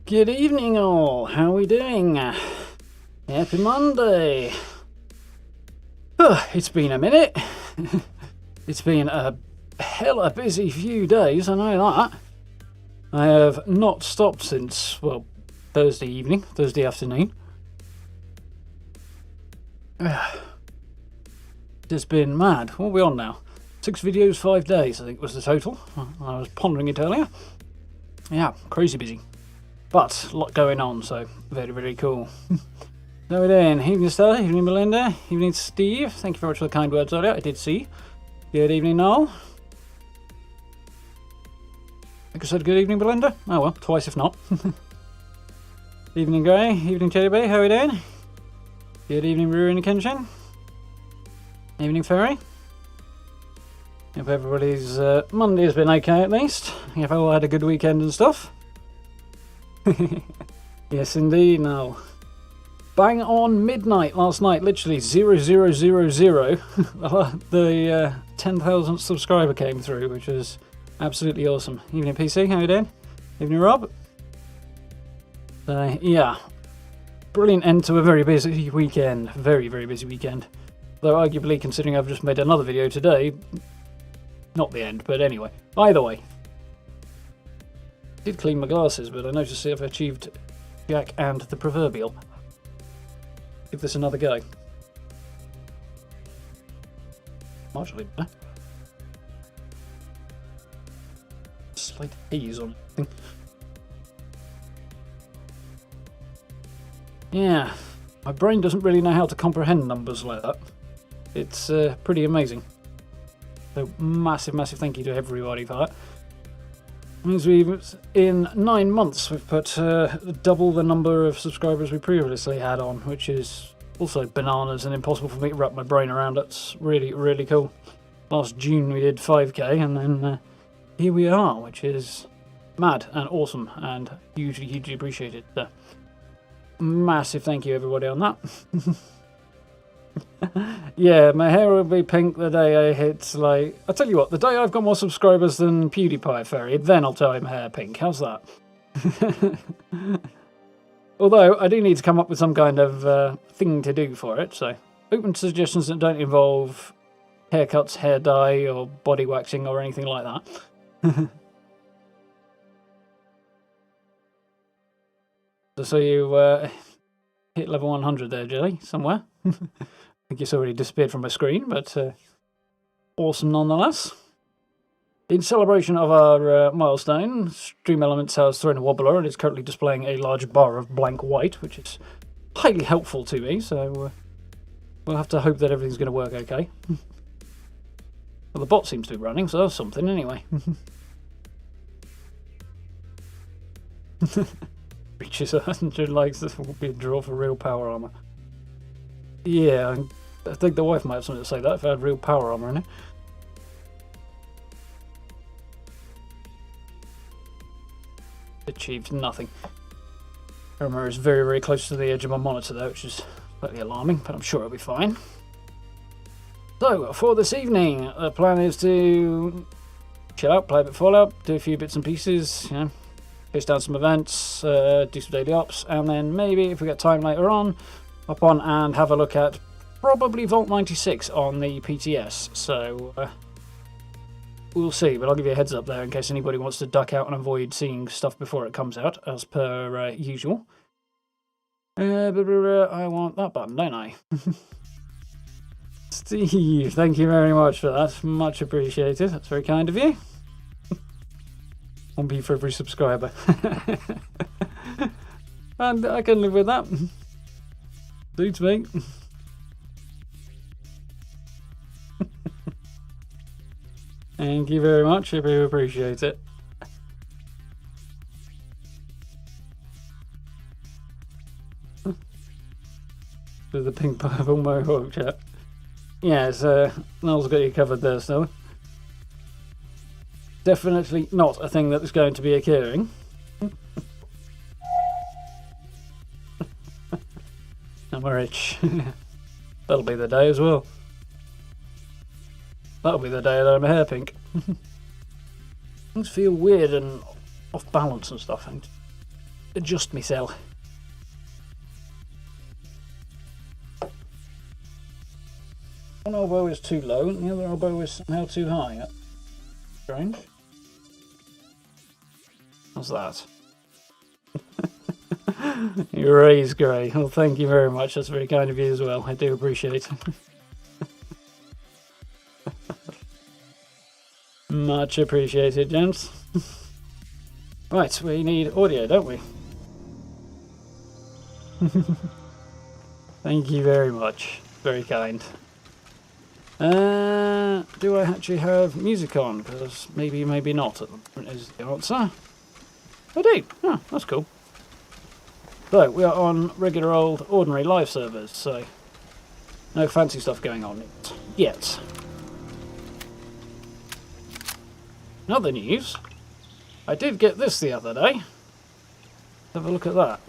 Good evening all, how are we doing? Happy Monday! It's been a minute. It's been a hella busy few days, I know that. I have not stopped since, well, Thursday afternoon. It's been mad. What are we on now? 6 videos, 5 days, I think was the total. I was pondering it earlier. Yeah, crazy busy. But a lot going on, so very, very cool. How are we doing? Evening Stella, evening Melinda, evening Steve. Thank you very much for the kind words earlier, I did see. Good evening Noel. I think I said good evening Belinda. Oh well, twice if not. Evening Grey, evening Teddy Bay, how are we doing? Good evening Ruin Kenshin. Evening Ferry. Hope everybody's Monday has been okay at least. You've all had a good weekend and stuff. Yes indeed, no. Bang on midnight last night, literally 0000. The 10,000th subscriber came through, which is absolutely awesome. Evening PC, how you doing? Evening Rob. Yeah, brilliant end to a very busy weekend. Very, very busy weekend. Though arguably, considering I've just made another video today, not the end, but anyway. Either way. Did clean my glasses, but I noticed I've achieved Jack and the proverbial. Give this another go. Marginally better. Slight haze on it. Yeah, my brain doesn't really know how to comprehend numbers like that. It's pretty amazing. So massive, massive thank you to everybody for that. Means in 9 months we've put double the number of subscribers we previously had on, which is also bananas and impossible for me to wrap my brain around. It's really, really cool. Last June we did 5k and then here we are, which is mad and awesome and hugely, hugely appreciated. So, massive thank you everybody on that. Yeah, my hair will be pink the day I hit, like... I'll tell you what, the day I've got more subscribers than PewDiePie Ferry, then I'll dye my hair pink. How's that? Although, I do need to come up with some kind of thing to do for it, so... Open to suggestions that don't involve haircuts, hair dye, or body waxing, or anything like that. So you hit level 100 there, Jelly, somewhere. I think it's already disappeared from my screen, but awesome nonetheless. In celebration of our milestone, Stream Elements has thrown a wobbler and is currently displaying a large bar of blank white, which is highly helpful to me, so we'll have to hope that everything's going to work okay. Well, the bot seems to be running, so that's something anyway. Reaches 100 likes, this will be a draw for real power armor. Yeah, I think the wife might have something to say that if I had real power armor in it. Achieved nothing. Armor is very, very close to the edge of my monitor though, which is slightly alarming, but I'm sure it'll be fine. So, for this evening, the plan is to chill out, play a bit of Fallout, do a few bits and pieces, you know, chase down some events, do some daily ops, and then maybe, if we get time later on, hop on and have a look at probably Vault 96 on the PTS, so we'll see, but I'll give you a heads up there in case anybody wants to duck out and avoid seeing stuff before it comes out, as per usual. I want that button, don't I? Steve, thank you very much for that, much appreciated, that's very kind of you. 1p for every subscriber. And I can live with that. Suits me. Thank you very much, I really appreciate it. With the pink purple mohawk chat. Yes, Noel's got you covered there still. Definitely not a thing that is going to be occurring. I'm rich. That'll be the day as well. That'll be the day that I'm hair pink. Things feel weird and off balance and stuff. And adjust myself. One elbow is too low and the other elbow is somehow too high. That's strange. How's that? Your raise, Gray. Well, thank you very much. That's very kind of you as well. I do appreciate it. Much appreciated, gents. Right, we need audio, don't we? Thank you very much. Very kind. Do I actually have music on? Because maybe, maybe not at the moment is the answer. I do. Oh, that's cool. So, we are on regular old ordinary live servers, so no fancy stuff going on yet. In other news, I did get this the other day. Have a look at that.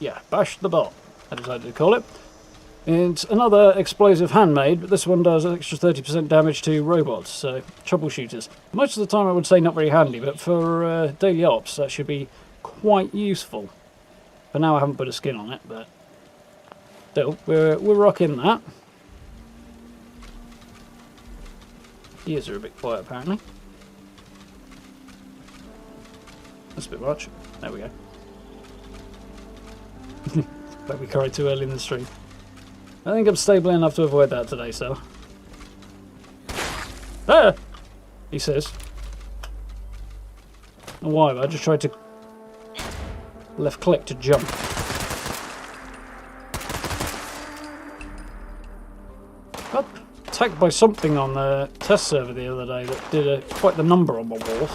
Yeah, Bash the Bot, I decided to call it. It's another explosive handmade, but this one does an extra 30% damage to robots, so troubleshooters. Most of the time I would say not very handy, but for daily ops that should be quite useful. For now I haven't put a skin on it, but still, we're rocking that. Ears are a bit quiet apparently. That's a bit much. There we go. But we cried too early in the stream. I think I'm stable enough to avoid that today, so. Ah! He says. Why? I just tried to left click to jump. Got attacked by something on the test server the other day that did quite the number on my wall.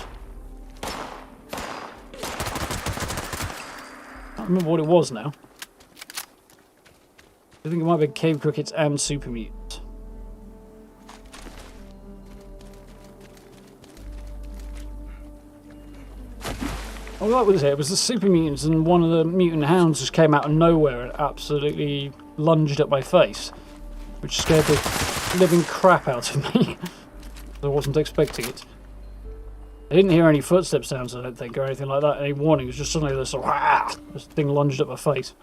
I can't remember what it was now. I think it might be cave crickets and super mutants. Oh, that was it. It was the super mutants, and one of the mutant hounds just came out of nowhere and absolutely lunged at my face, which scared the living crap out of me. I wasn't expecting it. I didn't hear any footstep sounds, I don't think, or anything like that. Any warning. It was just suddenly this thing lunged at my face.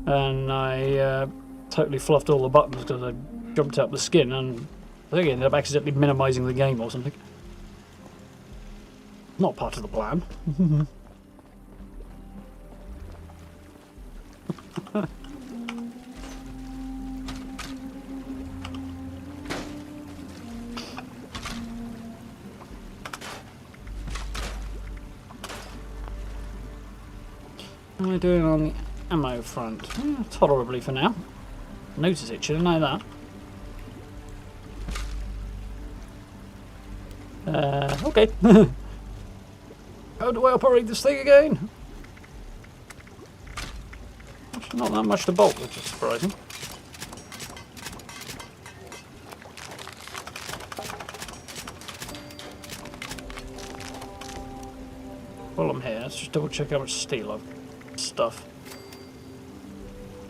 And I totally fluffed all the buttons because I jumped out the skin, and I think I ended up accidentally minimising the game or something. Not part of the plan. What am I doing on the ammo front? Tolerably for now. Notice it, shouldn't I know that? Okay. How do I operate this thing again? Actually, not that much to bolt, which is surprising. While I'm here, let's just double check how much steel I've got. Stuff.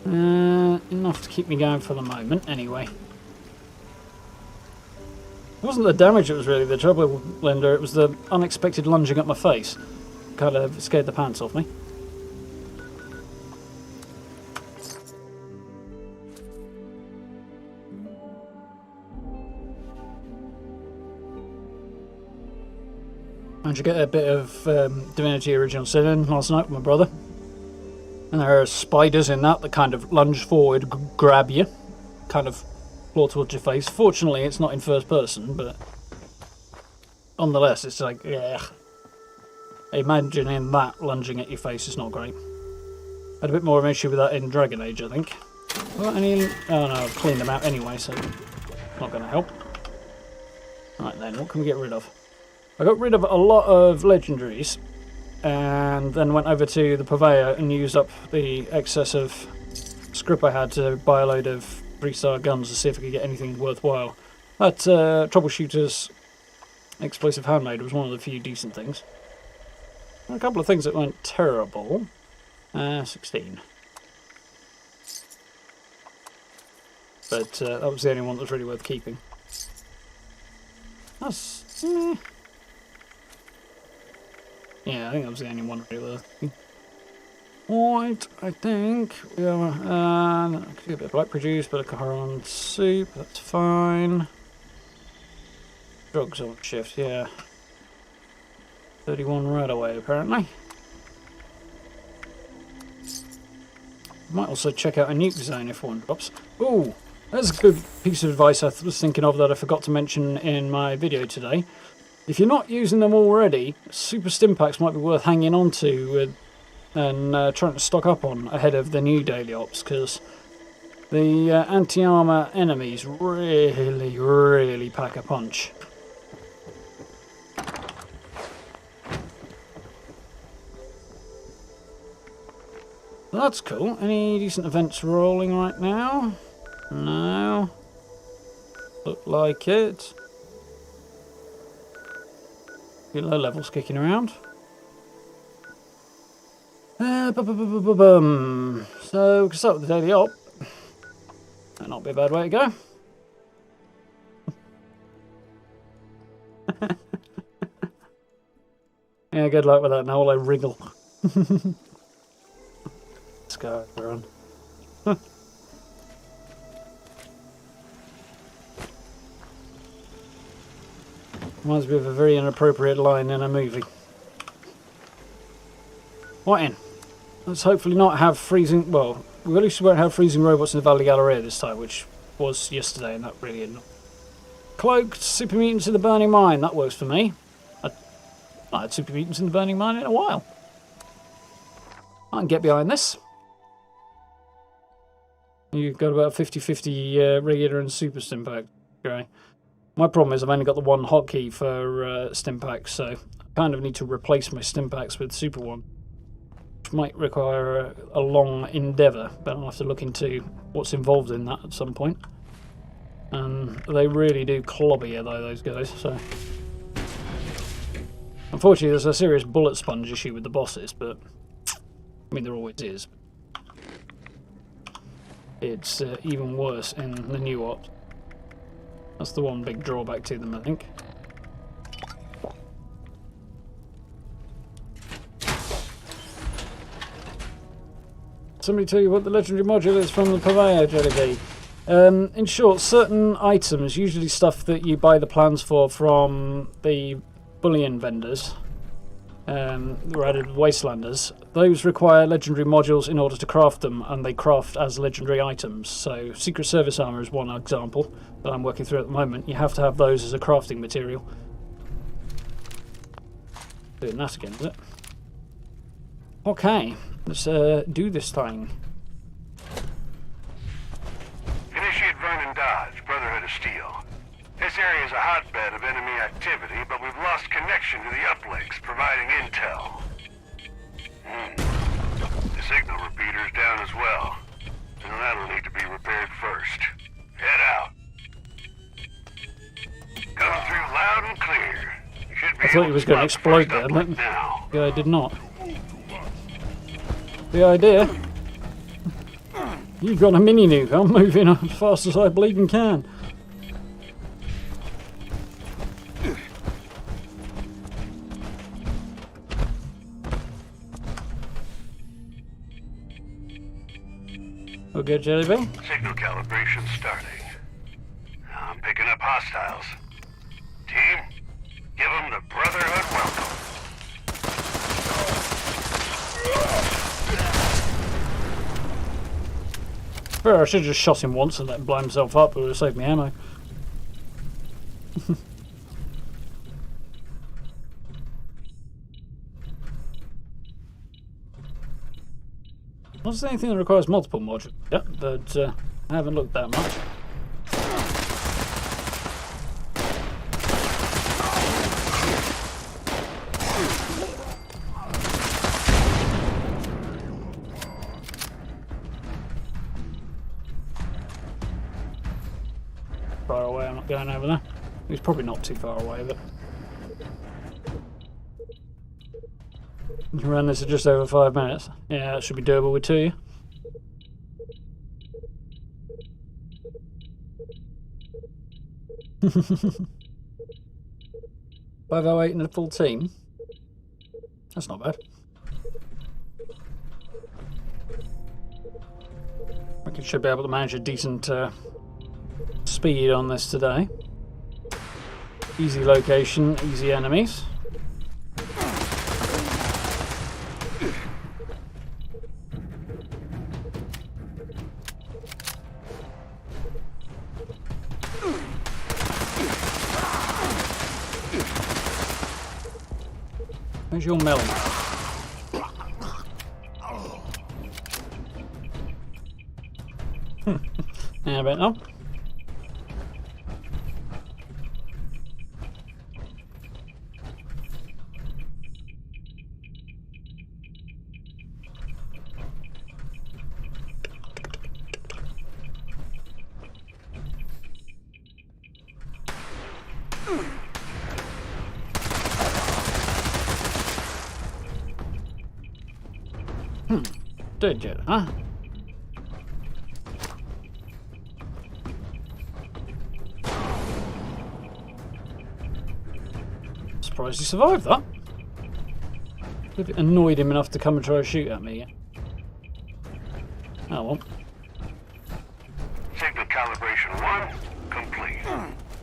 Enough to keep me going for the moment, anyway. It wasn't the damage that was really the trouble, Linda, it was the unexpected lunging at my face. Kind of scared the pants off me. Managed to get a bit of Divinity Original Sin in last night with my brother. And there are spiders in that kind of lunge forward, grab you, kind of claw towards your face. Fortunately, it's not in first person, but nonetheless, it's like, yeah. Imagining that lunging at your face is not great. I had a bit more of an issue with that in Dragon Age, I think. Well, oh no, I've cleaned them out anyway, so not going to help. Right then, what can we get rid of? I got rid of a lot of legendaries, and then went over to the Purveyor and used up the excess of script I had to buy a load of 3-star guns to see if I could get anything worthwhile. That Troubleshooter's explosive handmade was one of the few decent things. A couple of things that weren't terrible. 16. But that was the only one that was really worth keeping. That's... Yeah, I think that was the only one really worth. Right, I think we are. I could do a bit of black produce, but a Caron soup. That's fine. Drugs on shift, yeah. 31 right away, apparently. Might also check out a nuke zone if one drops. Ooh, that's a good piece of advice I was thinking of that I forgot to mention in my video today. If you're not using them already, super stim packs might be worth hanging on to and trying to stock up on ahead of the new daily ops, because the anti-armor enemies really, really pack a punch. That's cool. Any decent events rolling right now? No. Look like it. Few low levels kicking around. So we can start with the daily op. That'd not be a bad way to go. Yeah, good luck with that now while I wriggle. Let's go, everyone. Reminds me of a very inappropriate line in a movie. What in? Let's hopefully not have freezing... Well, we at least won't have freezing robots in the Valley Galleria this time, which was yesterday, and that really annoyed. Cloaked super mutants in the Burning Mine. That works for me. I had super mutants in the Burning Mine in a while. I can get behind this. You've got about 50-50 regular and super stim pack. Okay. My problem is I've only got the one hotkey for stim packs, so I kind of need to replace my stim packs with super one, which might require a long endeavour, but I'll have to look into what's involved in that at some point. And they really do clobber you though, those guys, so... Unfortunately there's a serious bullet sponge issue with the bosses, but... I mean, there always is. It's even worse in the new ops. That's the one big drawback to them, I think. Somebody tell you what the legendary module is from the purveyor, Jellyby. In short, certain items, usually stuff that you buy the plans for from the bullion vendors, or added Wastelanders, those require legendary modules in order to craft them, and they craft as legendary items. So Secret Service armor is one example that I'm working through at the moment. You have to have those as a crafting material. Doing that again, is it? Okay, let's do this thing. Initiate Vernon Dodge, Brotherhood of Steel. This area is a hotbed of enemy activity, but we've lost connection to the uplinks, providing intel. The signal repeater's down as well. And that'll need to be repaired first. Head out. Coming through loud and clear. I thought he was going to explode there, but the idea did not. The idea? You've got a mini nuke. I'm moving as fast as I bleeding can. Okay, Jellyby. Signal calibration starting. I'm picking up hostiles. Team, give them the Brotherhood welcome. Fair, I should have just shot him once and let him blow himself up. It would have saved me ammo. Not saying anything that requires multiple modules, yeah, but I haven't looked that much. Far away, I'm not going over there. He's probably not too far away, but... You can run this in just over 5 minutes. Yeah, that should be doable with 2. 508 and a full team. That's not bad. I reckon should be able to manage a decent speed on this today. Easy location, easy enemies. Where's your melon? Yeah, I bet not. Did you, huh? Surprised he survived that. If it annoyed him enough to come and try to shoot at me. Oh well. Signal calibration 1 complete.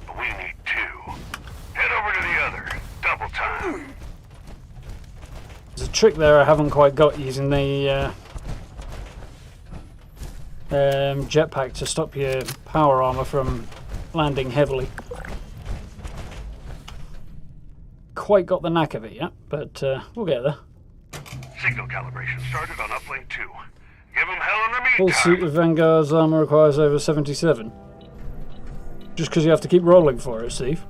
But we need 2. Head over to the other. Double time. There's a trick there I haven't quite got using the jetpack to stop your power armor from landing heavily. Quite got the knack of it yet, but we'll get there. Signal calibration started on uplink 2. Give them hell in the Full meantime. suit of Vanguard's armor requires over 77. Just because you have to keep rolling for it, Steve.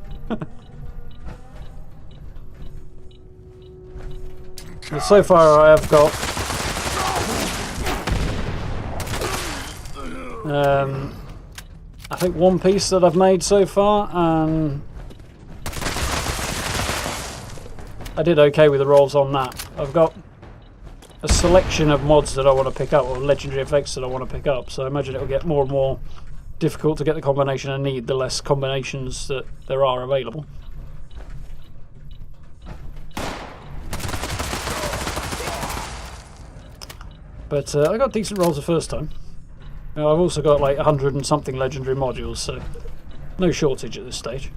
But so far I have got I think one piece that I've made so far, and I did okay with the rolls on that. I've got a selection of mods that I want to pick up, or legendary effects that I want to pick up, so I imagine it'll get more and more difficult to get the combination I need the less combinations that there are available. But I got decent rolls the first time. Now, I've also got like 100 and something legendary modules, so no shortage at this stage.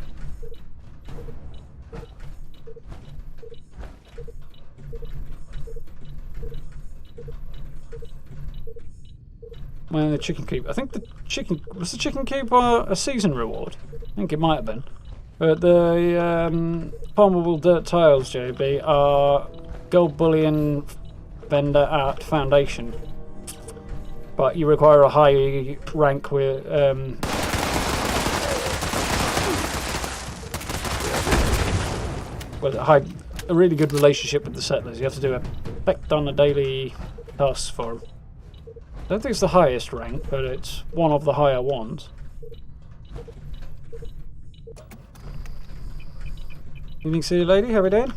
The chicken coop. I think the chicken was the chicken coop a season reward. I think it might have been. But the palmable dirt tiles, JB, are gold bullion vendor at Foundation. But you require a high rank with a really good relationship with the settlers. You have to do a effect on a daily task for them. I don't think it's the highest rank, but it's one of the higher ones. Evening, see you, lady. How are we doing?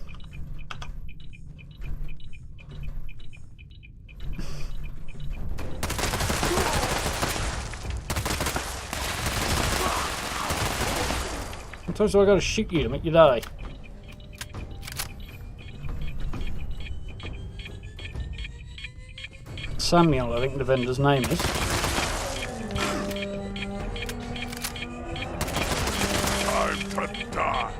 Sometimes I gotta shoot you to make you die. Samuel, I think the vendor's name is. Time to die.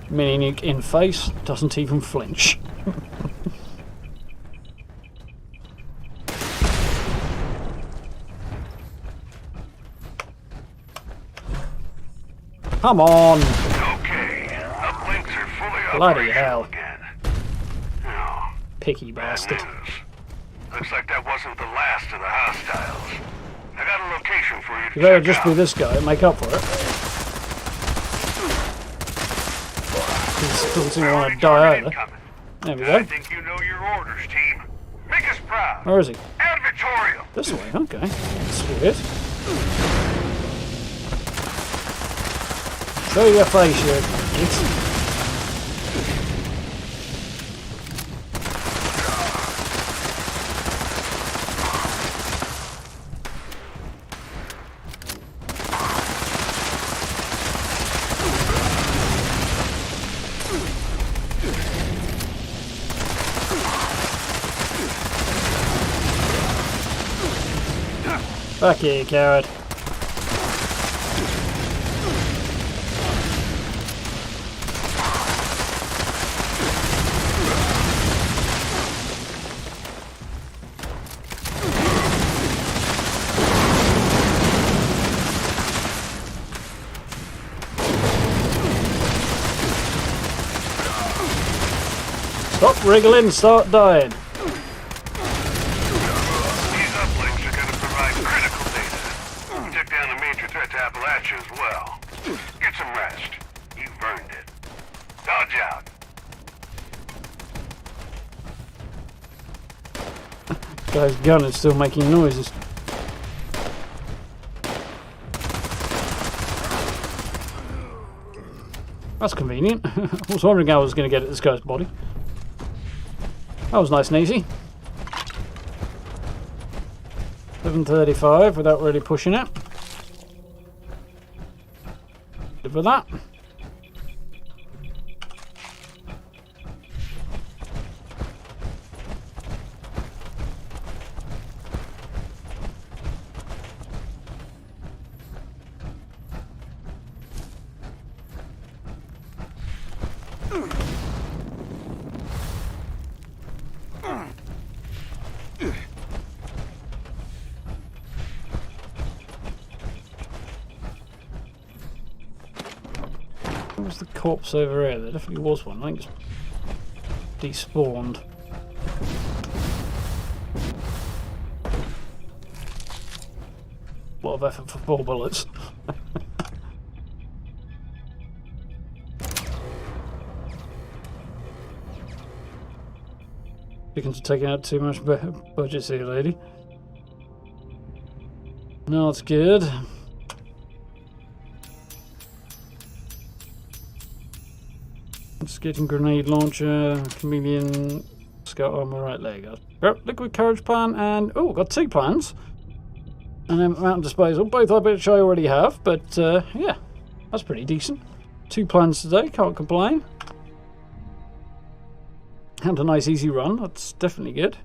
Mini nuke in face, doesn't even flinch. Come on! Okay, uplinks are fully Bloody operational hell. again. Oh, Picky bad bastard. news. Looks like that wasn't the last of the hostiles. I got a location for you to You better check just out. be this guy and make up for it. He doesn't seem to want to die either. Incoming. There we I go. think you know your orders, team. Make us proud. Where is he? Advertorial. This way, okay. That's weird. Show your face, you idiot. Back here, coward. Stop wriggling, start dying. These uplinks are going to provide critical data. We took down a major threat to Appalachia as well. Get some rest. You've earned it. Dodge out. Guy's gun is still making noises. That's convenient. I was wondering how I was going to get at this guy's body. That was nice and easy. 735 without really pushing it. Good for that. What was the corpse over here? There definitely was one. I think it's despawned. A lot of effort for 4 bullets. Chickens are taking out too much budget here, lady. No, it's good. Just getting grenade launcher, chameleon, scout armor. Right, there you go. Yep, liquid courage plan, and oh, got 2 plans. And then mountain disposal, both of which I already have. But yeah, that's pretty decent. 2 plans today, can't complain. And a nice easy run, that's definitely good.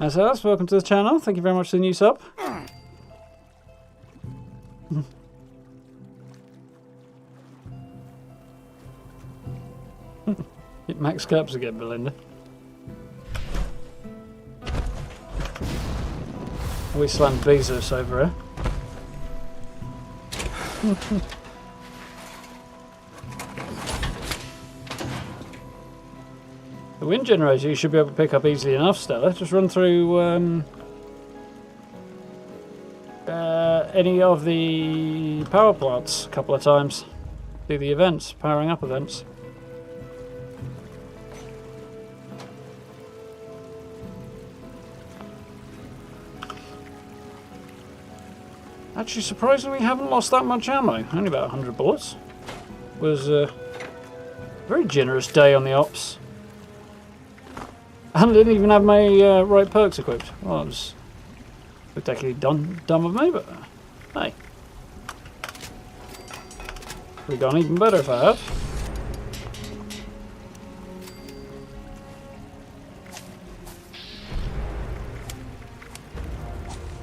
As else, welcome to the channel. Thank you very much for the new sub. Hit max caps again, Belinda. We slammed Bezos over here. The wind generator you should be able to pick up easily enough, Stella. Just run through any of the power plants a couple of times. Do the events, powering up events. Actually, surprisingly, we haven't lost that much ammo. Only about 100 bullets. It was a very generous day on the ops. And I didn't even have my right perks equipped. Well, it was spectacularly dumb of me, but hey. Would have gone even better if I had.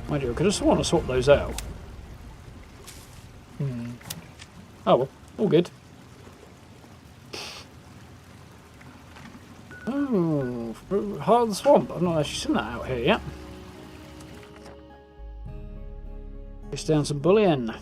Mind you, I could have sworn I swapped those out. Oh well, all good. Oh, Heart of the Swamp. I've not actually seen that out here yet. Chase down some bullion.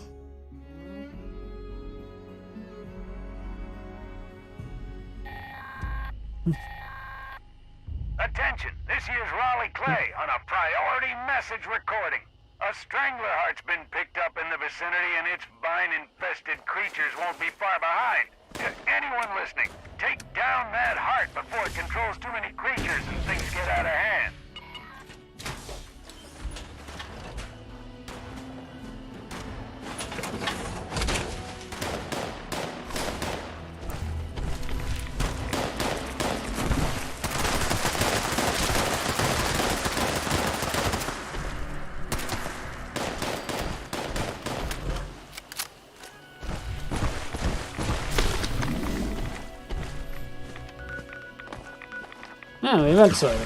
Attention, this here's Raleigh Clay on a priority message recording. A strangler heart's been picked up in the vicinity and its vine-infested creatures won't be far behind. To anyone listening, take down that heart before it controls too many creatures and things get out of hand. Yeah, the event side.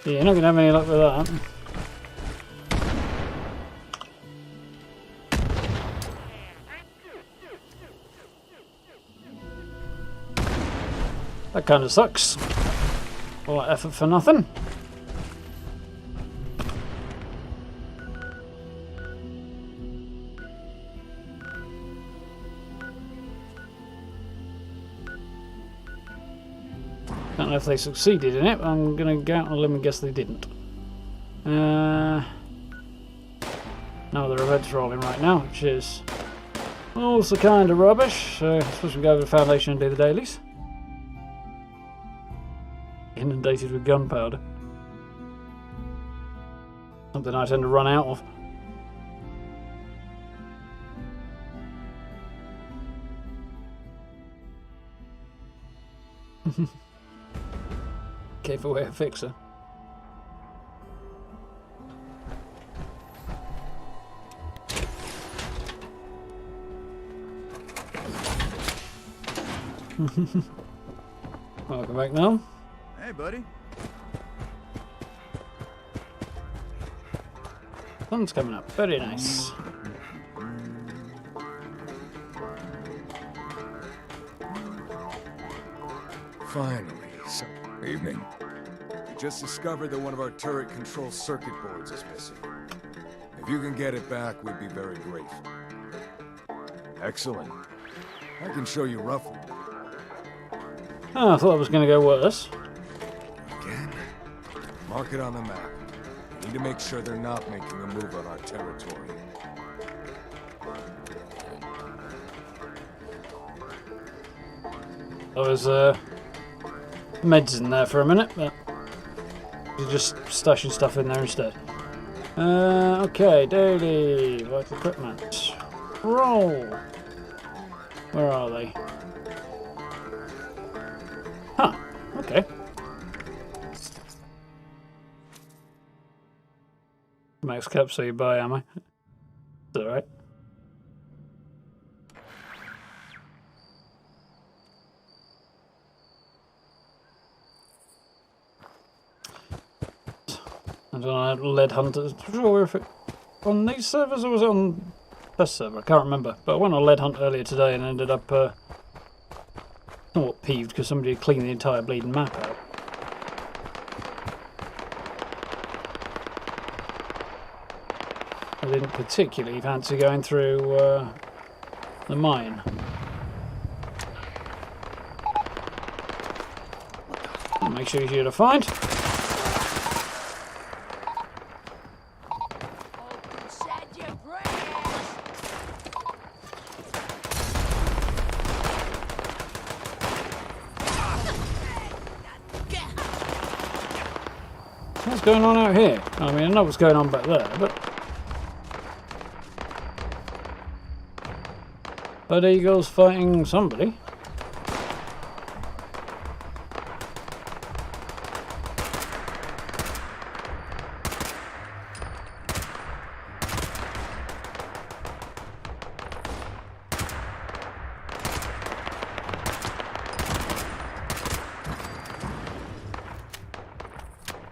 Yeah, you're not going to have any luck with that. That kind of sucks. All that effort for nothing. Don't know if they succeeded in it, but I'm going to go out on a limb and guess they didn't. No other events rolling right now, which is also kind of rubbish. So I suppose we go over to the Foundation and do the dailies. Inundated with gunpowder. Something I tend to run out of. Careful way to fix her. Welcome back now. Hey, buddy. Sun's coming up. Very nice. Finally, evening. We just discovered that one of our turret control circuit boards is missing. If you can get it back, we'd be very grateful. Excellent. I can show you roughly. Oh, I thought it was going to go worse. Again? Mark it on the map. We need to make sure they're not making a move on our territory. There was meds in there for a minute, but you're just stashing stuff in there instead. Okay, daily, vital equipment. Roll. Where are they? Huh, okay. Max cap, so you buy ammo. It's alright. I don't know, lead hunters. I'm not sure if it on these servers or was it on test server? I can't remember. But I went on lead hunt earlier today and ended up somewhat peeved because somebody had cleaned the entire bleeding map out. I didn't particularly fancy going through the mine. Make sure you're easier to find. What's going on out here? I mean, I know what's going on back there, but... Blood Eagle's fighting somebody.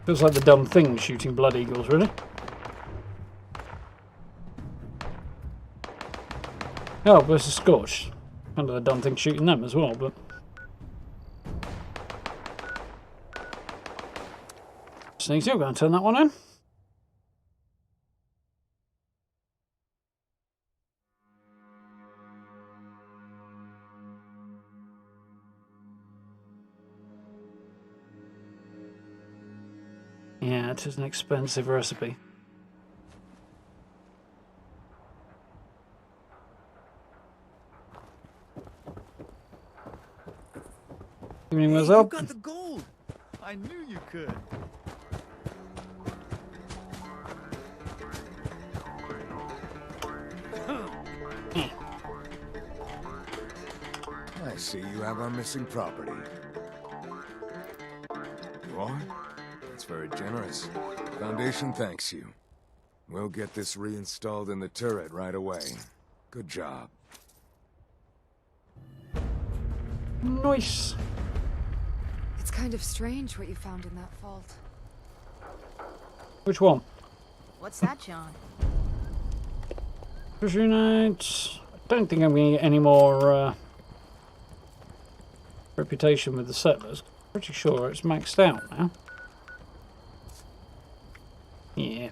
Feels like the dumb thing shooting Blood Eagles, really. Oh, versus Scorch. Kind of the dumb thing shooting them as well, but... Sneaky, I'm going to turn that one in. Yeah, it is an expensive recipe. Evening, Hey, what's you up? got the gold. I knew you could. I see you have our missing property. You are? That's very generous. Foundation thanks you. We'll get this reinstalled in the turret right away. Good job. Nice. It's kind of strange what you found in that vault. Which one? What's that, John? Treasure Knight. I don't think I'm going to get any more reputation with the settlers. Pretty sure it's maxed out now. Yeah.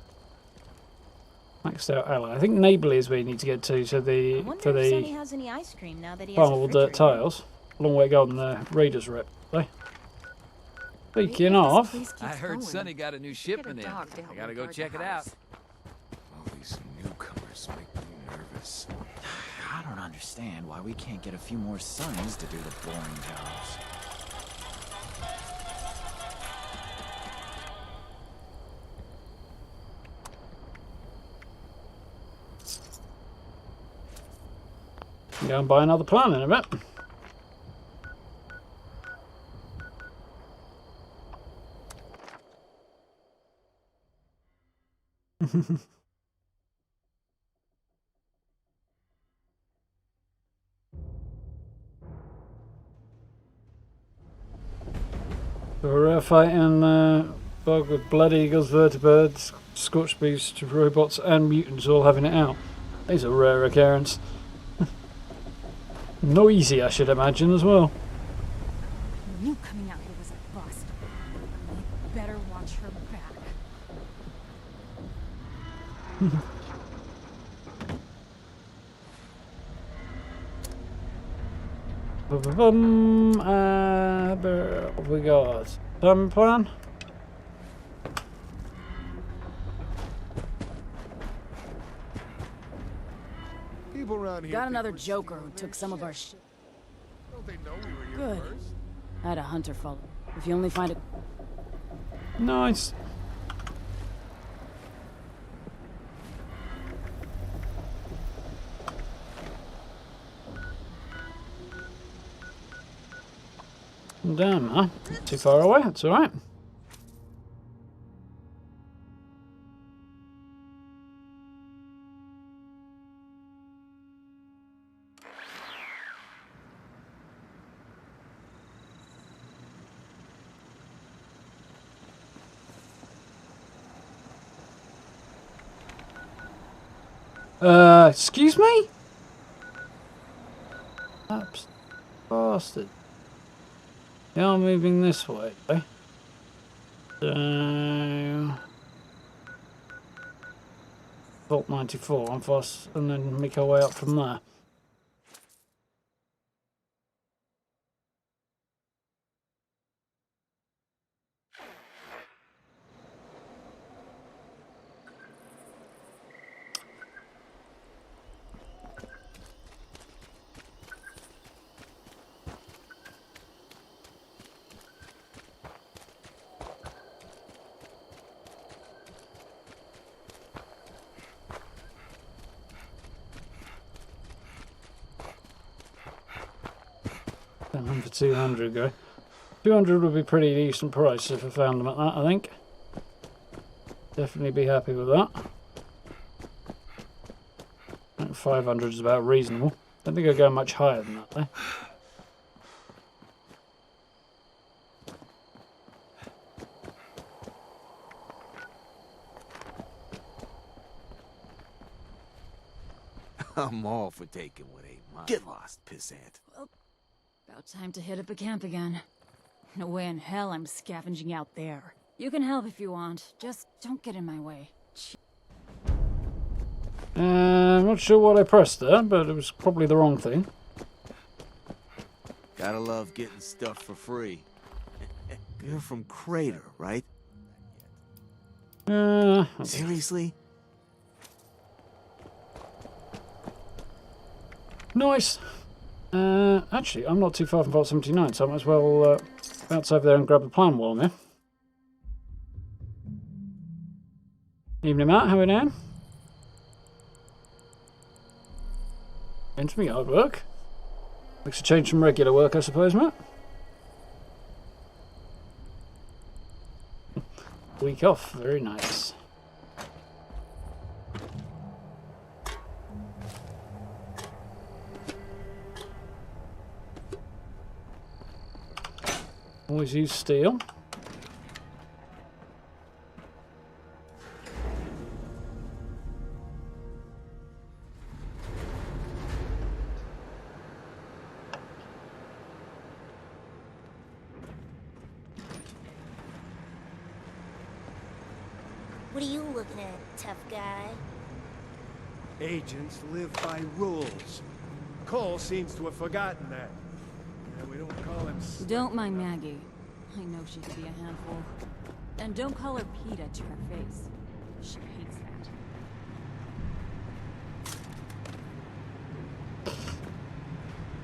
Maxed out ally. I think Neighbourly is where you need to get to, so I wonder for if Sonny the has any ice cream now that he has a farmable dirt refrigerator. tiles. Long way to go on the Raiders rep, though. Speaking Maybe this of, place keeps I heard going. Sonny got a new shipment in. dog to help I gotta me go guard check the it out. house. All these newcomers make me nervous. I don't understand why we can't get a few more sons to do the boring jobs. go and buy another plan in a bit. So we're fighting bug with blood eagles, vertebrates, scorched beasts, robots, and mutants all having it out. These are rare occurrence. Noisy, I should imagine, as well. I knew coming out here was a bust. You better watch her back. What have we got? Time plan? People around here Got think another we're joker who stealing took their some of our shit. shit. Don't they know we were here Good. first? I had a hunter follow. If you only find it. Nice. Damn, huh? Too far away, that's alright. Excuse me? Ups, bastard. They are moving this way, eh? So... Vault 94 on fast, and then make our way up from there. For 200 go. 200 would be pretty decent price if I found them at that, I think. Definitely be happy with that. I think 500 is about reasonable. Don't think I'll go much higher than that though. I'm all for taking what ain't mine. Get lost, pissant. About time to hit up a camp again. No way in hell I'm scavenging out there. You can help if you want. Just don't get in my way. I'm not sure what I pressed there, but it was probably the wrong thing. Gotta love getting stuff for free. You're from Crater, right? Seriously? Nice. Actually, I'm not too far from Vault 79, so I might as well bounce over there and grab the plan while I'm here. Evening, Matt. How are we doing? Into me hard work. Makes a change from regular work, I suppose, Matt. Week off. Very nice. Always use steel. What are you looking at, tough guy? Agents live by rules. Cole seems to have forgotten that. And we don't call him... Don't mind Maggie. I know she can be a handful. And don't call her Peta to her face. She hates that.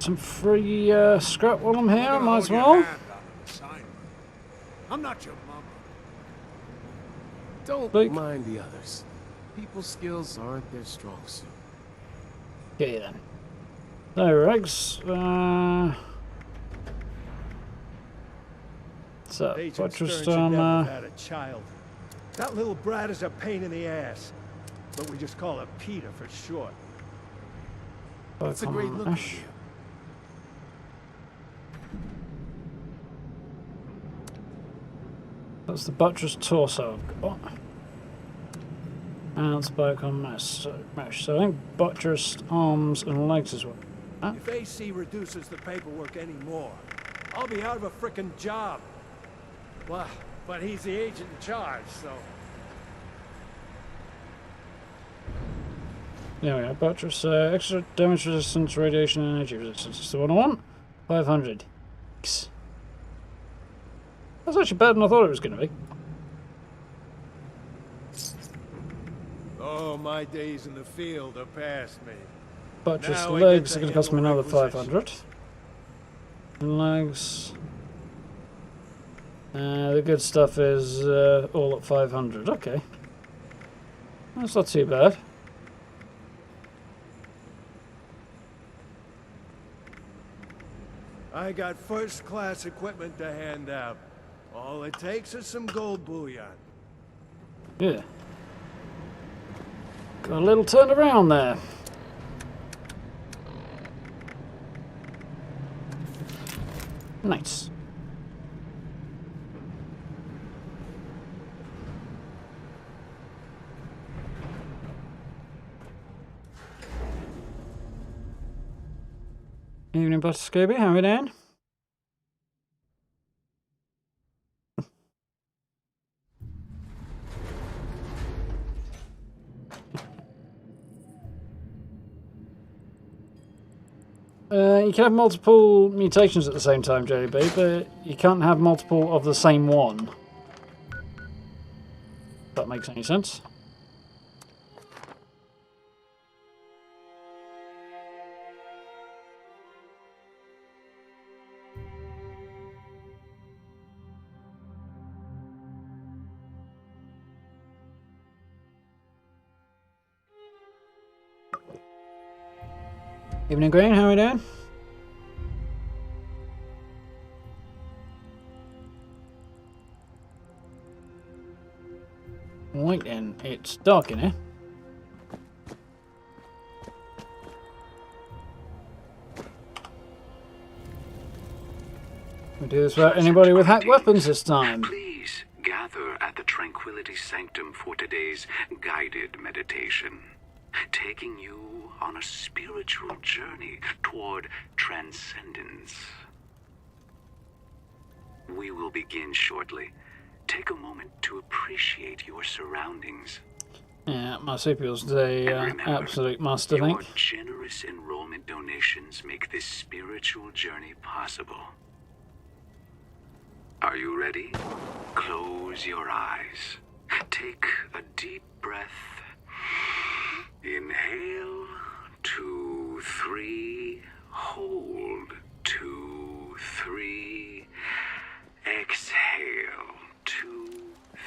Some free scrap while I'm here, I'm gonna might as hold your well. hand on an assignment. I'm not your mama. Don't Luke. mind the others. People's skills aren't their strong suit. Okay then. So, Rex, so, Agent buttress Stern should never on, have had a child. That little brat is a pain in the ass. But we just call her Peter for short. That's a great look at you. That's the buttress torso I've got. And spoke on mesh. So I think buttressed arms and legs as well. If AC reduces the paperwork anymore, I'll be out of a frickin' job. Well, but he's the agent in charge, so... There we go. Buttress, extra damage resistance, radiation energy resistance. Is the one I want. 500. That's actually better than I thought it was going to be. Oh, my days in the field are past me. Buttress Now I get legs to are going to cost me handle another 500. And legs. The good stuff is all at 500. Okay. That's not too bad. I got first-class equipment to hand out. All it takes is some gold bullion. Yeah. Got a little turn around there. Nice. Evening, Butter Scooby. How are we doing? You can have multiple mutations at the same time, JB, but you can't have multiple of the same one. If that makes any sense. Evening, Green. How are we doing? Right then, it's dark in here. We do this without anybody with hacked weapons this time. Please gather at the Tranquility Sanctum for today's guided meditation, taking you on a spiritual journey toward transcendence. We will begin shortly. Take a moment to appreciate your surroundings. Yeah, marsupials, they absolute must, I Your think. generous enrollment donations make this spiritual journey possible. Are you ready? Close your eyes. Take a deep breath. Inhale, 2, 3. Hold, 2, 3. Exhale, 2,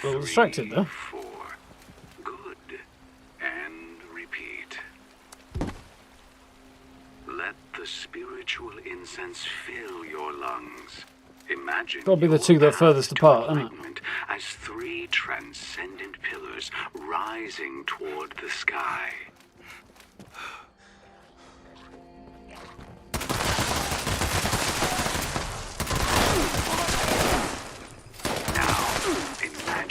3, Well distracted though. 4. Good. And repeat. Let the spiritual incense fill your lungs. Imagine Gotta be the two that are furthest apart, isn't it? enlightenment as 3 transcendent pillars rising toward the sky.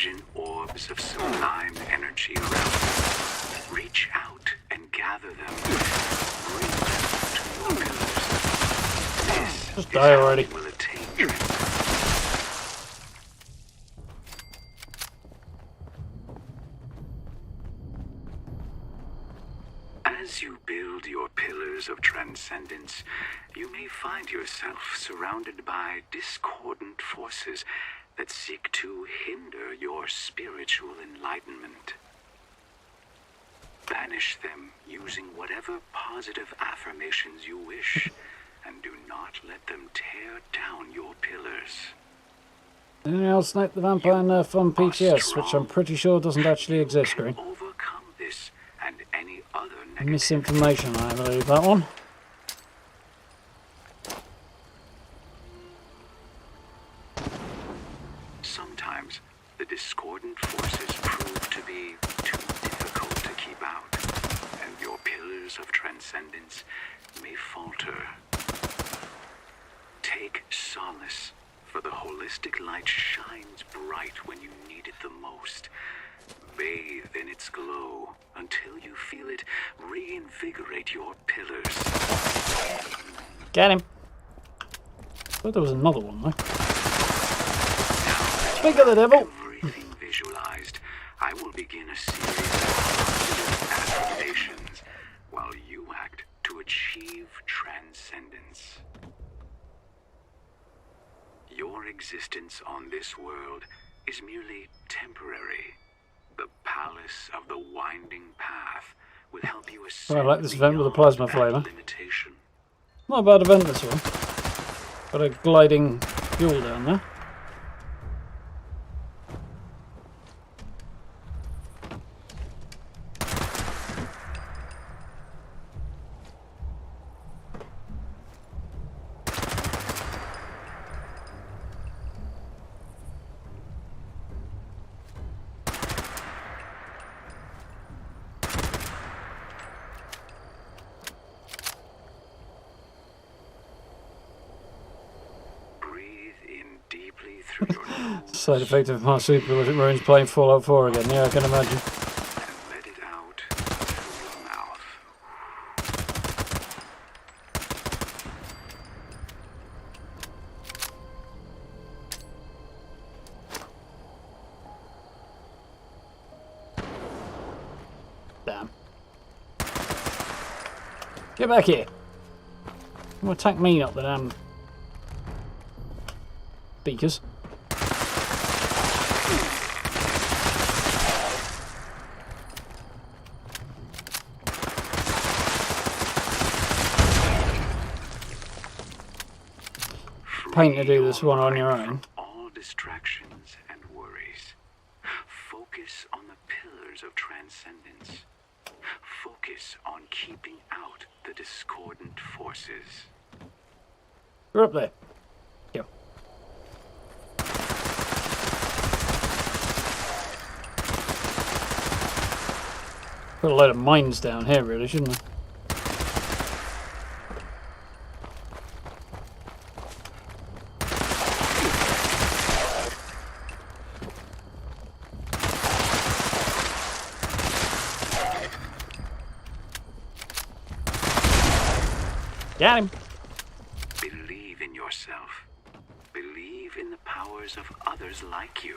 Imagine orbs of sublime energy around you. Reach out and gather them. Bring them to your pillars. This Just die already. will attain transcendence. As you build your pillars of transcendence, you may find yourself surrounded by discordant forces that seek to hinder your spiritual enlightenment. Banish them using whatever positive affirmations you wish, and do not let them tear down your pillars. Anything else like the vampire nerf on PTS, which I'm pretty sure doesn't actually exist, Green? Overcome this and any other negative Misinformation, I believe that one. Sometimes the discordant forces prove to be too difficult to keep out, and your pillars of transcendence may falter. Take solace, for the holistic light shines bright when you need it the most. Bathe in its glow until you feel it reinvigorate your pillars. Get him. Thought there was another one though. Speak of the devil. Everything visualized, I will begin a series of affirmations while you act to achieve transcendence. Your existence on this world is merely temporary. The palace of the winding path will help you ascend. I like this event with a plasma flavour. Limitation. Not a bad event, this one. Got a gliding fuel down there. Side effect of my super was it ruins playing Fallout 4 again. Yeah, I can imagine. And let it out through your mouth. Damn. Get back here. You attack me, not the damn beakers. Pain to do this one on your own. All distractions and worries. Focus on the pillars of transcendence. Focus on keeping out the discordant forces. You're up there. Go. Put a load of mines down here, really, shouldn't I? Got him. Believe in yourself. Believe in the powers of others like you.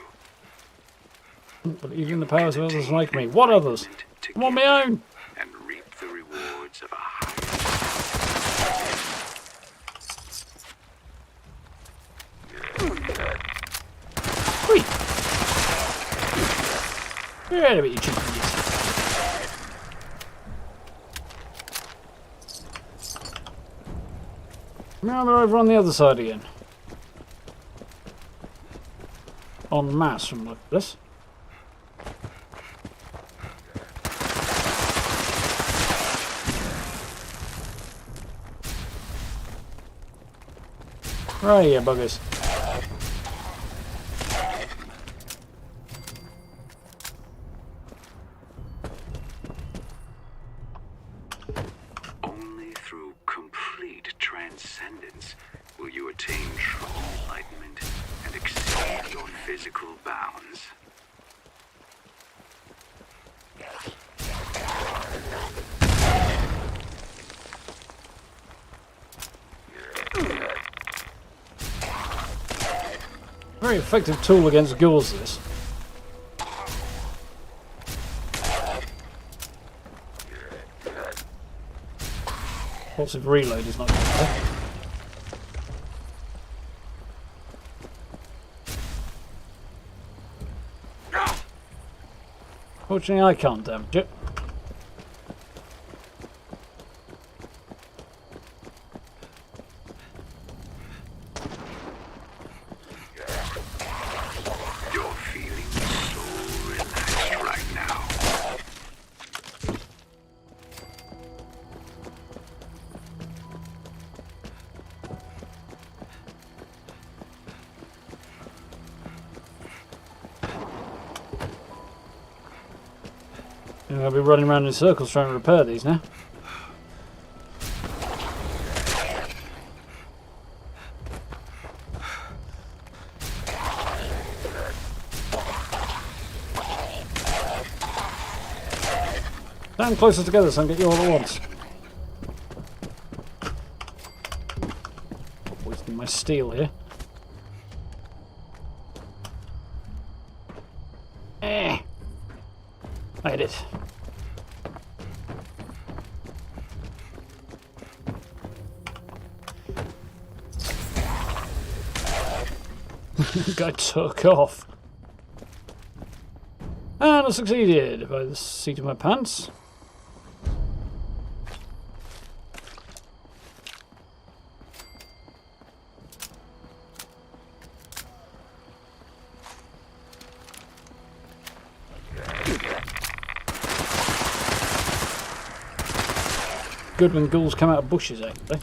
Believe in the powers of others like me. What others? I'm on my own. And reap the rewards of a higher. Whee! Get out of it, you cheeky idiots. Now they're over on the other side again. En masse from like this. Right here, buggers. Only through complete transcendence will you attain true enlightenment and exceed your physical bounds. Very effective tool against ghouls, this. Impulsive reload is not good there. Fortunately, I can't damage it. You're feeling so relaxed right now. I'll be running around in circles trying to repair these now. Stand closer together so I can get you all at once. Wasting my steel here. Made it. Guy took off. And I succeeded by the seat of my pants. Good when ghouls come out of bushes, actually.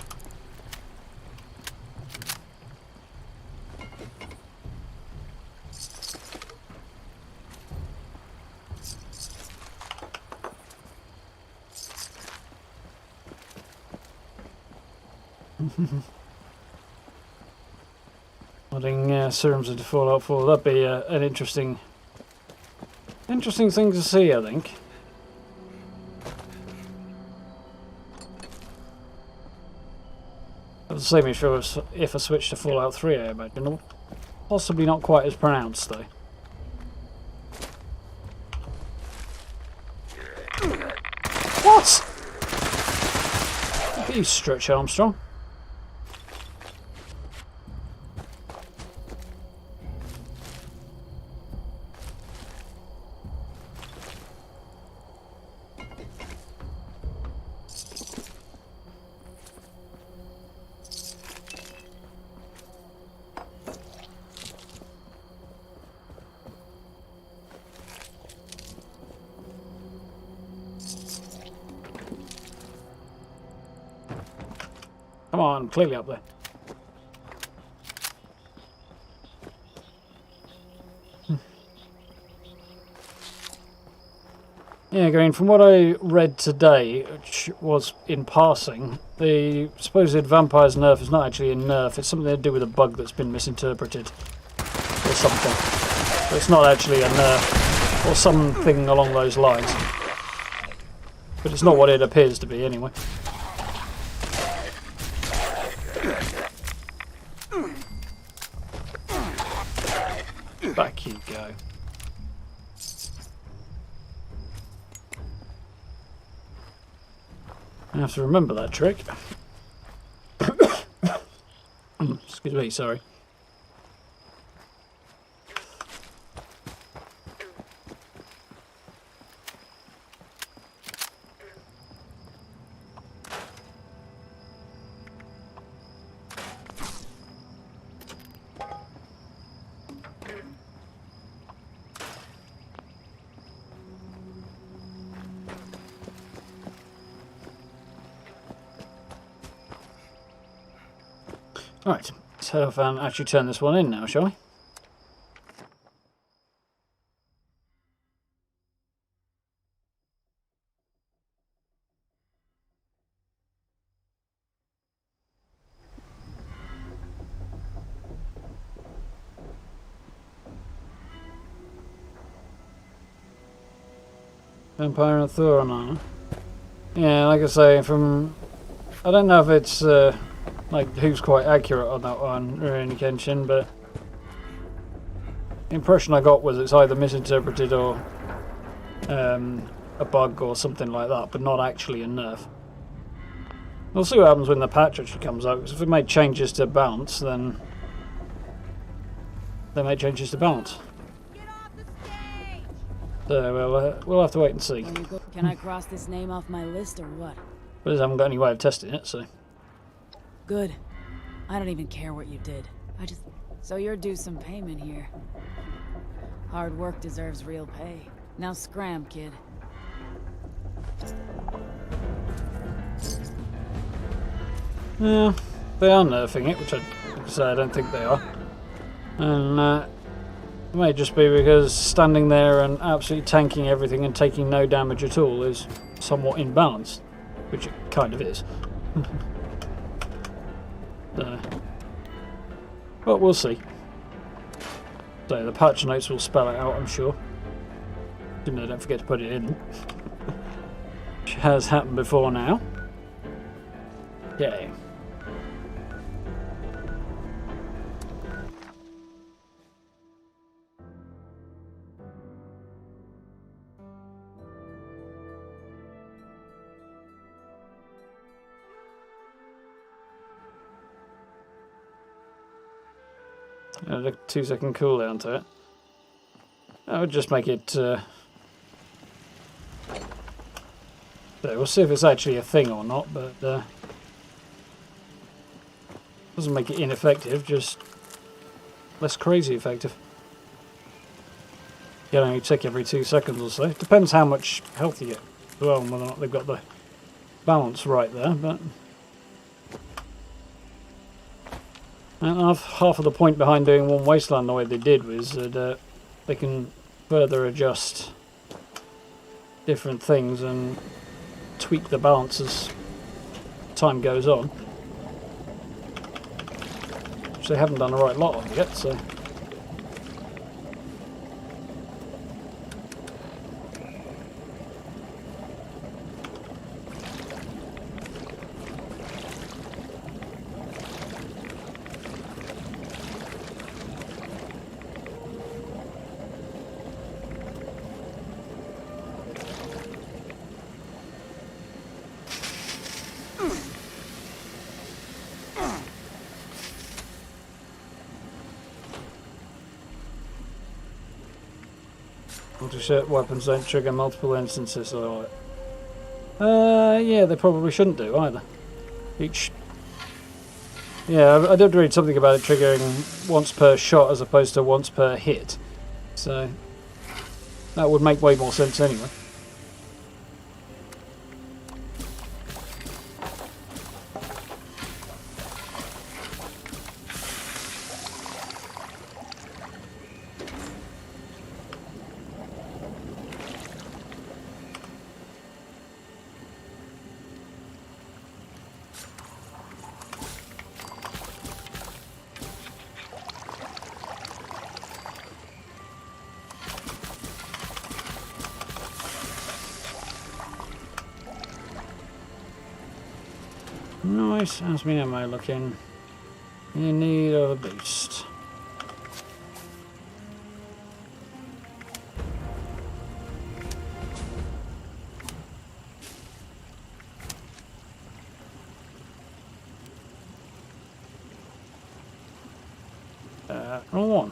Adding serums into Fallout 4, that'd be an interesting thing to see, I think. The same issue as if I switched to Fallout 3, I imagine. Possibly not quite as pronounced, though. What? Look at you, Stretch Armstrong. Come on, clearly up there. Yeah, going from what I read today, which was in passing, the supposed vampire's nerf is not actually a nerf, it's something to do with a bug that's been misinterpreted. Or something. So it's not actually a nerf, or something along those lines. But it's not what it appears to be, anyway. Back you go. I have to remember that trick. Excuse me, sorry. Right, let's head off and actually turn this one in now, shall we? Vampire and Thoron on. Yeah, like I say, I don't know if it's like who's quite accurate on that one or any Kenshin, but The impression I got was it's either misinterpreted or a bug or something like that, but not actually a nerf. We'll see what happens when the patch actually comes out, because if it made changes to balance, then they made changes to balance. So we'll have to wait and see. Can I cross this name off my list or what? But I haven't got any way of testing it, so... Good. I don't even care what you did. So you're due some payment here. Hard work deserves real pay. Now scram, kid. Yeah, they are nerfing it, which I don't think they are. And it may just be because standing there and absolutely tanking everything and taking no damage at all is somewhat imbalanced, which it kind of is. But we'll see. So the patch notes will spell it out, I'm sure. Didn't I don't forget to put it in. Which has happened before now. Okay. Add a 2-second cooldown to it. I would just make it... So we'll see if it's actually a thing or not, but... doesn't make it ineffective, just... less crazy effective. You can only tick every 2 seconds or so. Depends how much health you get as well, and whether or not they've got the balance right there, but... And half of the point behind doing one wasteland the way they did was that they can further adjust different things and tweak the balance as time goes on. Which they haven't done a right lot of yet, so... Multi-shot weapons don't trigger multiple instances. Yeah, they probably shouldn't do either. Yeah, I did read something about it triggering once per shot as opposed to once per hit. So that would make way more sense anyway. Nice, how's my ammo looking? In need of a boost. Wrong one.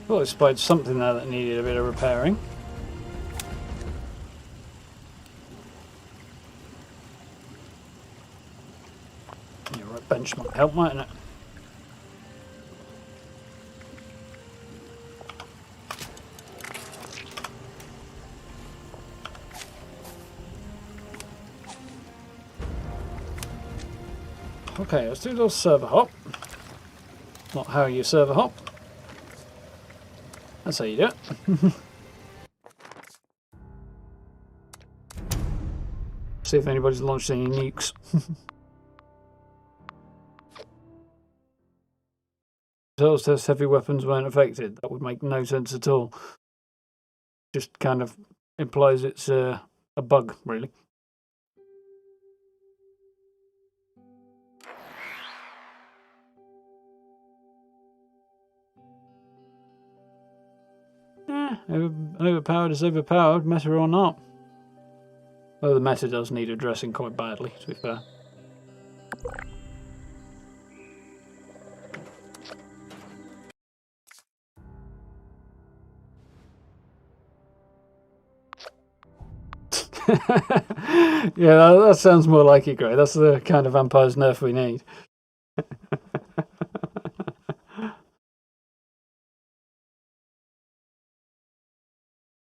Well, I spied something there that needed a bit of repairing. Yeah, right, bench might help, mightn't it? Okay, let's do a little server hop. Not how you server hop. That's how you do it. See if anybody's launched any nukes. Results test heavy weapons weren't affected. That would make no sense at all. Just kind of implies it's a bug, really. Overpowered is overpowered, meta or not. Well, the meta does need addressing quite badly, to be fair. Yeah, that sounds more like it, Grey. That's the kind of vampire's nerf we need.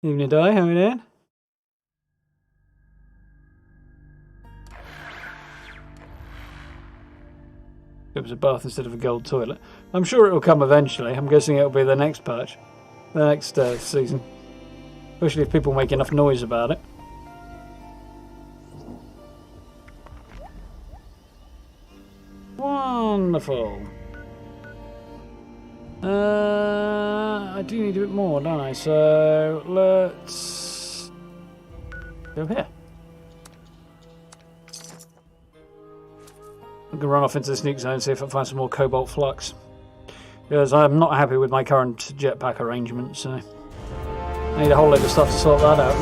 Evening, Di. How are you doing? It was a bath instead of a gold toilet. I'm sure it will come eventually. I'm guessing it'll be the next patch, the next season. Especially if people make enough noise about it. Wonderful. I do need a bit more, don't I? So let's go here. I'm gonna run off into this nuke zone and see if I can find some more cobalt flux. Because I'm not happy with my current jetpack arrangement, so I need a whole load of stuff to sort that out.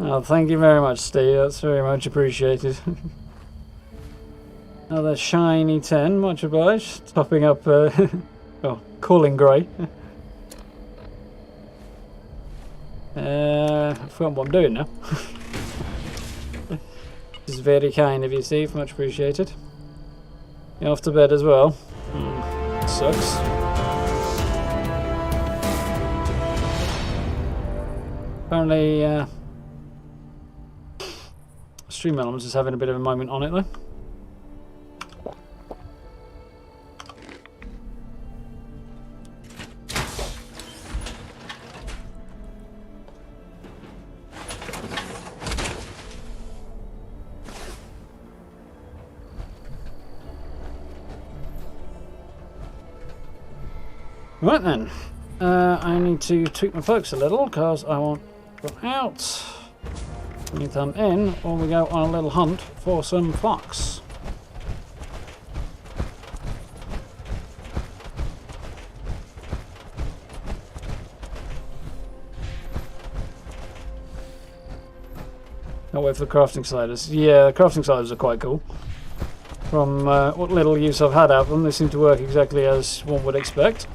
Oh, thank you very much, Steve. That's very much appreciated. Another shiny 10, much obliged. Topping up, oh, calling grey. I've forgotten what I'm doing now. This is very kind of you, Steve. Much appreciated. You're off to bed as well. Sucks. Apparently, Stream Elements is having a bit of a moment on it, though. Right then, I need to tweak my folks a little because I want them out. We need them in, or we go on a little hunt for some fox. I'll wait for the crafting sliders. Yeah, the crafting sliders are quite cool. From what little use I've had out of them, they seem to work exactly as one would expect.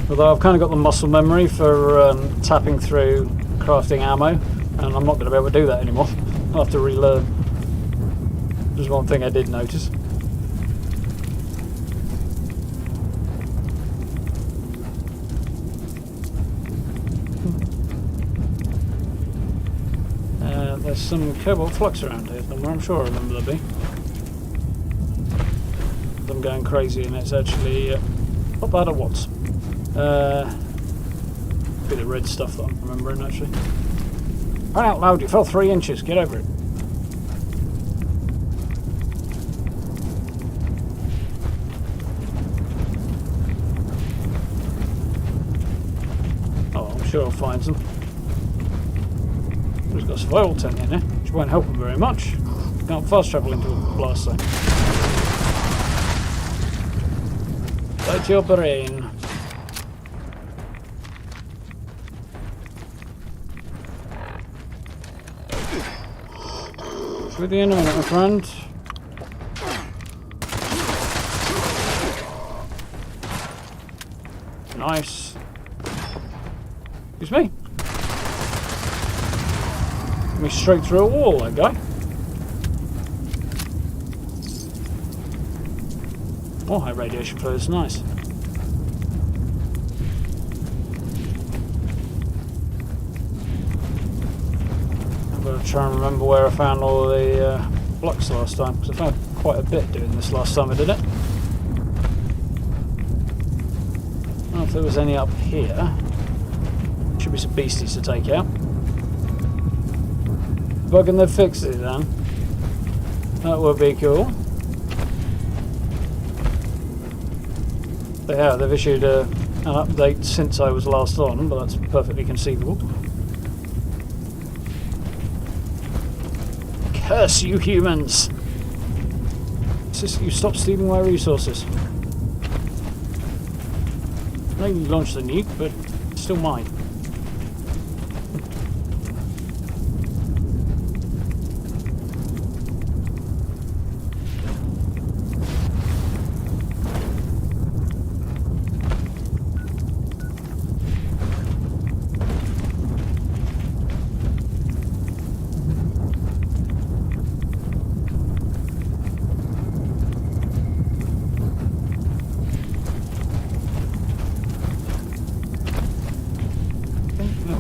Although I've kind of got the muscle memory for tapping through crafting ammo, and I'm not going to be able to do that anymore. I'll have to relearn. Just one thing I did notice. There's some cobalt flux around here somewhere, I'm sure I remember there be. I'm going crazy and it's actually not bad at once. Bit of red stuff that I'm remembering actually. Run out loud, you fell 3 inches, get over it. Oh, I'm sure I'll find some. We've got a survival tent in here, which won't help them very much. Can't fast travel into a blast zone. Light your brain. With you in a minute, my friend. Nice. Excuse me. Me straight through a wall, that guy. Oh, high radiation flow is nice. I'm going to try and remember where I found all the blocks last time, because I found quite a bit doing this last time I did it. I don't know if there was any up here. Should be some beasties to take out. But can they fix it then? That would be cool. They have. They've issued an update since I was last on, but that's perfectly conceivable. Curse you humans! You stop stealing my resources. I know you launched the nuke, but it's still mine.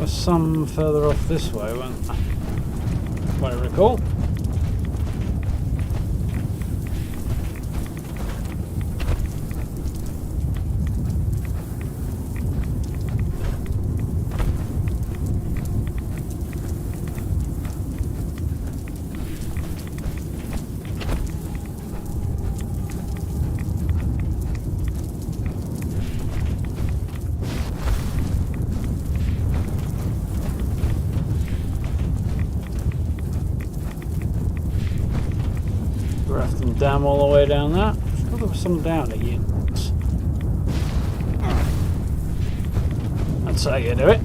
Some further off this way, wasn't there? What I recall. Dam all the way down there. I thought there was some down at you. That's how you do it.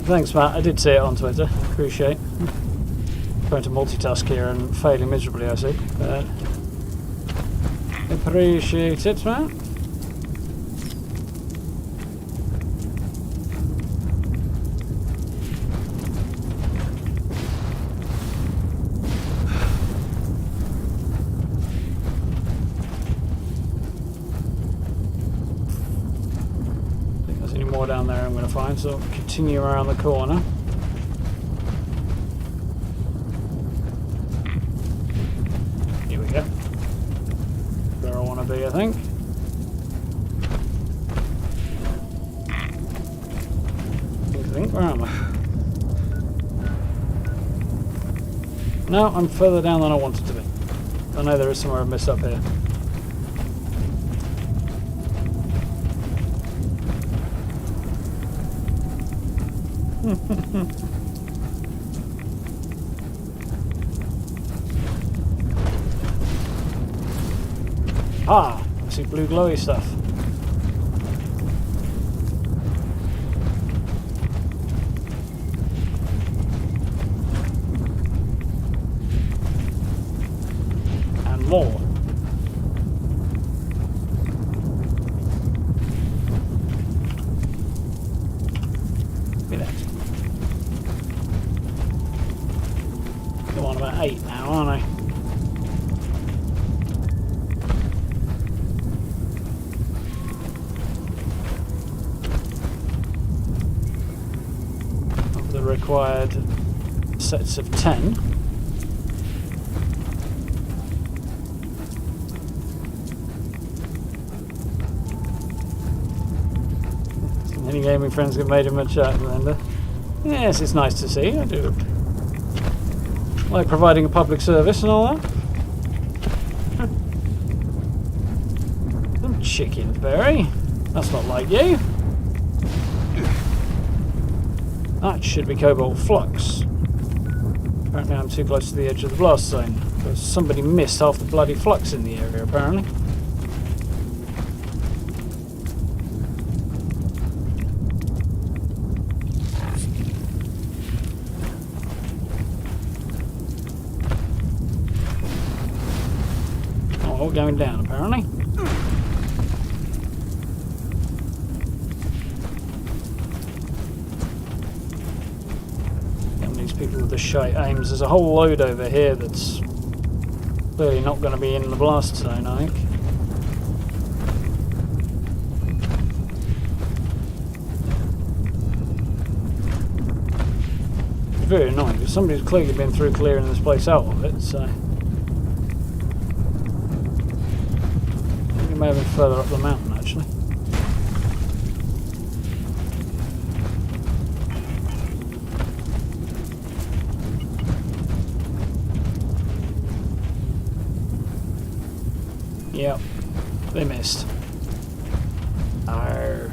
Thanks, Matt. I did see it on Twitter. Appreciate it. Trying to multitask here and failing miserably, I see. But appreciate it, man. I think there's any more down there I'm going to find, so I'll continue around the corner. I think. Where am I? No, I'm further down than I wanted to be. I know there is somewhere I missed up here. Ah, I see blue glowy stuff. And more. Look at that. Go on about 8 now, aren't I? Required sets of 10. Any gaming friends get made in my chat, Linda? Yes, it's nice to see. I do like providing a public service and all that. Some chickens, Barry. That's not like you. That should be cobalt flux. Apparently I'm too close to the edge of the blast zone. Because somebody missed half the bloody flux in the area, apparently. Oh, all going down, apparently. People with the shite aims. There's a whole load over here that's Clearly not going to be in the blast zone, I think. It's very annoying because somebody's clearly been through clearing this place out of it, so... I think it may have been further up the mountain, actually. Yep, they missed. Arr.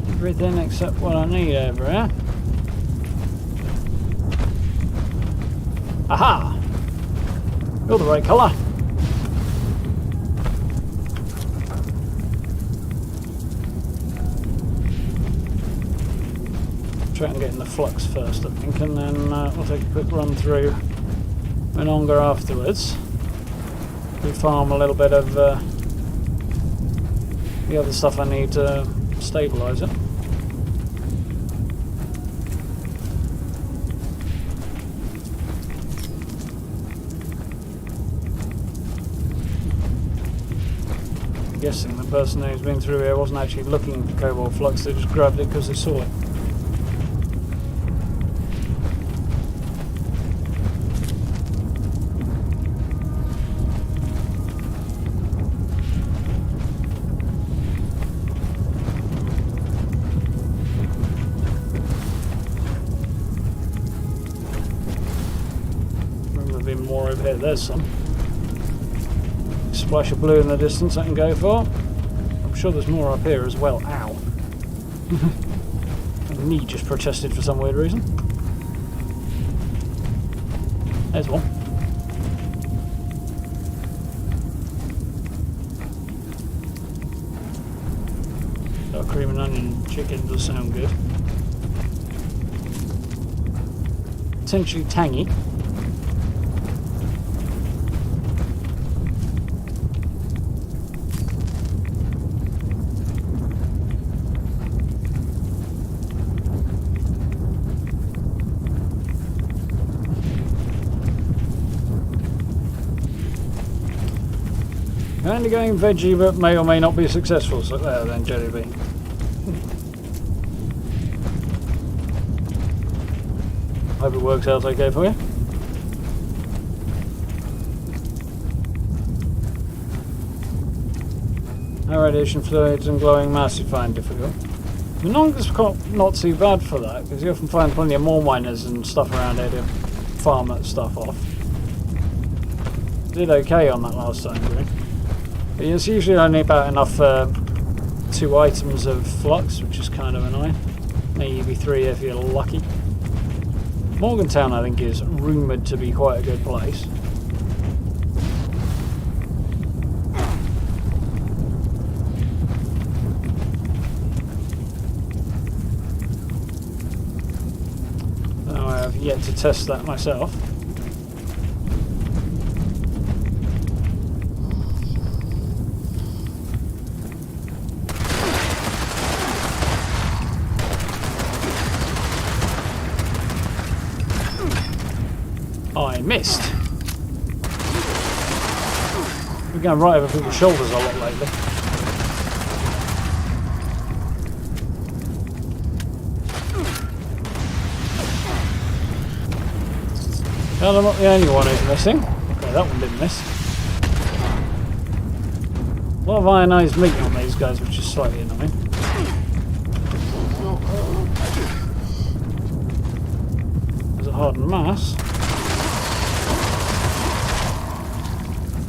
Everything except what I need over here. Aha! You're the right colour. Try and get in the flux first, I think, and then we'll take a quick run through Menonga afterwards. We farm a little bit of the other stuff I need to stabilise it. Guessing the person who's been through here wasn't actually looking for cobalt flux, they just grabbed it because they saw it. Remember there being more over here, there's some. Splash of blue in the distance I can go for. I'm sure there's more up here as well. Ow. My knee just protested for some weird reason. There's one. Dark cream and onion chicken does sound good. Potentially tangy. Only going veggie, but may or may not be successful. So there, then, jelly bean. Hope it works out okay for you. No radiation fluids and glowing mass you find difficult. Menonga's not too bad for that, because you often find plenty of more miners and stuff around here to farm that stuff off. Did okay on that last time, really. It's usually only about enough for 2 items of flux, which is kind of annoying. Maybe 3 if you're lucky. Morgantown, I think, is rumoured to be quite a good place. Though I have yet to test that myself. I missed. We're going right over people's shoulders a lot lately. Well, I'm not the only one who's missing. Okay, that one didn't miss. A lot of ionized meat on these guys, which is slightly annoying. There's a hardened mass.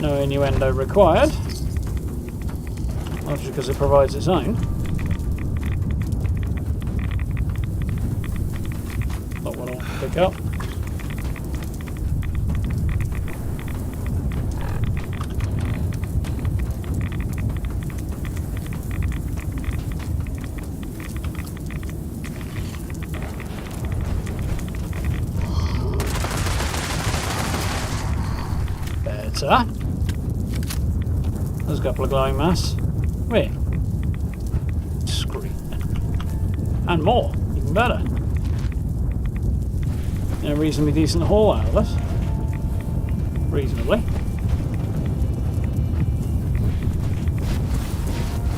No innuendo required, largely because it provides its own. Not what I want to pick up. better. There's a couple of glowing mass. Wait. Screen. And more. Even better. And a reasonably decent haul out of this. Reasonably.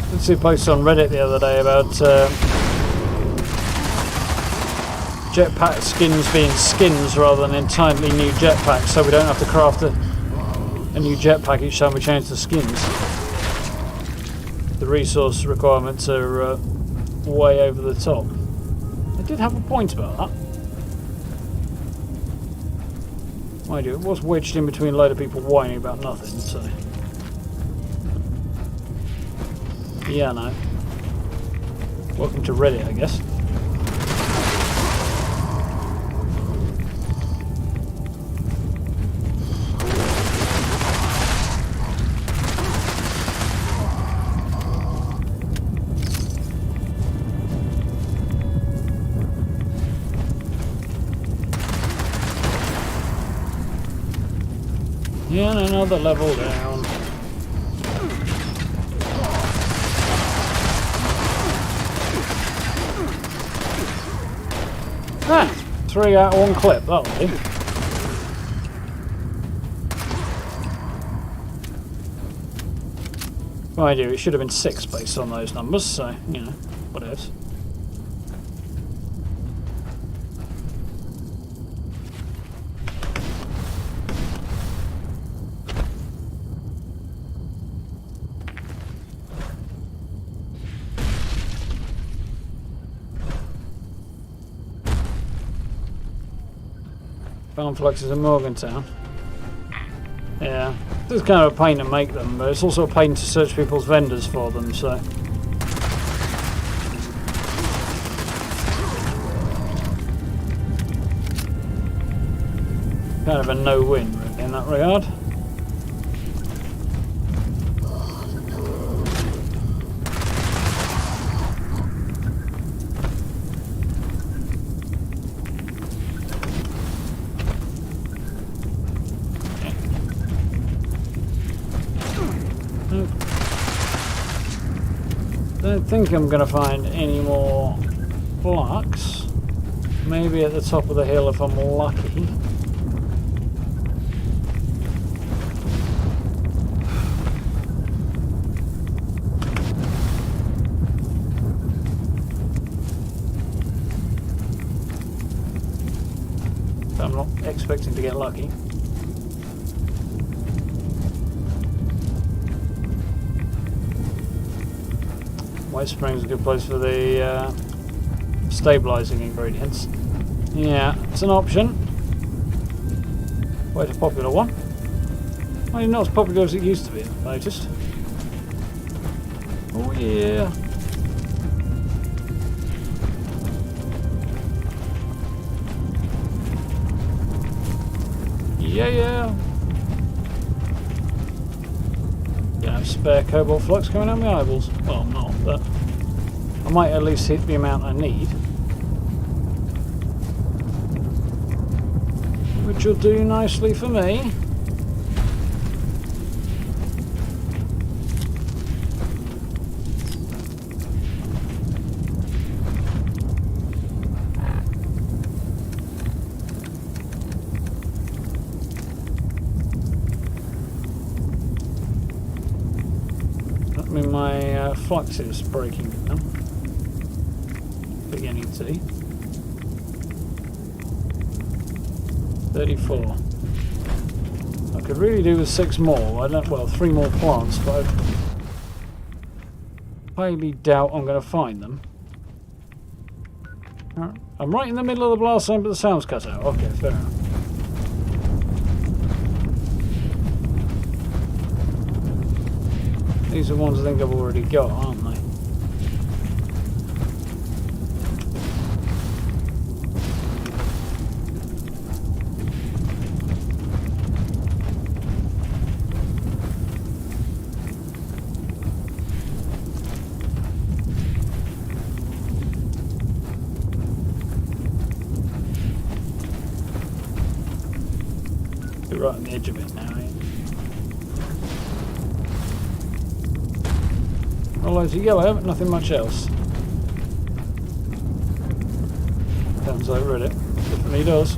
I did see a post on Reddit the other day about jetpack skins being skins rather than entirely new jetpacks, so we don't have to craft a new jetpack each time we change the skins. The resource requirements are way over the top. I did have a point about that. Mind you, it was wedged in between a load of people whining about nothing, so... Yeah, no. Welcome to Reddit, I guess. Yeah, and another level down. Ah, 3 out of 1 clip, that'll do. Mind you, it should have been 6 based on those numbers, so, you know, what else. Fluxes in Morgantown. Yeah, it's kind of a pain to make them, but it's also a pain to search people's vendors for them, so... Kind of a no-win, really, in that regard. I don't think I'm going to find any more flux. Maybe at the top of the hill if I'm lucky. But I'm not expecting to get lucky. White Spring's a good place for the stabilising ingredients. Yeah, it's an option. Quite a popular one. Well, not as popular as it used to be, I've noticed. Oh yeah. Yeah. Gonna have spare cobalt flux coming out my eyeballs. Well, I'm not, but I might at least hit the amount I need. Which will do nicely for me. I mean, my flux is breaking now. Beginning to. 34. I could really do with 6 more. I don't. Well, 3 more plants, but I highly doubt I'm going to find them. I'm right in the middle of the blast zone, but the sound's cut out. Okay, fair enough. These are ones I think I've already got, aren't they? Right on the edge of it now, eh? All loads of yellow, but nothing much else. Turns out read it. Definitely does.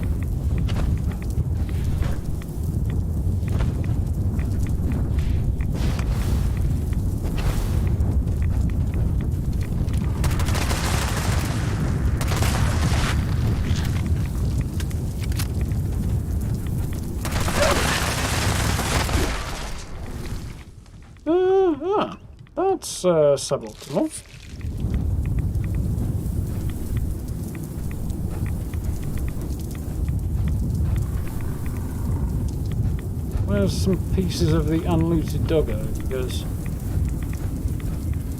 That's suboptimal. Where's some pieces of the unlooted doggo? Because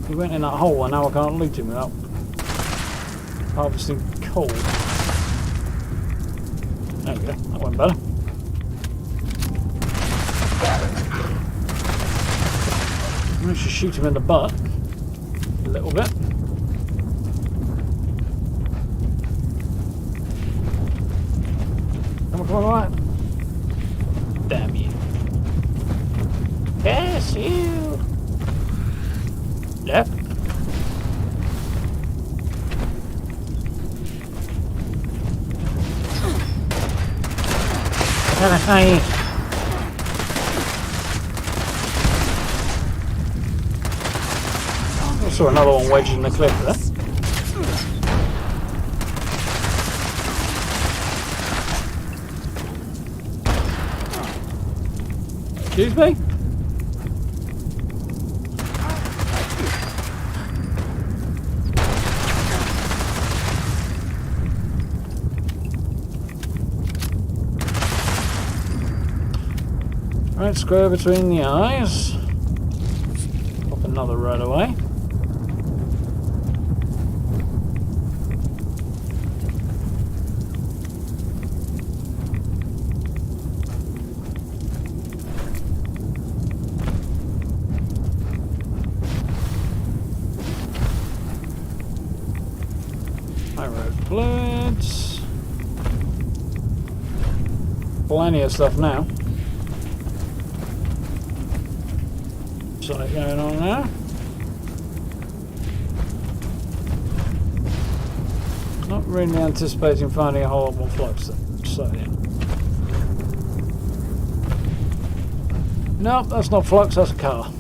he went in that hole and now I can't loot him without harvesting coal. There we go, that went better. I should shoot him in the butt a little bit. Come on, right. Damn you. Yes, you. Yep. I saw another one wedged in the cliff there. Excuse me? Right, square between the eyes. Pop another right away. Fluids. Plenty of stuff now. Something going on there. Not really anticipating finding a whole lot more flux there. So yeah. Nope, that's not flux, that's a car.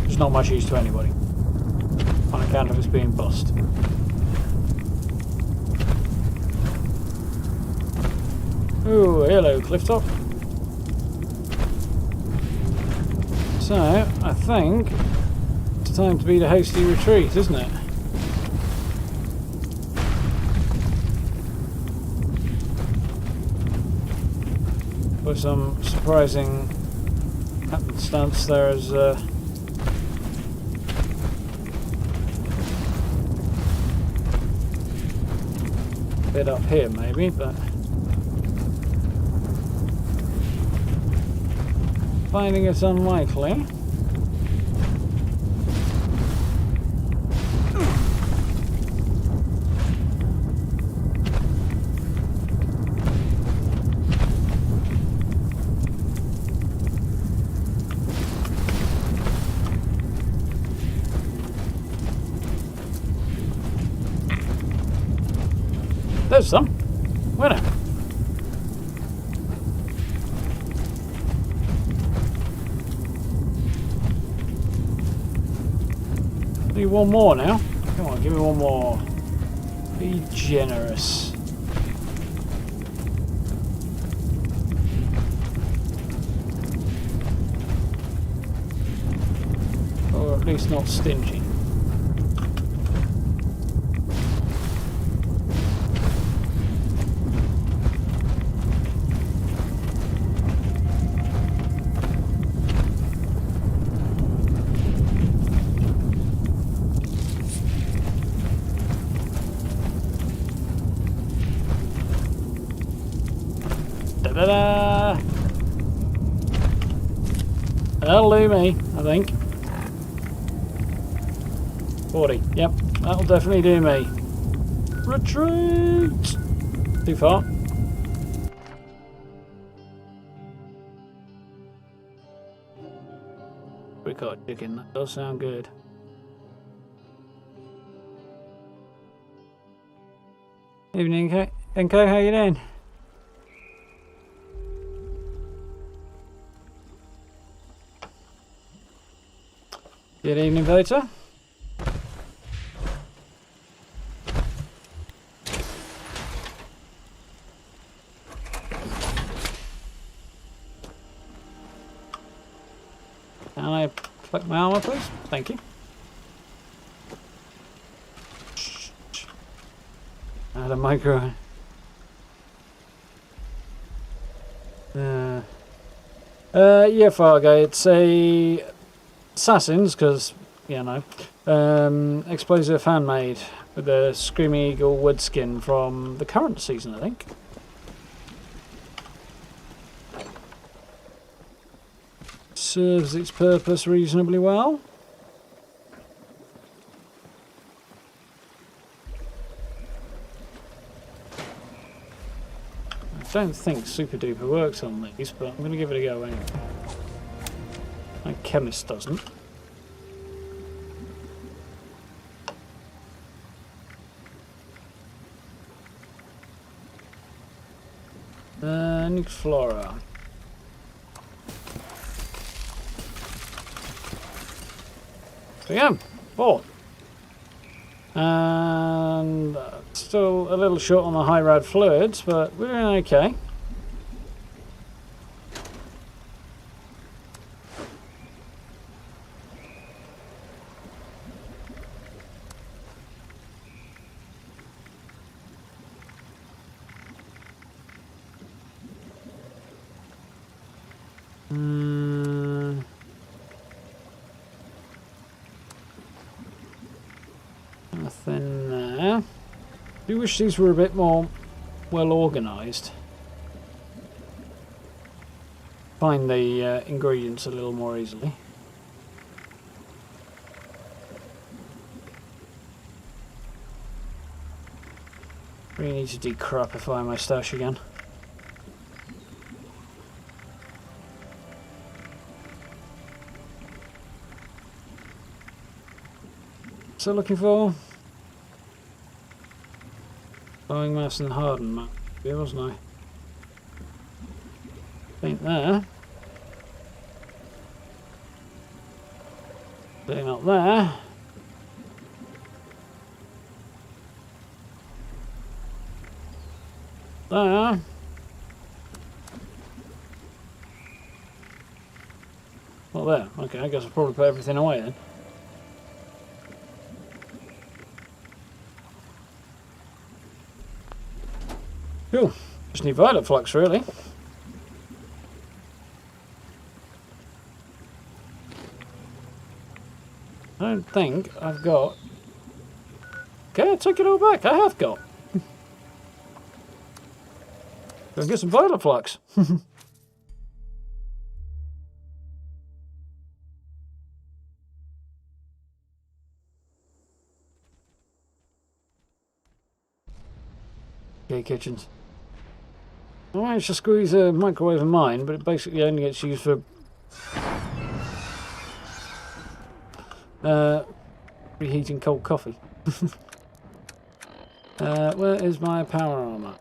It's not much use to anybody on account of its being bust. Ooh, hello, clifftop. So, I think it's time to beat a hasty retreat, isn't it? With some surprising happenstance there is bit up here maybe, but finding it unlikely. There's some. Where now? Need one more now. Come on, give me one more. Be generous. Or at least not stingy. Ta-da! That'll do me, I think. 40. Yep, that'll definitely do me. Retreat! Too far. got a chicken. That does sound good. Evening, NK. How you doing? Good evening, Vota. Can I collect my armor, please? Thank you. Add a micro. Yeah, Fargo. It's a assassins, because you know, explosive handmade with the Scream Eagle wood skin from the current season, I think. Serves its purpose reasonably well. I don't think Super Duper works on these, but I'm going to give it a go anyway. My chemist doesn't. Nuke Flora. So yeah, bought. And still a little short on the high rad fluids, but we're doing okay. Nothing there. I do wish these were a bit more well organised. Find the ingredients a little more easily. Really need to decrapify my stash again. So looking for blowing mass and harden map, yeah, wasn't I? Ain't there. Ain't up there. There. Not there. Okay, I guess I'll probably put everything away then. Cool. Just need violet flux, really. I don't think I've got... Okay, I take it all back. I have got. Go and get some violet flux. Okay, kitchens. I managed to squeeze a microwave in mine, but it basically only gets used for reheating cold coffee. Where is my power armor?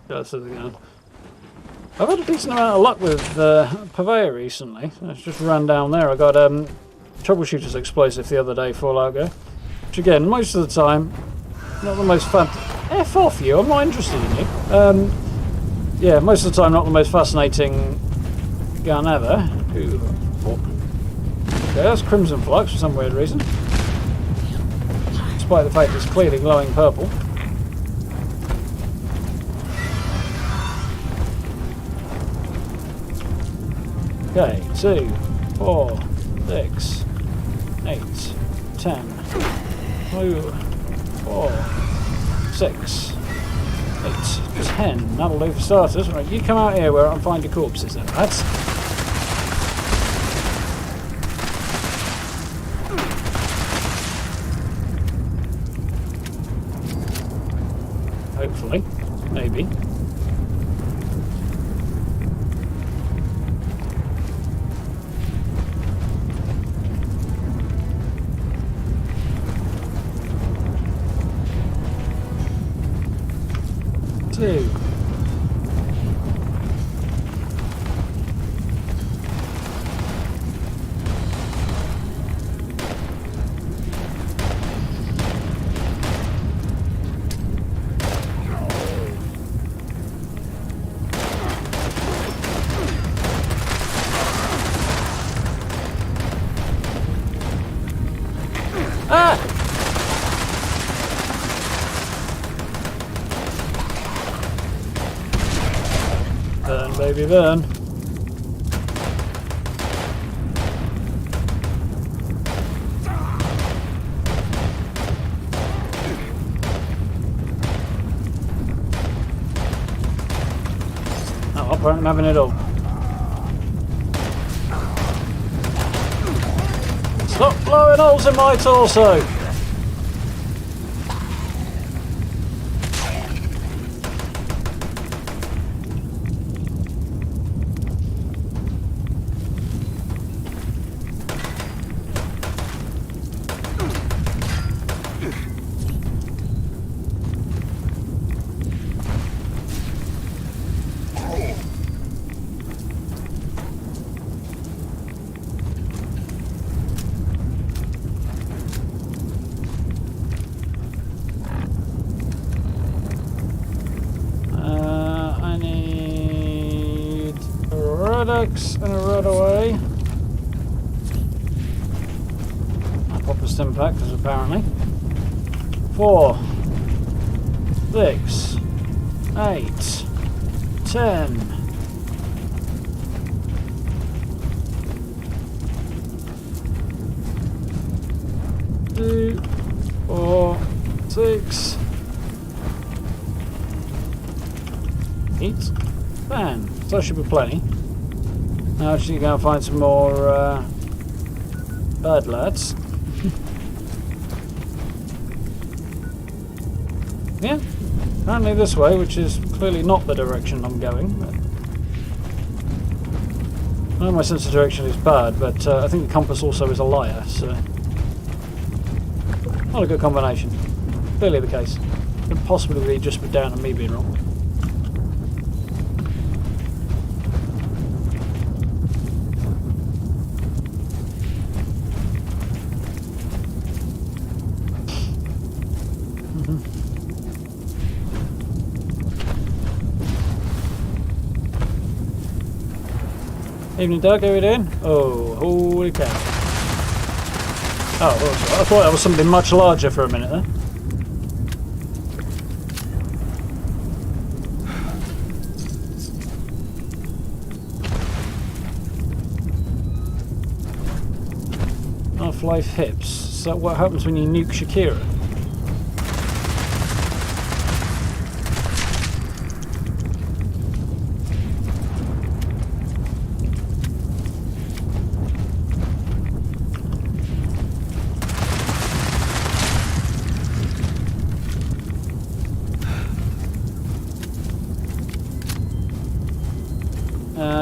That's it again. I've had a decent amount of luck with Purveyor recently. I just ran down there. I got Troubleshooter's explosive the other day, Fallout Go. Which again, most of the time, not the most fun. F off you, I'm not interested in you. Yeah, most of the time not the most fascinating gun ever. Ooh, okay, that's Crimson Flux for some weird reason. Despite the fact it's clearly glowing purple. Okay, 2, 4, 6, 8, 10, 2, 4, 6, 8, 10. That'll do for starters. Right, you come out here where I can find your corpses then, lads. Hopefully. Maybe. Ah! Burn, baby, burn. Oh, apparently I'm having it all. Stop blowing holes in my torso! I need a red X and a red away. I'll pop a stim pack because apparently 4, 6, 8, 10. 2, 4, 6, 8, 10. So that should be plenty. Now actually go and find some more bad lads. Yeah, apparently this way, which is clearly not the direction I'm going. But I know my sense of direction is bad, but I think the compass also is a liar, so not a good combination. Clearly the case. Could possibly be just down to me being wrong. Evening, Doug. How are we doing? Oh, holy cow. Oh, I thought that was something much larger for a minute there. Half-life hips. Is that what happens when you nuke Shakira?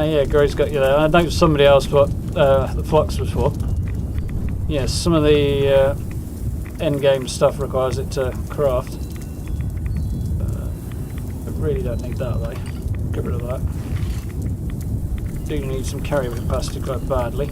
Yeah, Gray's got you there. I know somebody asked what the flux was for. Yes, some of the endgame stuff requires it to craft. I really don't need that though. Get rid of that. Do need some carrier capacity quite badly.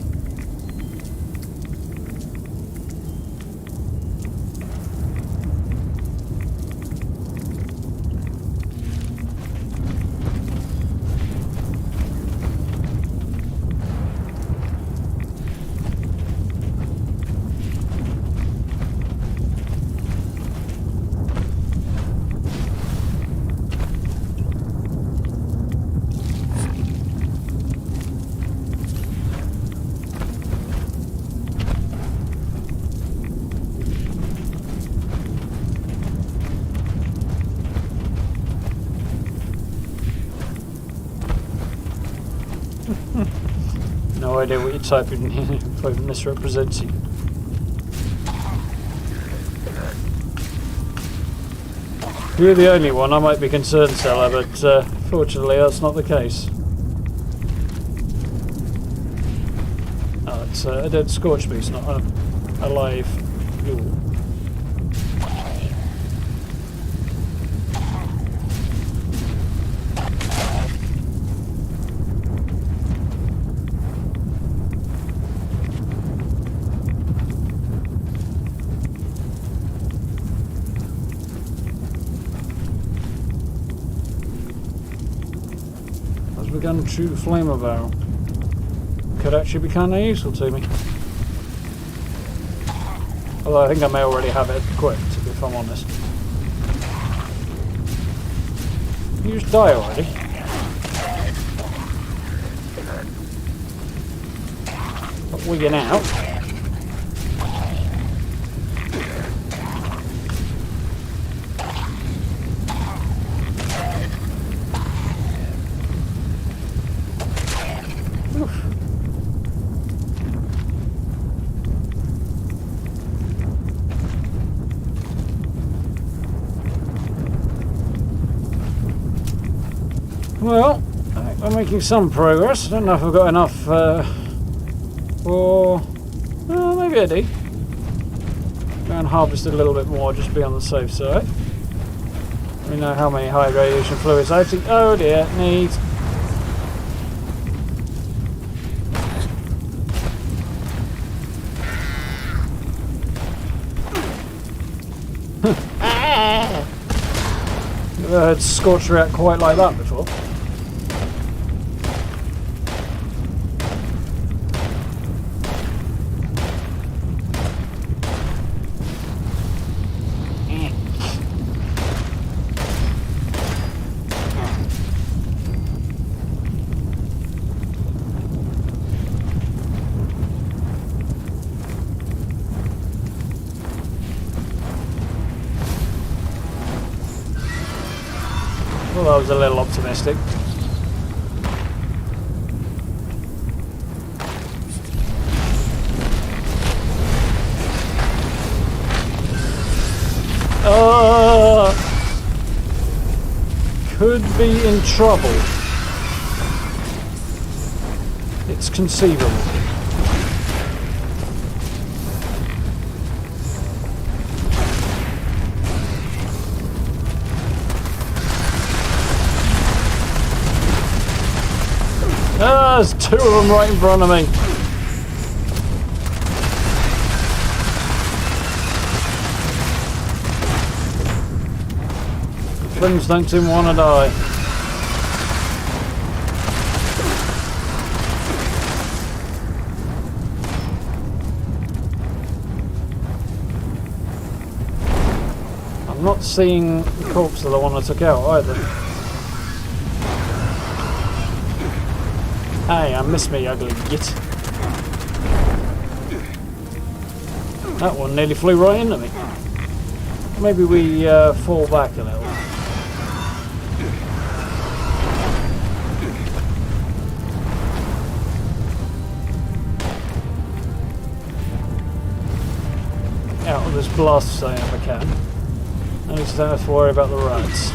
No idea what you're typing if I misrepresent you. If you're the only one, I might be concerned, Stella, but fortunately that's not the case. Oh, it's a dead scorch beast, not a live ghoul. Gun shoot the flamer barrel. Could actually be kind of useful to me. Although I think I may already have it equipped, if I'm honest. You just die already. Stop wigging out. Well, I think we're making some progress. I don't know if I've got enough for... Well, maybe I do. Go and harvest a little bit more, just be on the safe side. We know how many high radiation fluids I think... Oh dear, need... Never heard Scorch react quite like that before. Well, I was a little optimistic. Could be in trouble. It's conceivable. There's two of them right in front of me. Friends don't seem to want to die. I'm not seeing the corpse of the one I took out either. Hey, I missed me, ugly git. That one nearly flew right into me. Maybe we fall back a little. Out of this blast zone if I can. At least I don't have to worry about the rats.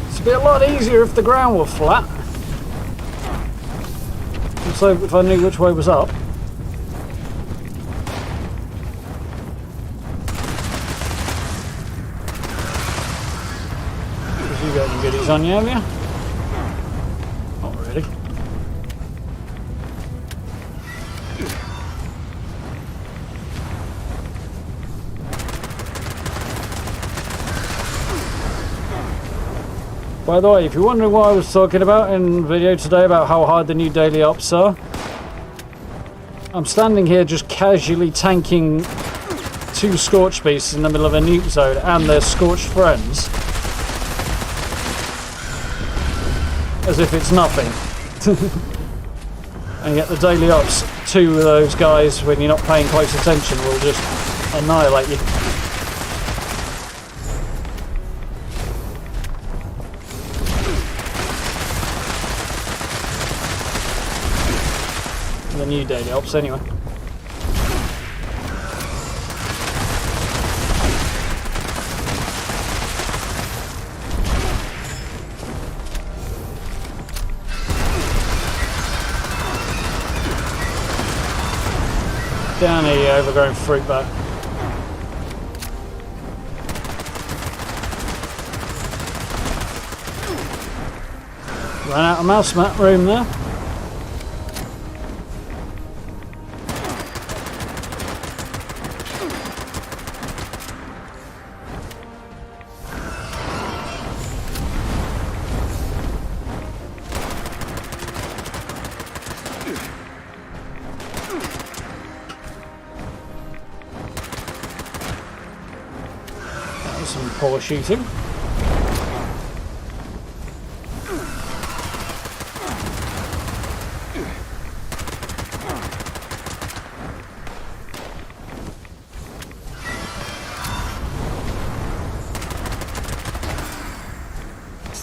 It'd be a lot easier if the ground were flat. So if I knew which way was up. Because you got any goodies on you, have you? Not really. By the way, if you're wondering what I was talking about in the video today about how hard the new daily ops are, I'm standing here just casually tanking 2 Scorch beasts in the middle of a nuke zone and their Scorched friends. As if it's nothing. And yet the daily ops, 2 of those guys, when you're not paying close attention, will just annihilate you. The new daily ops anyway. Down here, overgrown fruit bat. Ran out of mouse mat room there. That was some poor shooting.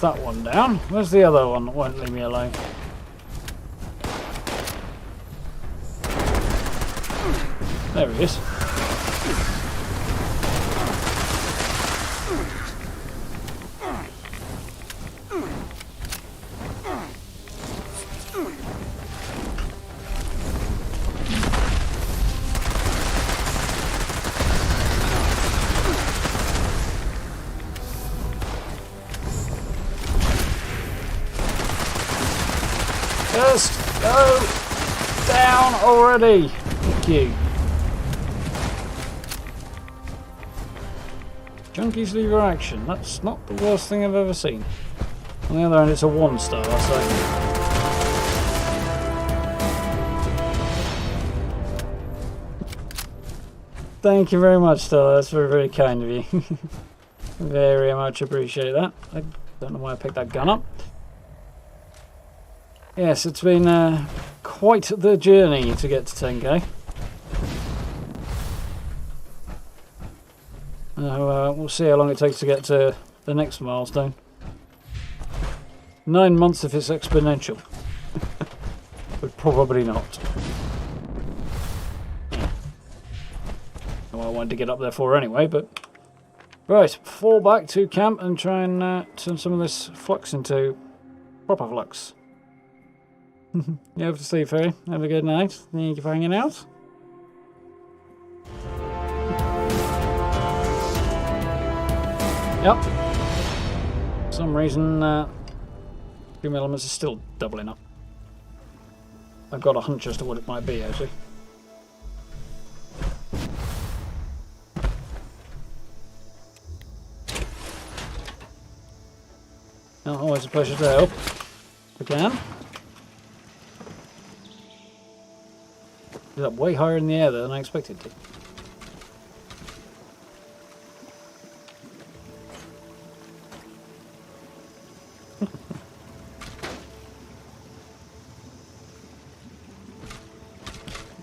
That one down. Where's the other one that won't leave me alone? There he is. Just go down already. Thank you. Junkies lever action. That's not the worst thing I've ever seen. On the other hand, it's a 1-star, so. Thank you very much, Stella. That's very, very kind of you. Very much appreciate that. I don't know why I picked that gun up. Yes, it's been quite the journey to get to 10k. We'll see how long it takes to get to the next milestone. 9 months if it's exponential. But probably not. Well, I wanted to get up there for anyway, but... Right, fall back to camp and try and turn some of this flux into proper flux. You have to sleep, Ferry. Have a good night. Thank you for hanging out. Yep. For some reason, Stream Elements is still doubling up. I've got a hunch as to what it might be, actually. Oh, always a pleasure to help. If we can. It's up way higher in the air than I expected to.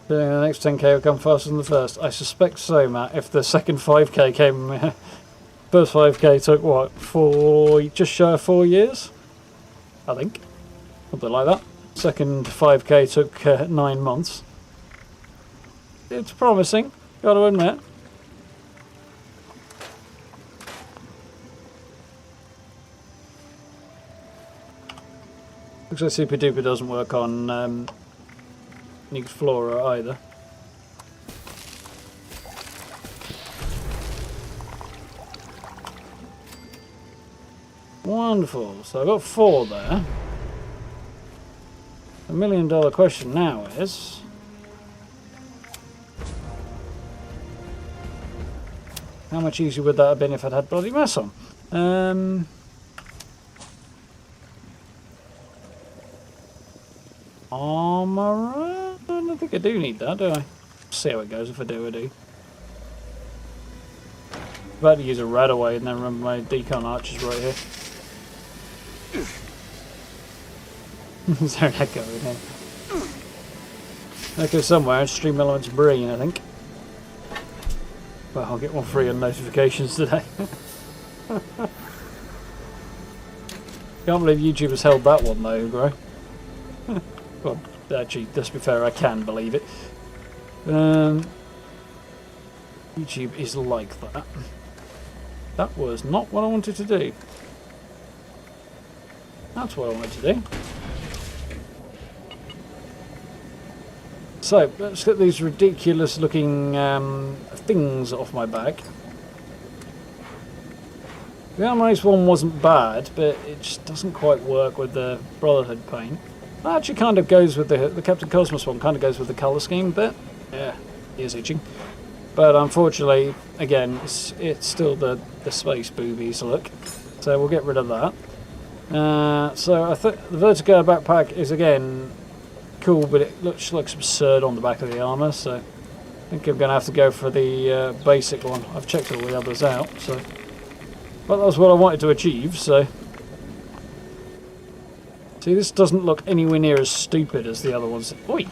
The next 10k will come faster than the first. I suspect so, Matt. If the second 5k came... First 5k took, what, just shy of 4 years? I think. Something like that. Second 5k took 9 months. It's promising, gotta admit. Looks like Super Duper doesn't work on Nuke Flora either. Wonderful, so I've got 4 there. The $1 million question now is... How much easier would that have been if I'd had bloody mass on? Armor? I don't think I do need that, do I? See how it goes. If I do, I do. I'm about to use a Radaway and then remember my decon archers right here. Is there an echo in here? Echo somewhere. Stream Elements Brain, I think. Well, I'll get one free on notifications today. Can't believe YouTube has held that one though, bro. Well, actually, let's be fair, I can believe it. YouTube is like that. That was not what I wanted to do. That's what I wanted to do. So, let's get these ridiculous looking things off my back. The armor race one wasn't bad, but it just doesn't quite work with the Brotherhood paint. It actually kind of goes with the Captain Cosmos one, kind of goes with the colour scheme a bit. Yeah, he is itching. But unfortunately, again, it's still the space boobies look. So we'll get rid of that. So I think the Vertigo backpack is, again, cool, but it looks absurd on the back of the armour, so I think I'm going to have to go for the basic one. I've checked all the others out, so... But that was what I wanted to achieve, so... See, this doesn't look anywhere near as stupid as the other ones. Oi!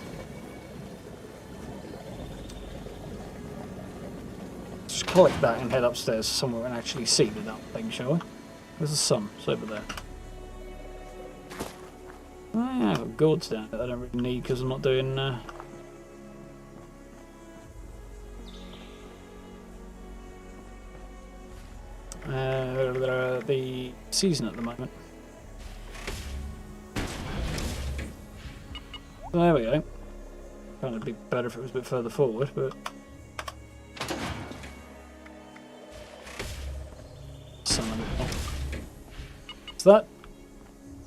Just collect that and head upstairs somewhere and actually see the damn thing, shall we? There's the sun. It's over there. Oh, yeah, I've got gourds down there I don't really need because I'm not doing... the season at the moment. Well, there we go. Kind of be better if it was a bit further forward, but... So that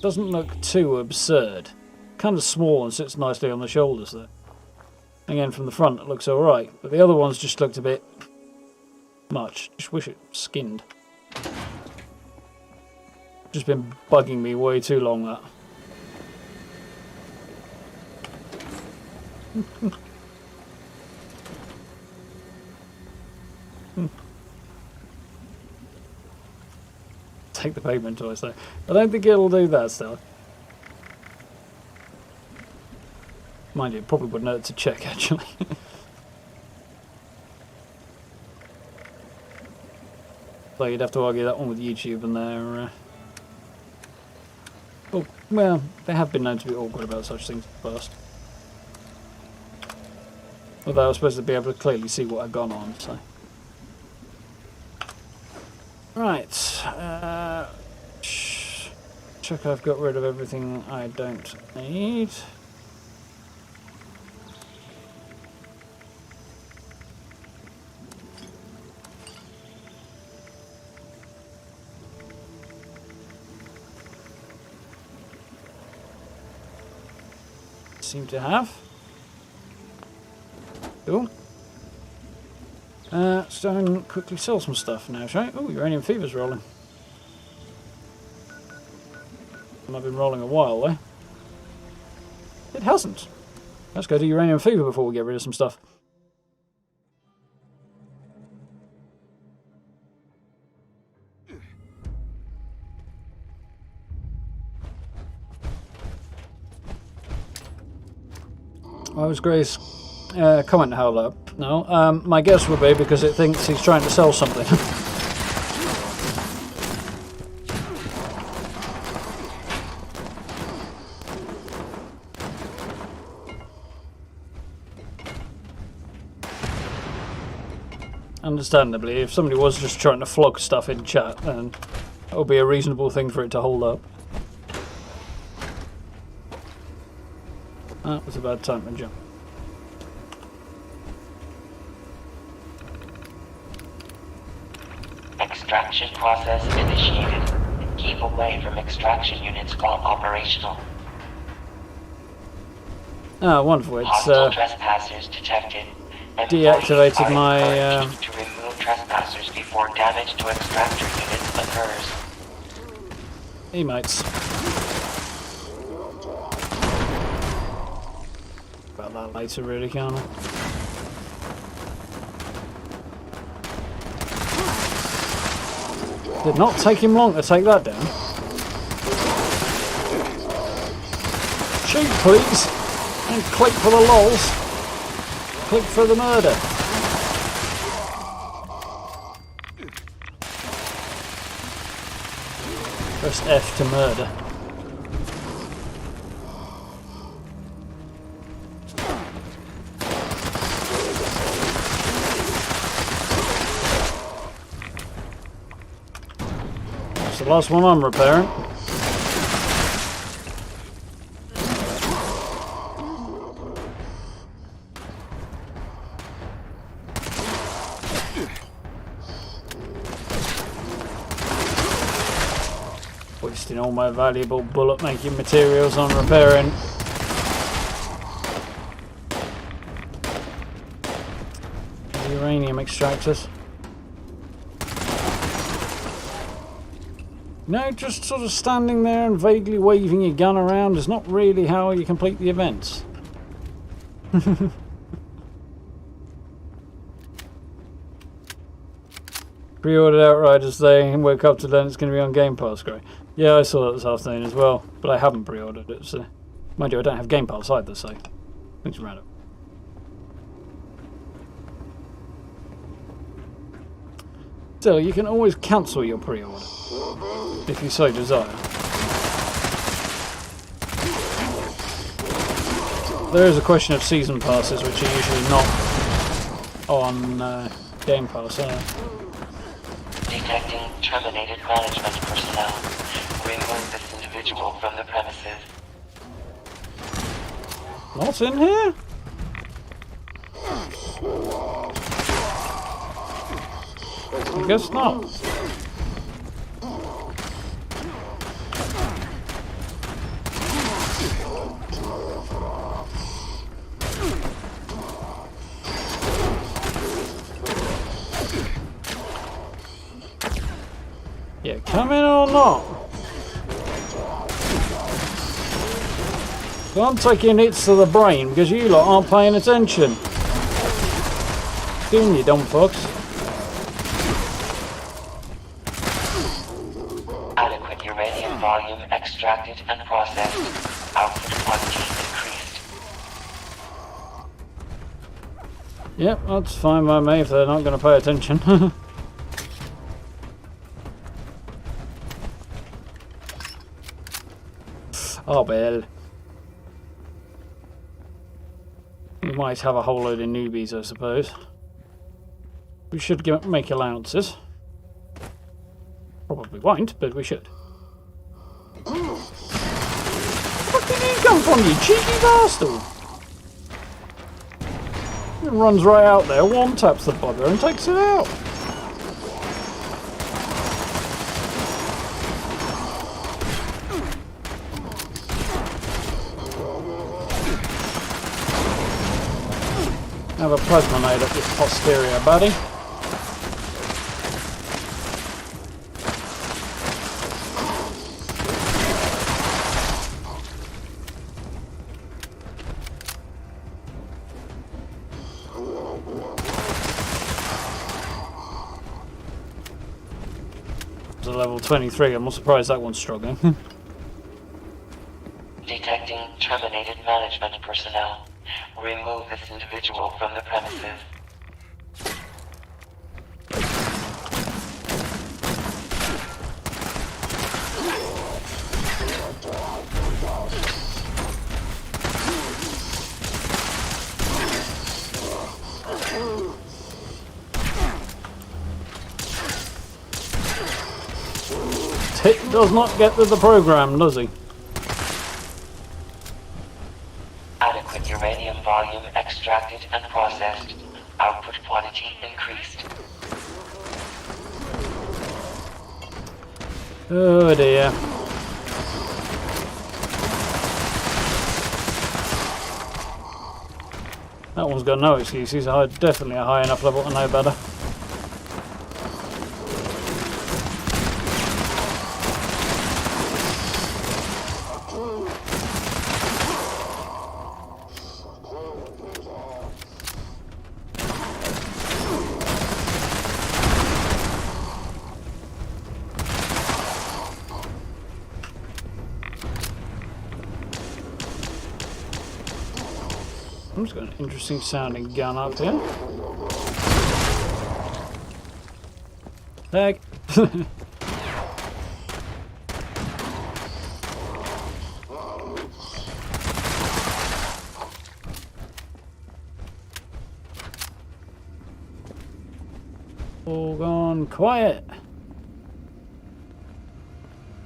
doesn't look too absurd. Kind of small and sits nicely on the shoulders there. Again, from the front it looks alright, but the other ones just looked a bit much. Just wish it skinned. Just been bugging me way too long, that. Take the pavement twice though. I don't think it'll do that still. Mind you, it probably wouldn't hurt to check actually. So you'd have to argue that one with YouTube and their... Oh, well, they have been known to be awkward about such things in the past. Although I was supposed to be able to clearly see what had gone on, so... Right, check I've got rid of everything I don't need. Seem to have. Cool. Let's go and quickly sell some stuff now, shall we? Oh, Uranium Fever's rolling. I've been rolling a while, though. It hasn't. Let's go to Uranium Fever before we get rid of some stuff. I was Grace. Comment held up. No, my guess would be because it thinks he's trying to sell something. Understandably, if somebody was just trying to flog stuff in chat, then that would be a reasonable thing for it to hold up. That was a bad time to jump. Extraction process initiated. Keep away from extraction units while operational. Ah, wonderful. It's Hostile trespassers detected. deactivated my to remove trespassers before damage to extractor units occurs. emates. About that later, really, can't I? Did not take him long to take that down. Shoot, please, and click for the lols. Click for the murder. Press F to murder. That's the last one I'm repairing. wasting all my valuable bullet making materials on repairing. Uranium extractors. No, just sort of standing there and vaguely waving your gun around is not really how you complete the events. Pre-ordered Outriders today and woke up to learn it's going to be on Game Pass, great. Yeah, I saw that this afternoon as well, but I haven't pre-ordered it, so... Mind you, I don't have Game Pass either, so... Things around it. Still, you can always cancel your pre-order, if you so desire. There is a question of season passes, which are usually not on Game Pass, Detecting terminated management personnel. Remove this individual from the premises. What's in here? I guess not. Yeah, come in or not? So I'm taking hits to the brain because you lot aren't paying attention. Doing you dumb fucks. Adequate uranium volume extracted and processed. Output quantity increased. Yep, that's fine by me if they're not going to pay attention. Oh well. We might have a whole load of newbies, I suppose. We should make allowances. Probably won't, but we should. Where did you come from, you cheeky bastard? It runs right out there, one taps the bugger and takes it out. Have a plasma nade up your posterior, buddy. It's a level 23, I'm not surprised that one's struggling. Detecting terminated management personnel. Remove this individual from the premises. Tick does not get to the program, does he? Adequate uranium volume extracted and processed. Output quantity increased. Oh dear. That one's got no excuses. Definitely a high enough level to know better. I'm just got an interesting sounding gun up here. Heck. All gone quiet.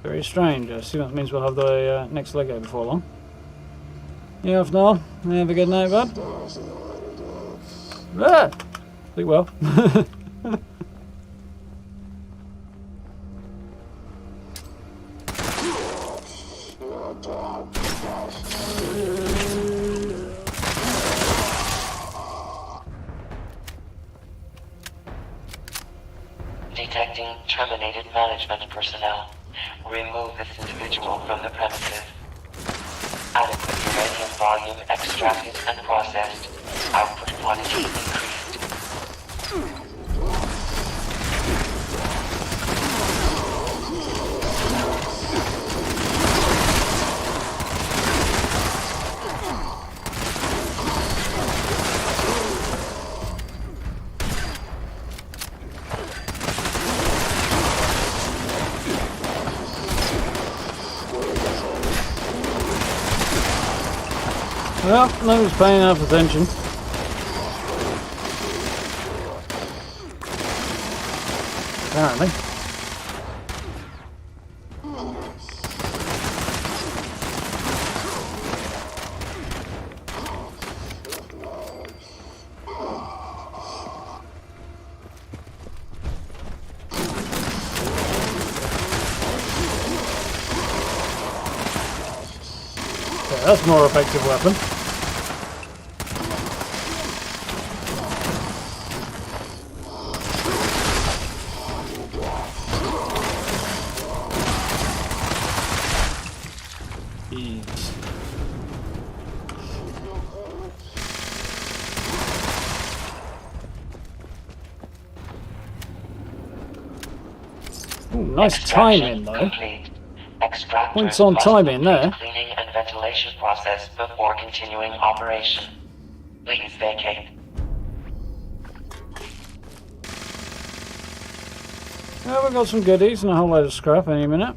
Very strange. I assume that means we'll have the next Lego before long. Yeah, if not, have a good night, bud. Ah, sleep well. Detecting terminated management personnel. Remove this individual from the premises. Adequate uranium volume extracted and processed. Output quantity increased. Well, no one's paying enough attention. Apparently. Okay, that's a more effective weapon. Ooh, nice timing though. Points on timing there. Cleaning and ventilation process before continuing operation. Please vacate. Well, we've got some goodies and a whole load of scrap any minute.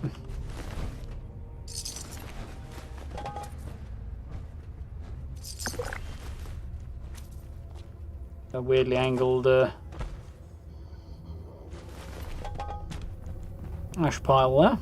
A weirdly angled ash pile there.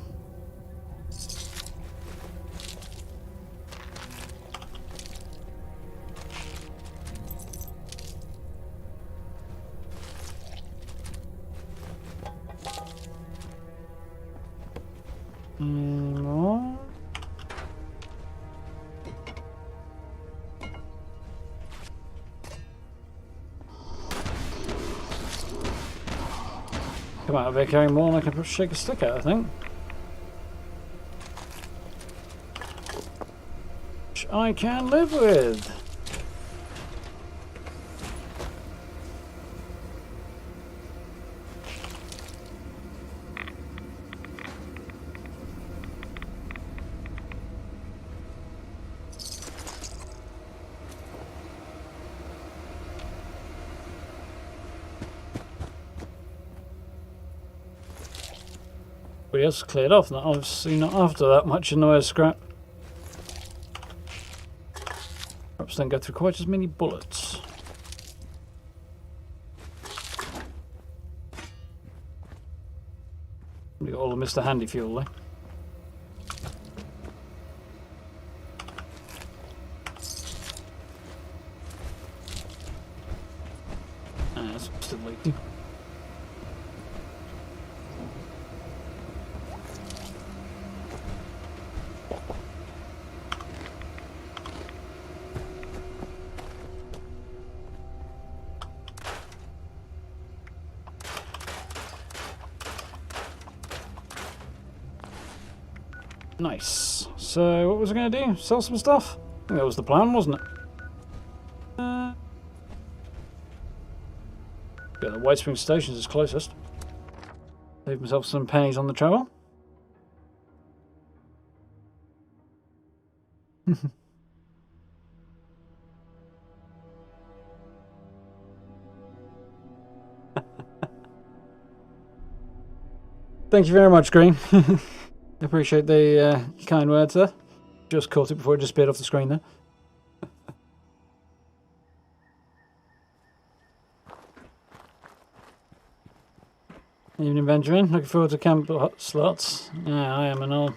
No. Come out of here carrying more than I can shake a stick at, I think. Which I can live with. Everybody else cleared off, not obviously not after that much in the way of scrap. Perhaps don't go through quite as many bullets. We got all of Mr. Handy Fuel there. Ah, that's still leaking. Nice. So, what was I going to do? Sell some stuff? I think that was the plan, wasn't it? Yeah, the White Spring Station is closest. Save myself some pennies on the travel. Thank you very much, Green. Appreciate the kind words there. Just caught it before it disappeared off the screen there. Evening, Benjamin. Looking forward to camp slots. Yeah, I am and all.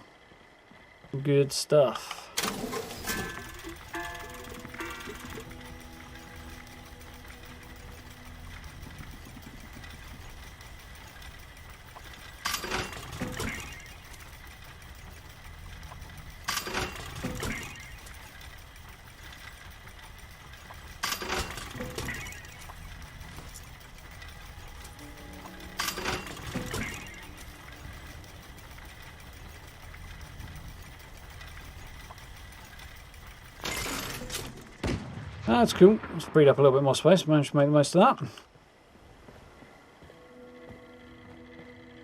Good stuff. That's cool. It's freed up a little bit more space. Managed to make the most of that.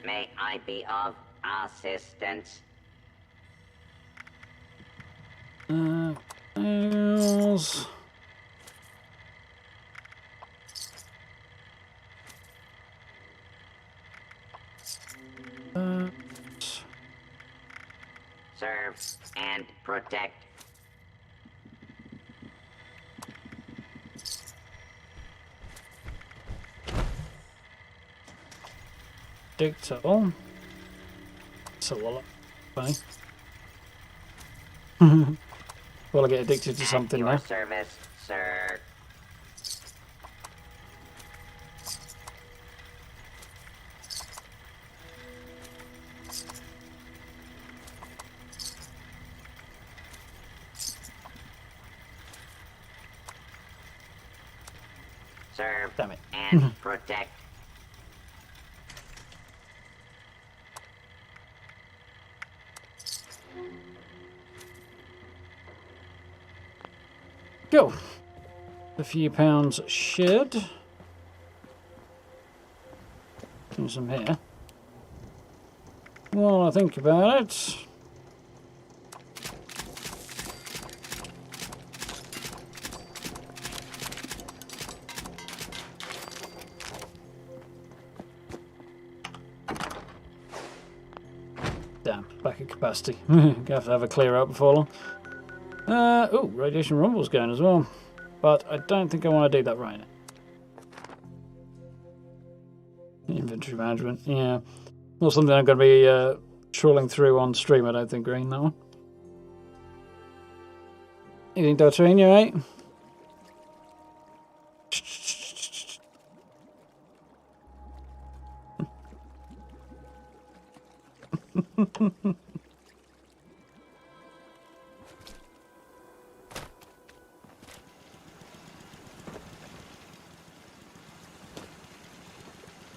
May I be of assistance? Nails. Serve and protect. Dictator. It's a lot funny. Well, I get addicted to something Your now. service, sir. Serve Damn it. and protect. Go. A few pounds shed. And some here. Well, I think about it. Damn, back at capacity. Gonna have to have a clear out before long. Oh, radiation rumble's going as well. But I don't think I want to do that right now. Inventory management, yeah. Not something I'm going to be trawling through on stream, I don't think, Green, that one. You think Dartine, you right?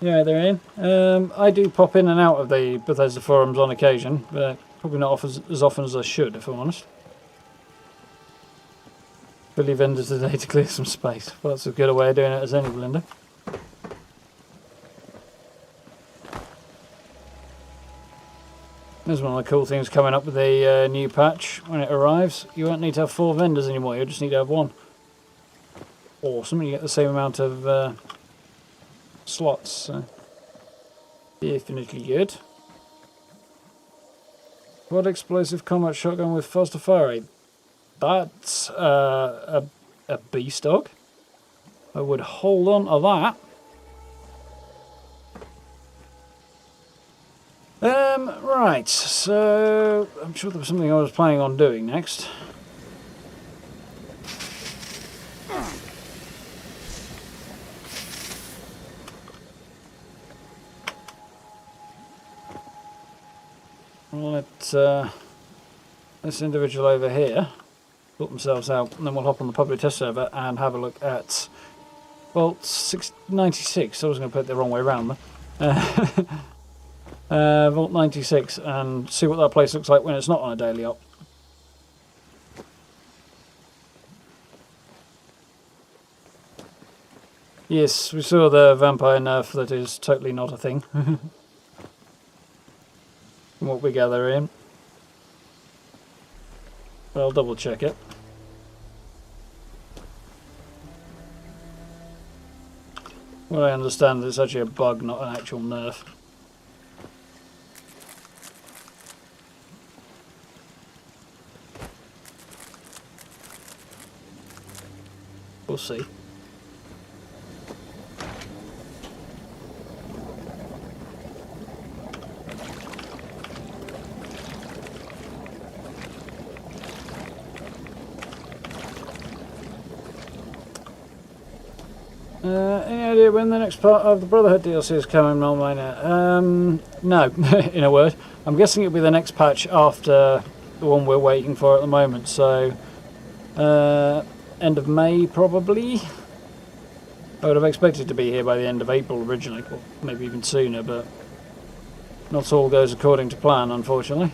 Yeah, they're in. I do pop in and out of the Bethesda forums on occasion, but probably not as often as I should, if I'm honest. Billy vendors today to clear some space. Well, that's as good a way of doing it as any, Belinda. There's one of the cool things coming up with the new patch when it arrives. You won't need to have 4 vendors anymore, you just need to have 1. Awesome, you get the same amount of slots, so definitely good. What explosive combat shotgun with faster fire rate? That's a beast dog. I would hold on to that. Right, so I'm sure there was something I was planning on doing next. We'll let this individual over here sort themselves out, and then we'll hop on the public test server and have a look at Vault 96. I was going to put it the wrong way around there. Vault 96, and see what that place looks like when it's not on a daily op. Yes, we saw the vampire nerf that is totally not a thing. From what we gather in. But I'll double check it. Well, I understand that it's actually a bug, not an actual nerf. We'll see. Any idea when the next part of the Brotherhood DLC is coming, Melminer? No, in a word. I'm guessing it'll be the next patch after the one we're waiting for at the moment, so end of May probably. I would have expected to be here by the end of April originally, or maybe even sooner, but not all goes according to plan, unfortunately.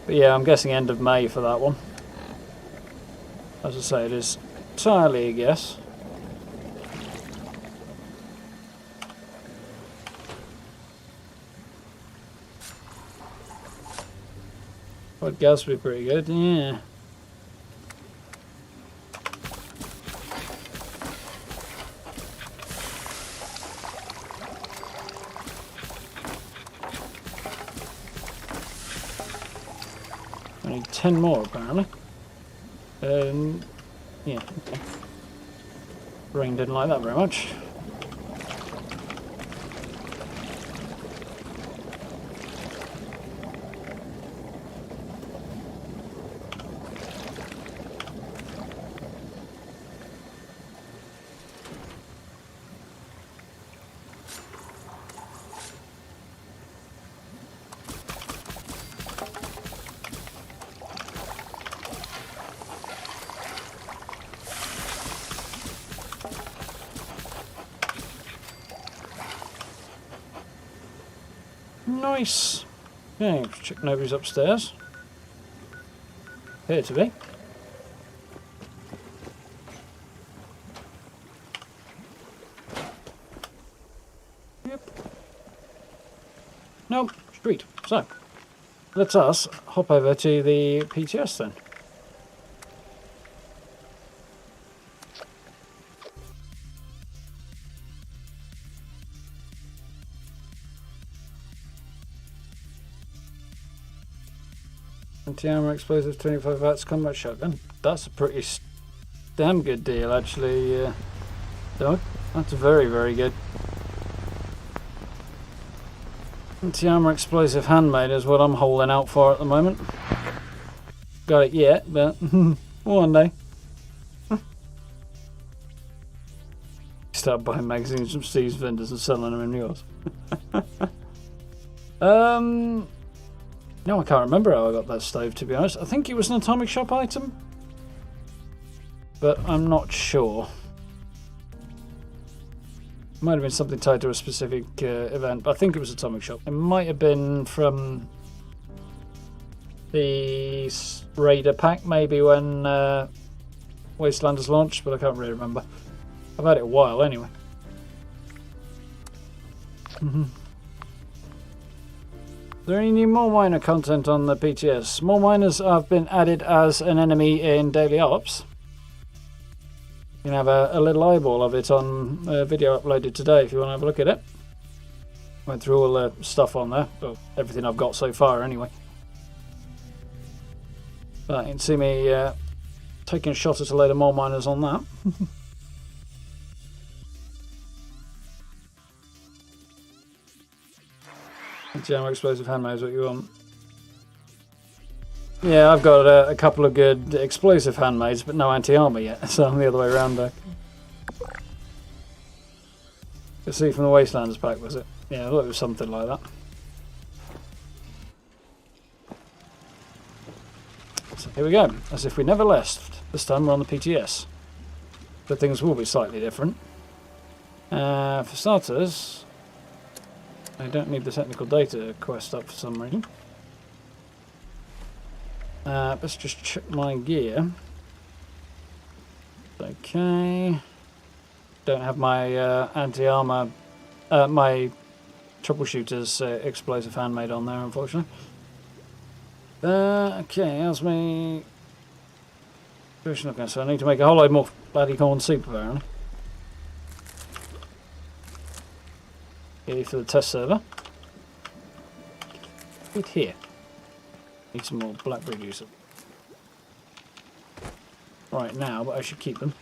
But yeah, I'm guessing end of May for that one. As I say, it is entirely a guess. But gas would be pretty good, yeah. I need 10 more apparently. Yeah. Okay. Rain didn't like that very much. Nice. Okay, check nobody's upstairs. Appear to be. Yep. Nope. Street. So, let us hop over to the PTS then. Anti-armor explosive 25 watts combat shotgun. That's a pretty damn good deal actually, Doug. That's very, very good. Anti-armor explosive handmade is what I'm holding out for at the moment. Got it yet, but one day. Start buying magazines from Steve's vendors and selling them in yours. No, I can't remember how I got that stove, to be honest. I think it was an Atomic Shop item, but I'm not sure. Might have been something tied to a specific event, but I think it was Atomic Shop. It might have been from the Raider pack, maybe when Wastelanders launched, but I can't really remember. I've had it a while anyway. Is there any new More Miner content on the PTS? More Miners have been added as an enemy in Daily Ops. You can have a little eyeball of it on a video uploaded today if you want to have a look at it. Went through all the stuff on there, well, everything I've got so far anyway. But you can see me taking a shot at a load of More Miners on that. Anti-armor explosive handmade is what you want. Yeah, I've got a couple of good explosive handmaids, but no anti-armor yet, so I'm the other way around there. You see from the Wastelanders pack, was it? Yeah, I thought it was something like that. So here we go, as if we never left. This time we're on the PTS. But things will be slightly different. For starters, I don't need the technical data quest up for some reason. Let's just check my gear. Okay. Don't have my anti-armor, my troubleshooter's explosive handmade on there, unfortunately. Okay, how's my situation looking? So I need to make a whole load more bloody corn soup, apparently. Here for the test server. Right here. Need some more blackberry juice. Right now, but I should keep them.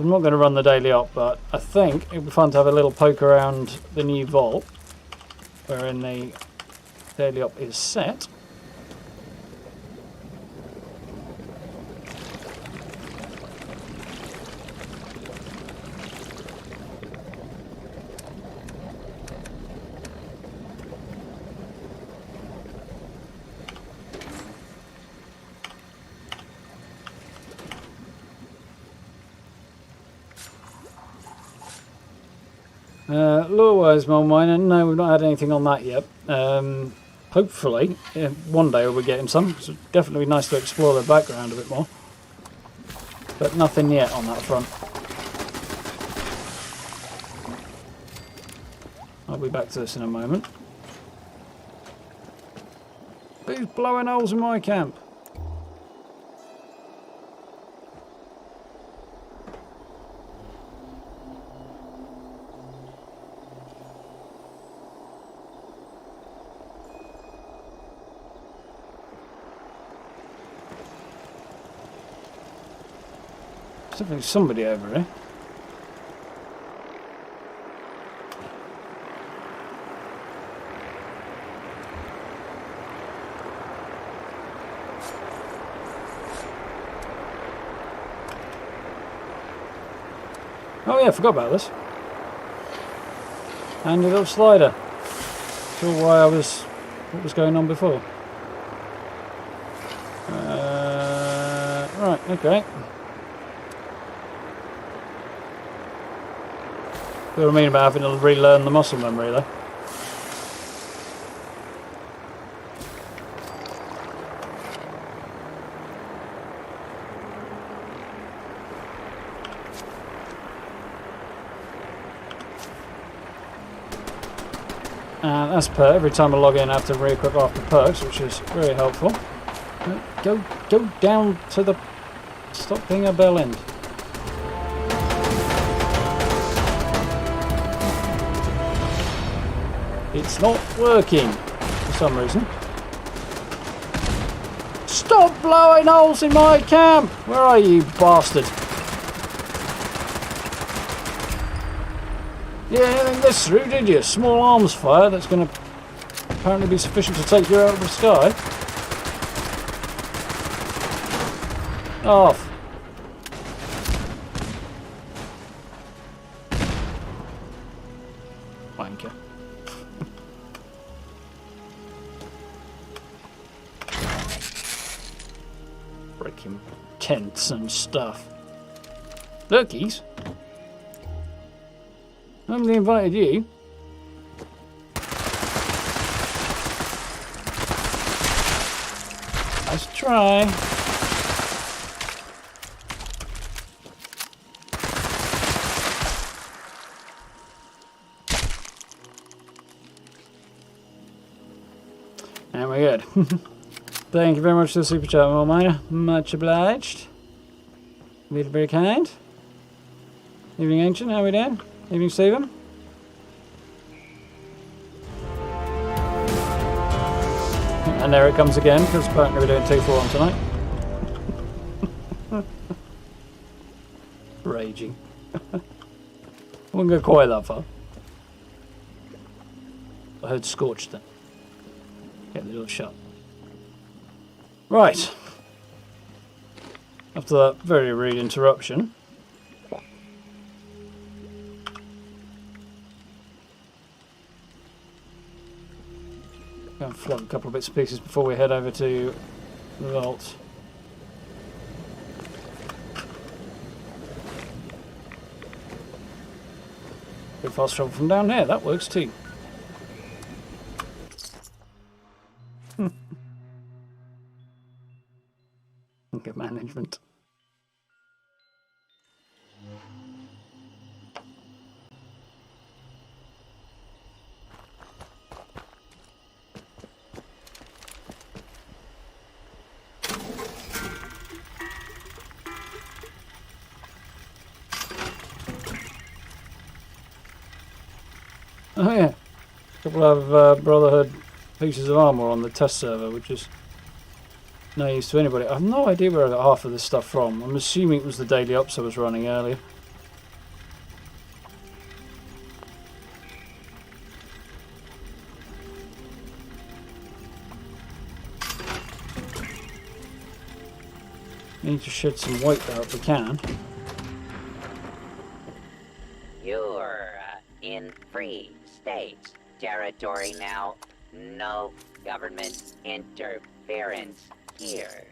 I'm not going to run the daily op, but I think it would be fun to have a little poke around the new vault, wherein the daily op is set. Lore-wise, More Miner, no, we've not had anything on that yet. Hopefully, one day we'll be getting some. So definitely nice to explore their background a bit more. But nothing yet on that front. I'll be back to this in a moment. Who's blowing holes in my camp? There's definitely somebody over here. Oh yeah, I forgot about this. Handy little slider. Sure why I was... what was going on before. Right, okay. What I mean about having to relearn the muscle memory though. And as per, every time I log in I have to re-equip half the perks, which is very helpful. Go down to the... stop being a bell end. It's not working for some reason. Stop blowing holes in my camp! Where are you, bastard? Yeah, you didn't think this through, did you? Small arms fire that's going to apparently be sufficient to take you out of the sky. Off. Wanker. Breaking tents and stuff. Lurkies? Nobody invited you. Let's try. And we're good. Thank you very much for the super chat, Miner. Much obliged. Very, very kind. Evening, Ancient. How are we doing? Evening, Stephen. And there it comes again, because apparently we're doing 2-4 on tonight. Raging. Wouldn't go quite that far. I heard Scorched then. Get the door shut. Right. After that very rude interruption. Go and flog a couple of bits and pieces before we head over to the vault. Bit fast travel from down here, that works too. Good management. Oh yeah, a couple of Brotherhood pieces of armour on the test server, which is no use to anybody. I have no idea where I got half of this stuff from. I'm assuming it was the daily ops I was running earlier. Need to shed some weight there if we can. You're in free states territory now. No government interference here.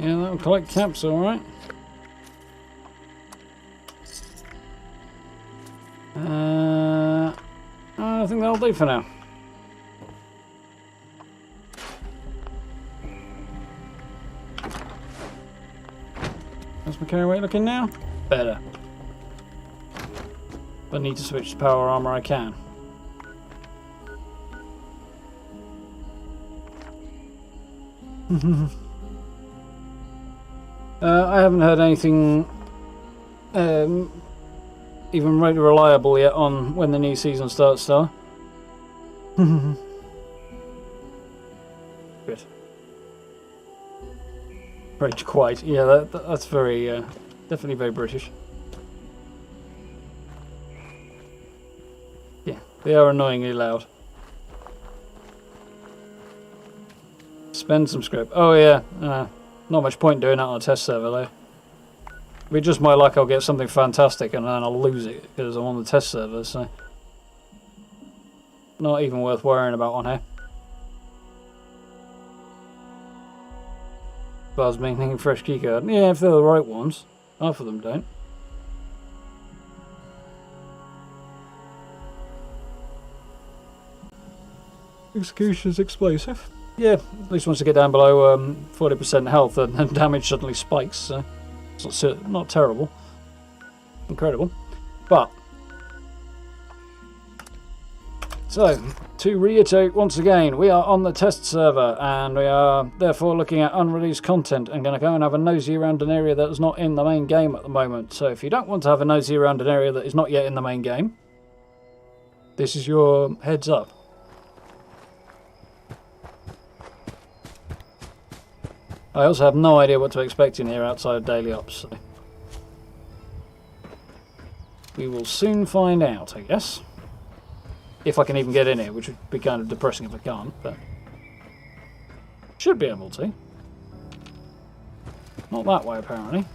Yeah, that'll collect caps, alright. I think that'll do for now. How's my carry weight looking now? Better. If I need to switch to power armor, I can. I haven't heard anything even really reliable yet on when the new season starts, though. Good. Rage quite. Yeah, that's very, definitely very British. Yeah, they are annoyingly loud. Spend some script. Oh yeah, not much point doing that on a test server though. With just my luck, I'll get something fantastic and then I'll lose it because I'm on the test server, so not even worth worrying about on here. Buzz making fresh keycard. Yeah, if they're the right ones. Half of them don't. Execution's explosive. Yeah, at least once you get down below 40% health, then damage suddenly spikes, so it's not terrible. Incredible. But, so, to reiterate once again, we are on the test server, and we are therefore looking at unreleased content and going to go and have a nosy around an area that is not in the main game at the moment. So if you don't want to have a nosy around an area that is not yet in the main game, this is your heads up. I also have no idea what to expect in here outside of daily ops, so we will soon find out, I guess. If I can even get in here, which would be kind of depressing if I can't, but should be able to. Not that way, apparently.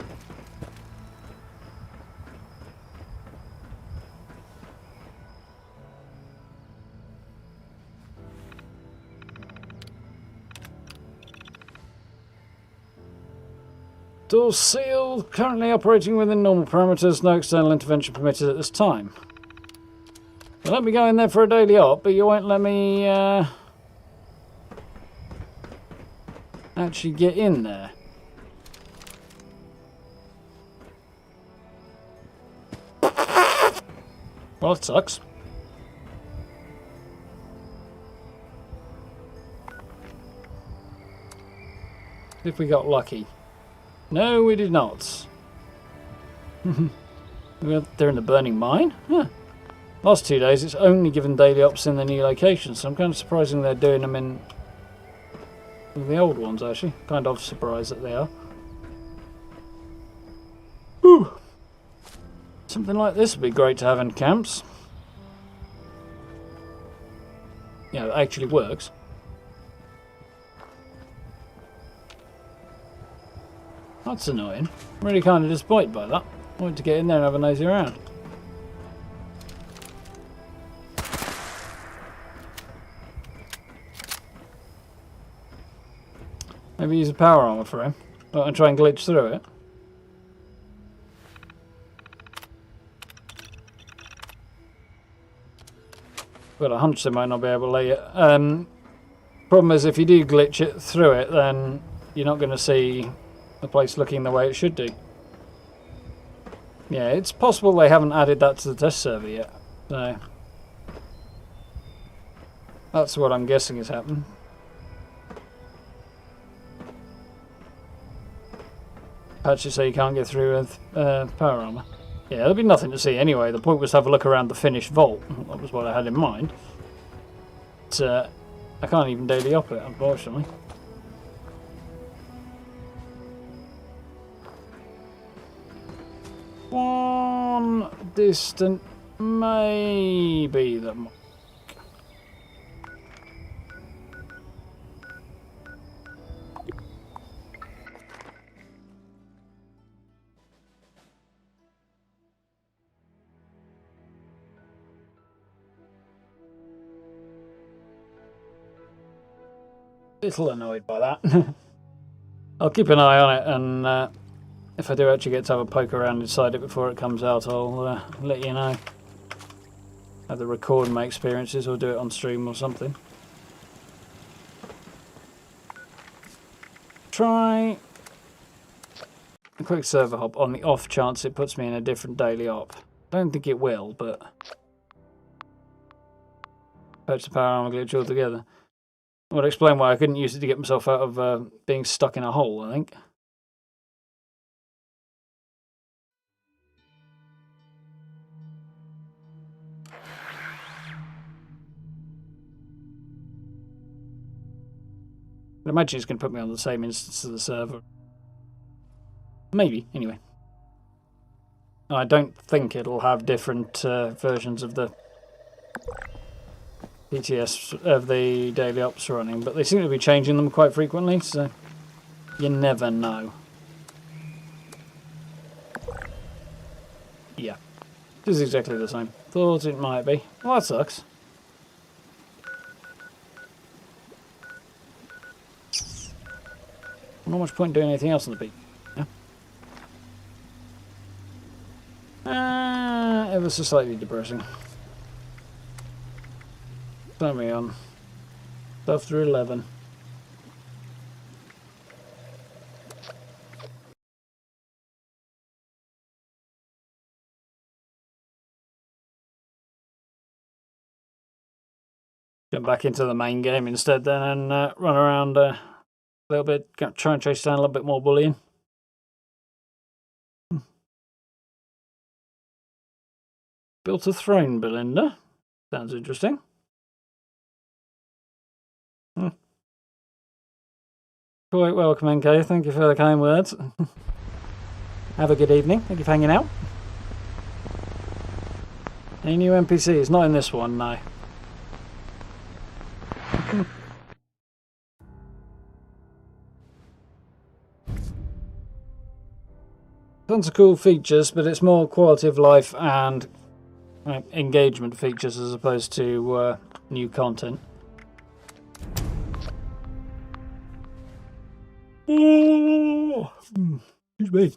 Doors sealed, currently operating within normal parameters, no external intervention permitted at this time. You'll let me go in there for a daily op, but you won't let me actually get in there. Well, it sucks. If we got lucky. No, we did not. They're in the burning mine? Huh. Last 2 days, it's only given daily ops in the new locations, so I'm kind of surprised they're doing them in the old ones, actually. Kind of surprised that they are. Whew. Something like this would be great to have in camps. Yeah, it actually works. That's annoying. I'm really kind of disappointed by that. I wanted to get in there and have a nosy around. Maybe use a power armor for him. And try and glitch through it. Got a hunch they might not be able to lay it. Problem is, if you do glitch it through it, then you're not going to see the place looking the way it should do. Yeah, it's possible they haven't added that to the test server yet. So that's what I'm guessing has happened. Patches say you can't get through with power armor. Yeah, there'll be nothing to see anyway. The point was to have a look around the finished vault. That was what I had in mind. But, I can't even daily op it, unfortunately. One distant, maybe the mark. Little annoyed by that. I'll keep an eye on it, and if I do actually get to have a poke around inside it before it comes out, I'll let you know. Either record my experiences or do it on stream or something. Try a quick server hop on the off chance it puts me in a different daily op. Don't think it will, but perhaps the power armor glitch altogether. Would explain why I couldn't use it to get myself out of being stuck in a hole, I think. I imagine it's going to put me on the same instance of the server. Maybe, anyway. I don't think it'll have different versions of the PTS of the daily ops running, but they seem to be changing them quite frequently, so you never know. Yeah, it is exactly the same. Thought it might be. Well, that sucks. Not much point doing anything else on the beat. Yeah. Ever so slightly depressing. Turn me on. After 11. Jump back into the main game instead then and run around a little bit, try and chase down a little bit more bullying. Built a throne, Belinda. Sounds interesting. Quite welcome, NK. Thank you for the kind words. Have a good evening. Thank you for hanging out. Any new NPCs? Not in this one, no. Tons of cool features, but it's more quality of life and engagement features as opposed to new content. Oh, excuse me.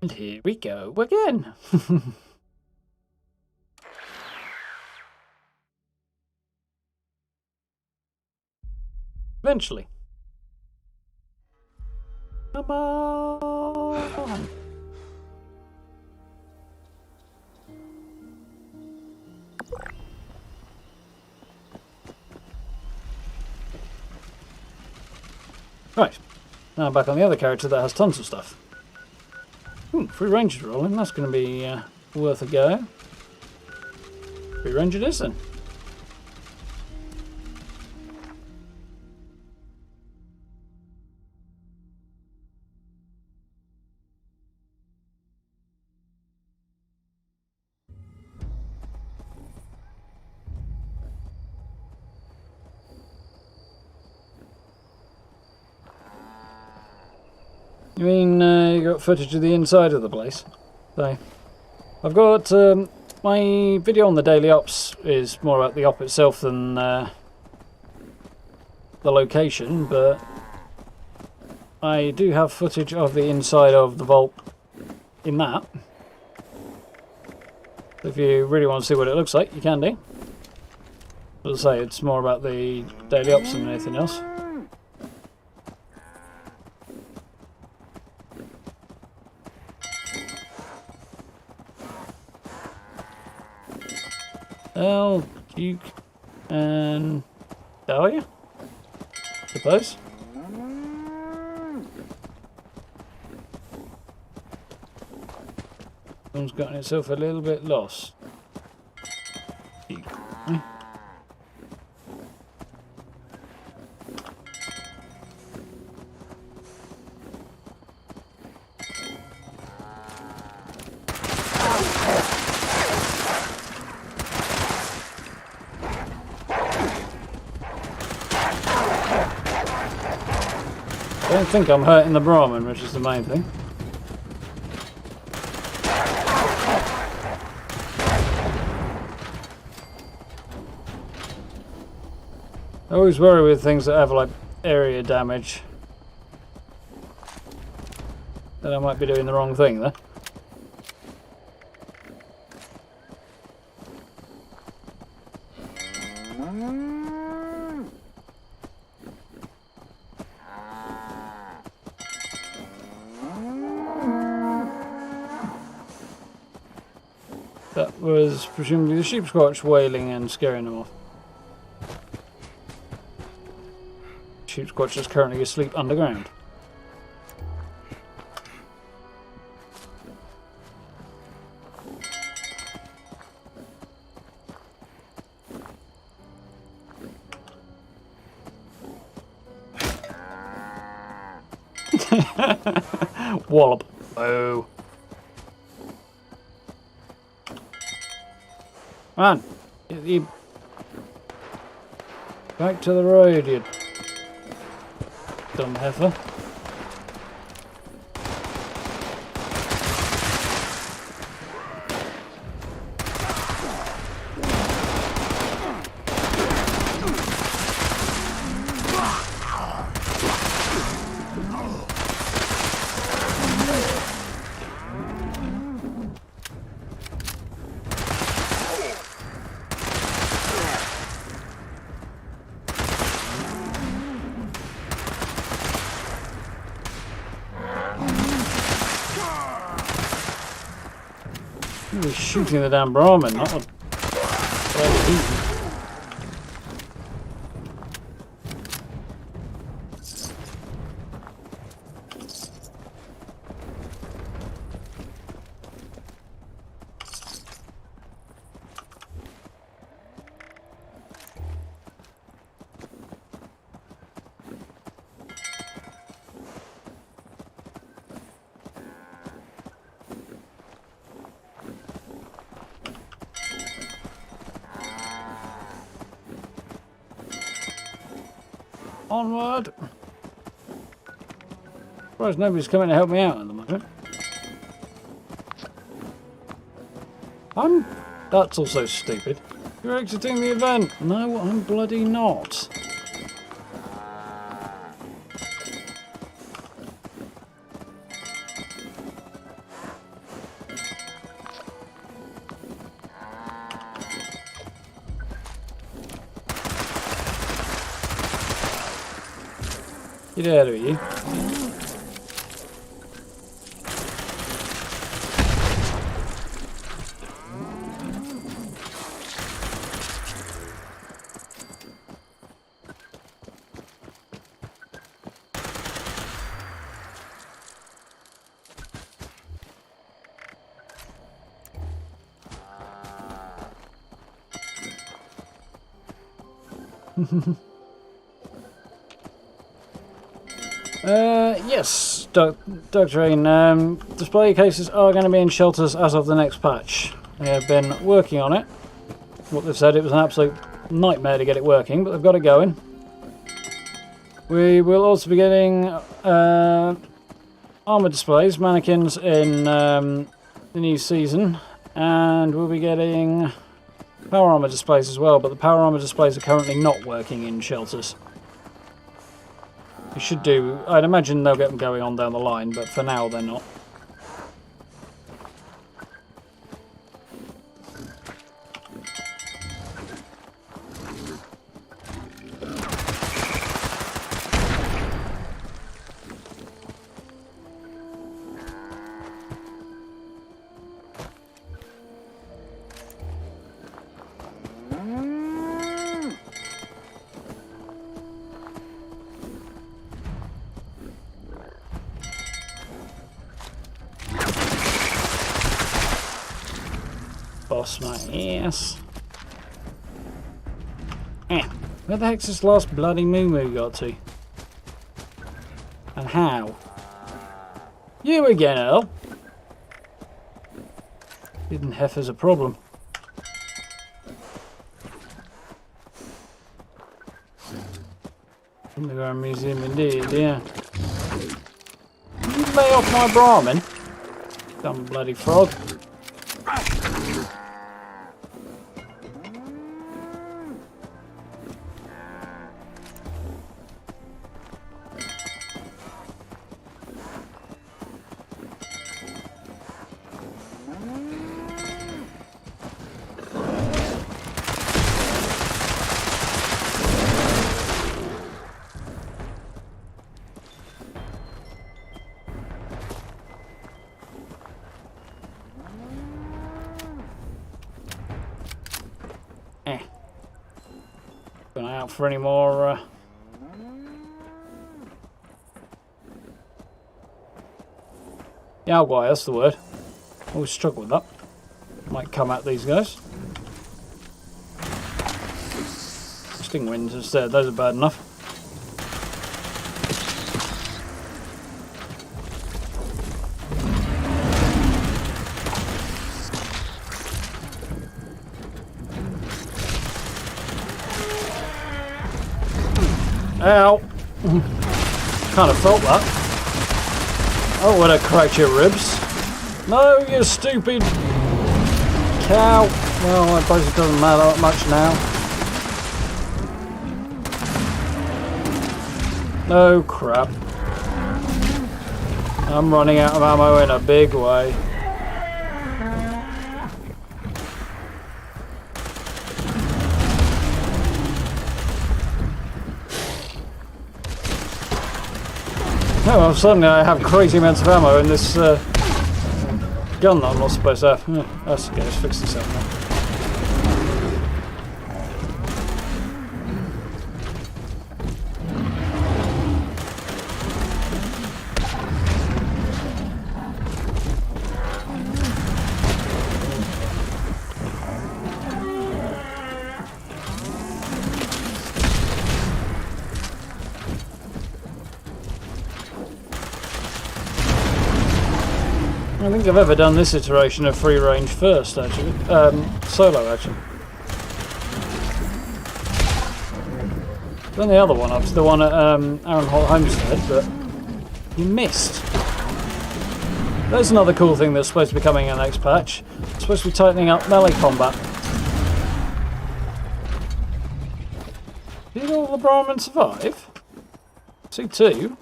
And here we go again. Eventually. Come on. Right. Now I'm back on the other character that has tons of stuff. Free Rangers rolling. That's going to be worth a go. Free Ranger it is then. You mean you got footage of the inside of the place? So, I've got my video on the daily ops is more about the op itself than the location, but I do have footage of the inside of the vault in that. If you really want to see what it looks like, you can do. As I say, it's more about the daily ops than anything else. Well, Duke and Dahlia, suppose. One's gotten itself a little bit lost. Duke. Don't think I'm hurting the Brahmin, which is the main thing. I always worry with things that have like area damage that I might be doing the wrong thing there. That was presumably the sheep squatch wailing and scaring them off. Sheep squatch is currently asleep underground. Wallop. Oh. Man, you back to the road, you dumb heifer. He was shooting the damn Brahmin, not what. Onward! Surprised nobody's coming to help me out at the moment. That's also stupid. You're exiting the event. No, I'm bloody not. Get out of here. Yes, Dr. display cases are going to be in shelters as of the next patch. They have been working on it. What they've said, it was an absolute nightmare to get it working, but they've got it going. We will also be getting armor displays, mannequins in the new season, and we'll be getting power armor displays as well, but the power armor displays are currently not working in shelters. You should do. I'd imagine they'll get them going on down the line, but for now they're not. Boss my ass. Where the heck's this last bloody moo got to? And how? You again, Earl? Hidden heifer's a problem. Underground museum indeed, yeah. me off my Brahmin. Dumb bloody frog. Going out for any more Yaogwai, that's the word. Always struggle with that. Might come at these guys. Sting winds instead, those are bad enough. Ow! Kind of felt that. Oh, would I cracked your ribs? No, you stupid cow! Well, I suppose it doesn't matter that much now. Oh crap. I'm running out of ammo in a big way. Oh, well, suddenly I have crazy amounts of ammo in this gun that I'm not supposed to have. Yeah, that's okay, let's fix this up now. I don't think I've ever done this iteration of free range first, actually. Solo, actually. Done the other one, up to the one at Aaron Holt Homestead, but you missed. There's another cool thing that's supposed to be coming in the next patch. It's supposed to be tightening up melee combat. Did all the Brahmin survive? See two.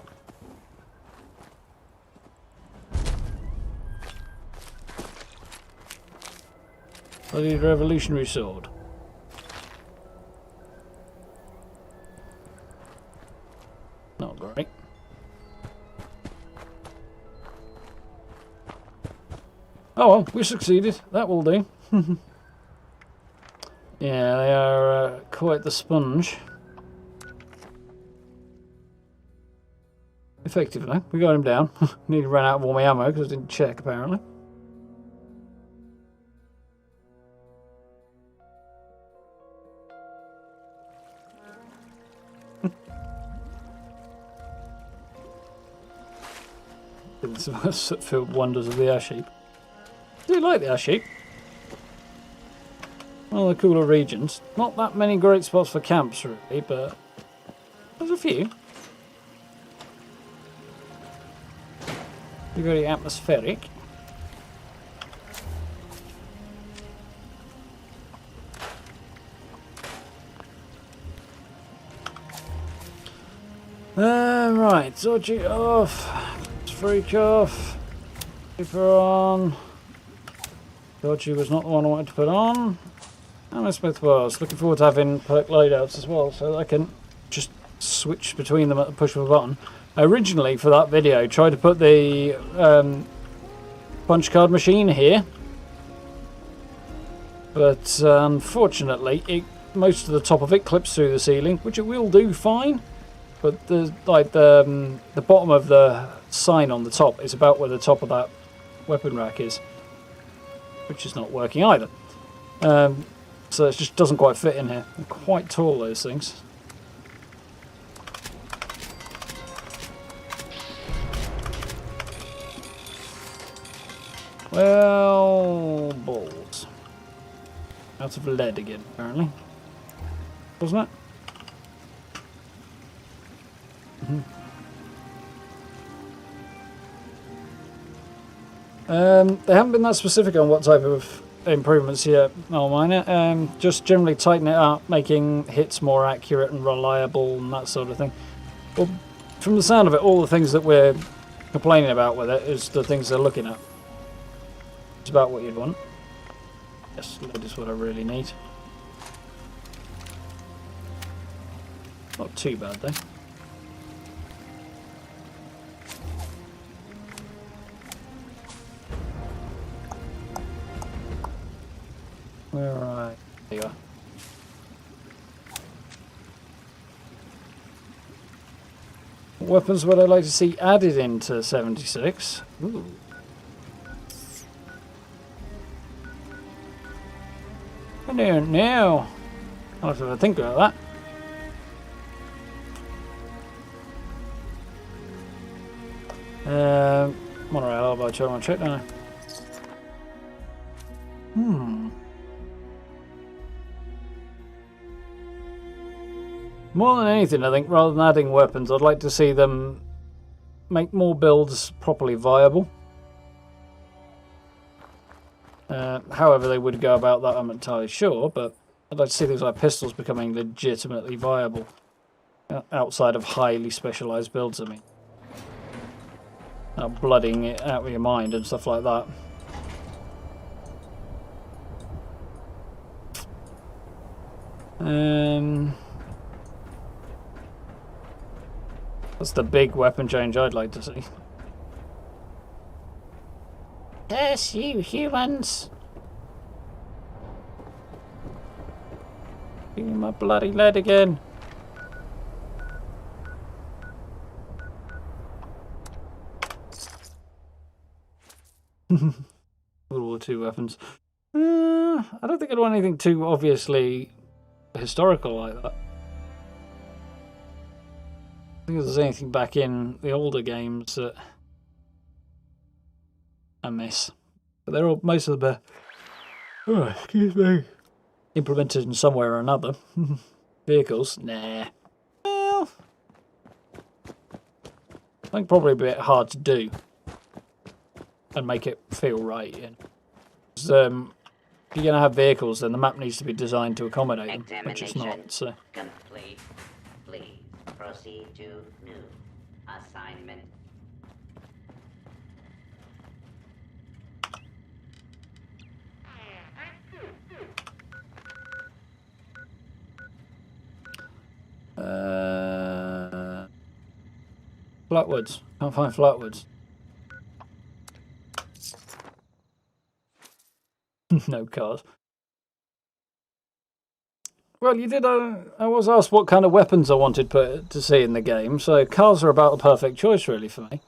Bloody revolutionary sword. Not great. Oh well, we succeeded. That will do. Yeah, they are quite the sponge. Effectively, we got him down. Need to run out of all my ammo because I didn't check apparently. Sutfield wonders of the ash heap. I do like the ash heap. One of the cooler regions. Not that many great spots for camps really, but there's a few. They're very atmospheric. Right, Zoji off. Freak off. Keeper on. Dodgy was not the one I wanted to put on. And Smith was. Looking forward to having perk loadouts as well, so that I can just switch between them at the push of a button. I originally, for that video, tried to put the punch card machine here. But unfortunately, most of the top of it clips through the ceiling, which it will do fine. But the bottom of the sign on the top is about where the top of that weapon rack is, which is not working either. So it just doesn't quite fit in here. They're quite tall, those things. Well, balls. Out of lead again, apparently. Wasn't it? They haven't been that specific on what type of improvements yet, Miner. Just generally tighten it up, making hits more accurate and reliable and that sort of thing. Well, from the sound of it, all the things that we're complaining about with it is the things they're looking at. It's about what you'd want. Yes, that is what I really need. Not too bad though. Where are I? There you are. What weapons would I like to see added into 76? Ooh. I don't know. I'll have to think about that. Monorail, I'll buy one check, don't I? More than anything, I think, rather than adding weapons, I'd like to see them make more builds properly viable. However they would go about that, I'm not entirely sure, but I'd like to see things like pistols becoming legitimately viable outside of highly specialised builds, I mean. Blooding it out of your mind and stuff like that. That's the big weapon change I'd like to see. Yes, you humans! Give me my bloody lead again. World War II weapons. I don't think I'd want anything too obviously historical like that. I think if there's anything back in the older games that I miss. But they're all, most of them are, excuse me, implemented in some way or another. Vehicles? Nah. Well, I think probably a bit hard to do and make it feel right. You know? 'Cause, if you're going to have vehicles, then the map needs to be designed to accommodate them, which it's not. So. Complete. Please proceed to new assignment. Flatwoods. Can't find flatwoods. No cars. Well, you did. I was asked what kind of weapons I wanted to see in the game, so cars are about the perfect choice, really, for me.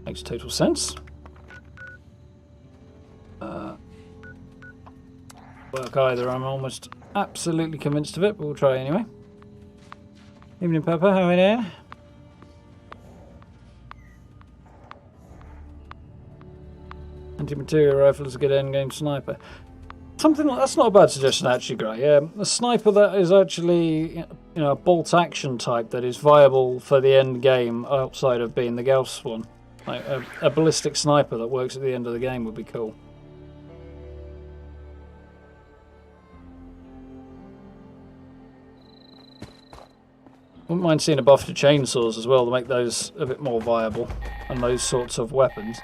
Makes total sense. Work either, I'm almost absolutely convinced of it, but we'll try anyway. Evening, Pepper, how are you there? Anti-material rifle is a good endgame sniper. Something like that's not a bad suggestion, actually, Gray. A sniper that is actually, you know, a bolt action type that is viable for the end game outside of being the Gauss one. Like a ballistic sniper that works at the end of the game would be cool. Wouldn't mind seeing a buff to chainsaws as well to make those a bit more viable and those sorts of weapons.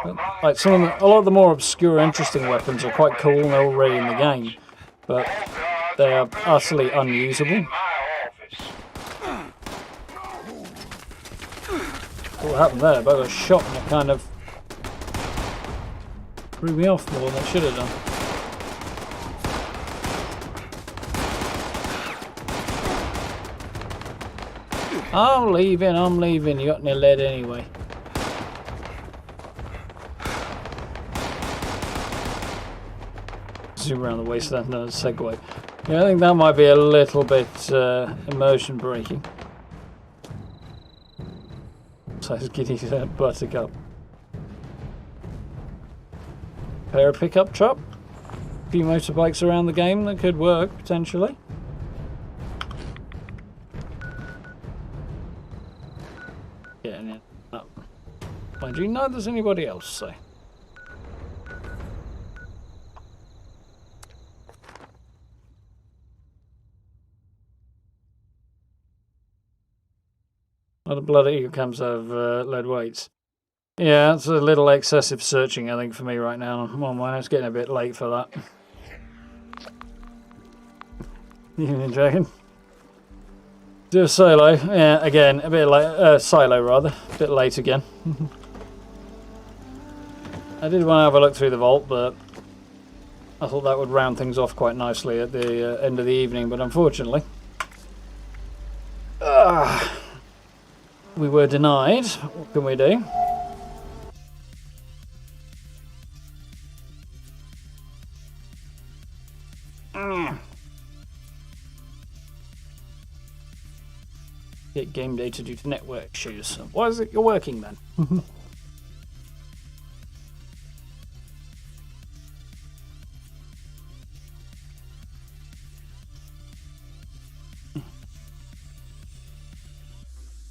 But, like a lot of the more obscure, interesting weapons are quite cool and they're already in the game, but they are utterly unusable. What happened there? I got shot and it kind of threw me off more than it should have done. I'm leaving. You got any lead anyway. Zoom around the waist, that's another segue. Yeah, I think that might be a little bit immersion breaking. Says Giddy Buttercup. Pair of pickup truck. A few motorbikes around the game that could work, potentially. Getting it up. Mind you, no, there's anybody else, so. A lot of blood here comes out of lead weights. Yeah, it's a little excessive searching, I think, for me right now. On mine, it's getting a bit late for that. Union Dragon. Do a solo. Yeah, again, a bit late. Silo, rather. A bit late again. I did want to have a look through the vault, but I thought that would round things off quite nicely at the end of the evening, but unfortunately... we were denied. What can we do? Get game data due to network issues. Why is it you're working then?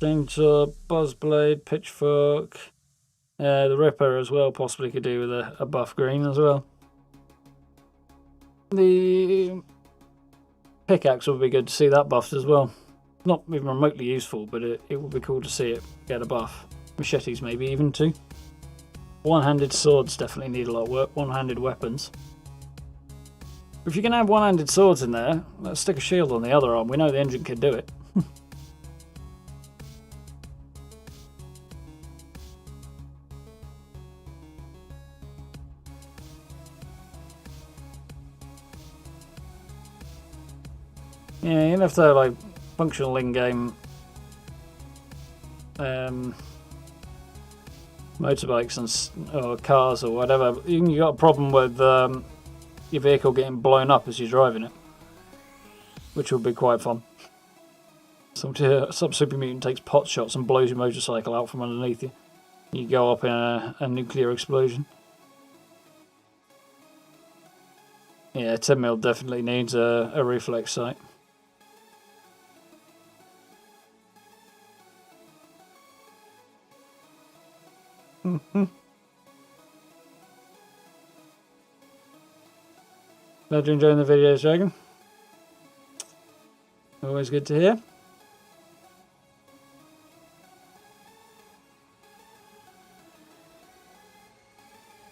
Chainsaw, Buzzblade, Pitchfork, the Ripper as well, possibly could do with a buff green as well. The pickaxe would be good to see that buffed as well. Not even remotely useful, but it would be cool to see it get a buff. Machetes maybe even too. One-handed swords definitely need a lot of work. One-handed weapons. If you're going to have one-handed swords in there, let's stick a shield on the other arm. We know the engine can do it. Yeah, you have to have like functional in-game motorbikes or cars or whatever. You got a problem with your vehicle getting blown up as you're driving it, which will be quite fun. Some super mutant takes pot shots and blows your motorcycle out from underneath you. You go up in a nuclear explosion. Yeah, 10mm definitely needs a reflex sight. Glad you're enjoying the videos, Dragon. Always good to hear.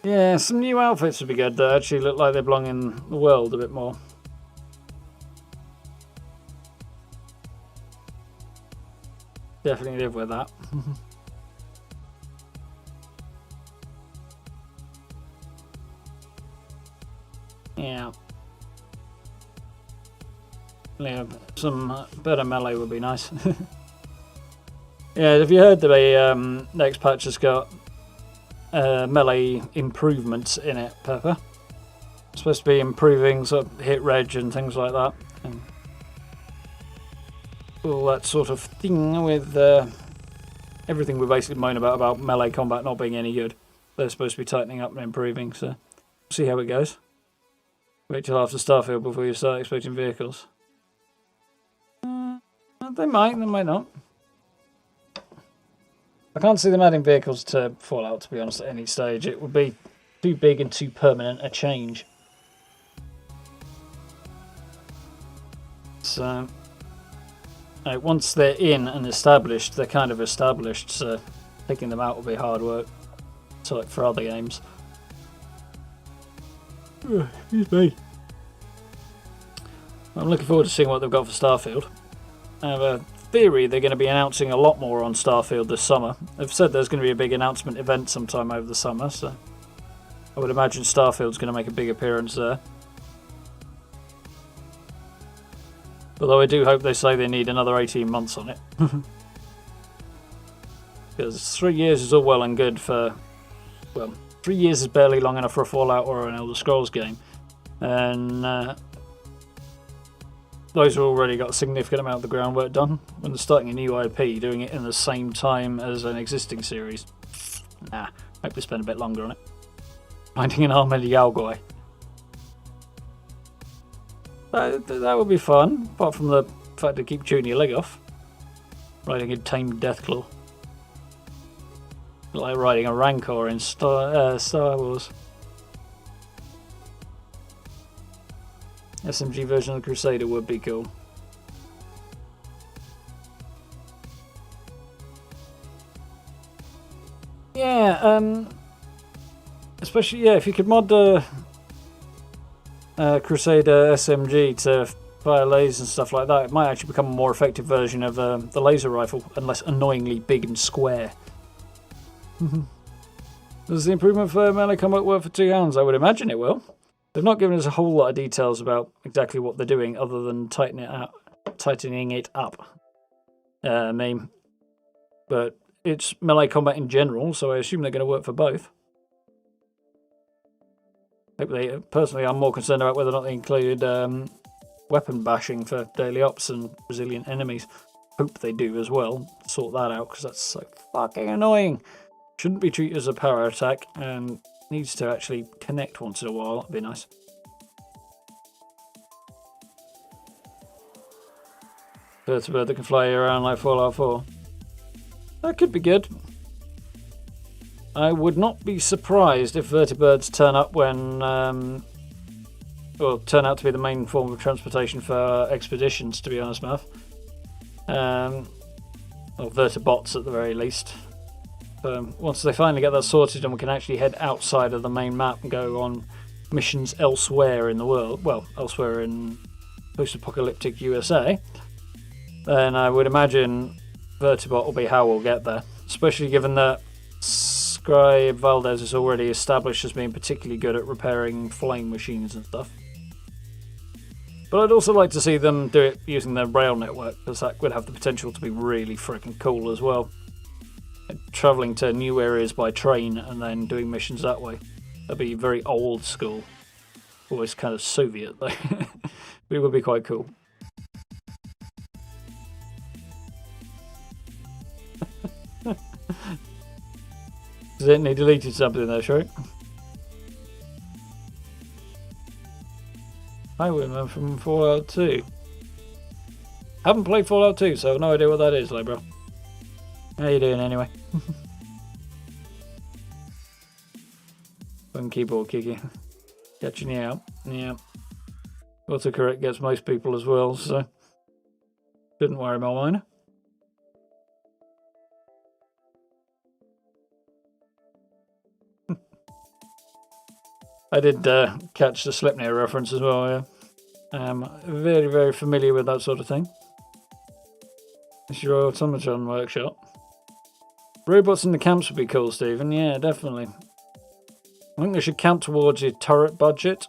Yeah, some new outfits would be good that actually look like they belong in the world a bit more. Definitely live with that. Yeah. Yeah, some better melee would be nice. Yeah, have you heard the next patch has got melee improvements in it, Pepper? It's supposed to be improving sort of hit reg and things like that. And all that sort of thing with everything we basically moan about melee combat not being any good. They're supposed to be tightening up and improving, so we'll see how it goes. Wait till after Starfield before you start expecting vehicles. They might not. I can't see them adding vehicles to Fallout, to be honest, at any stage. It would be too big and too permanent a change. So, once they're in and established, they're kind of established, so taking them out will be hard work. So, like for other games. Excuse me. I'm looking forward to seeing what they've got for Starfield. I have a theory they're going to be announcing a lot more on Starfield this summer. They've said there's going to be a big announcement event sometime over the summer, so I would imagine Starfield's going to make a big appearance there. Although I do hope they say they need another 18 months on it. Because 3 years is all well and good for... Well, 3 years is barely long enough for a Fallout or an Elder Scrolls game. And those have already got a significant amount of the groundwork done. When they're starting a new IP, doing it in the same time as an existing series. Nah, hope they spend a bit longer on it. Finding an armored Yaogoi. That would be fun, apart from the fact they keep chewing your leg off. Riding a tamed Deathclaw. Like riding a Rancor in Star Wars. SMG version of the Crusader would be cool. Yeah, especially, yeah, if you could mod the Crusader SMG to fire lasers and stuff like that, it might actually become a more effective version of the laser rifle, and less annoyingly big and square. Does the improvement for melee combat work for 2 hands? I would imagine it will. They've not given us a whole lot of details about exactly what they're doing, other than tightening it up. But it's melee combat in general, so I assume they're going to work for both. Personally, I'm more concerned about whether or not they include weapon bashing for daily ops and resilient enemies. Hope they do as well. Sort that out, because that's so fucking annoying. Shouldn't be treated as a power attack, and needs to actually connect once in a while. That'd be nice. Vertibird that can fly around like Fallout 4. That could be good. I would not be surprised if vertibirds turn up when, or turn out to be the main form of transportation for expeditions, to be honest, Math. Or vertibots at the very least. Once they finally get that sorted and we can actually head outside of the main map and go on missions elsewhere in the world, well, elsewhere in post-apocalyptic USA, then I would imagine Vertibot will be how we'll get there. Especially given that Scribe Valdez is already established as being particularly good at repairing flying machines and stuff. But I'd also like to see them do it using their rail network, because that would have the potential to be really freaking cool as well. Travelling to new areas by train and then doing missions that way. That'd be very old school. Always kind of Soviet though. But it would be quite cool. He deleted something there, Shrek. Highwayman from Fallout 2. Haven't played Fallout 2, so I have no idea what that is, like, bro. How you doing anyway? Fun keyboard kicking. Catching you out. Yeah. Autocorrect gets most people as well, so shouldn't worry about mine. I did catch the Sleipnir reference as well, yeah. I'm very, very familiar with that sort of thing. It's your automaton workshop. Robots in the camps would be cool, Stephen. Yeah, definitely. I think they should count towards your turret budget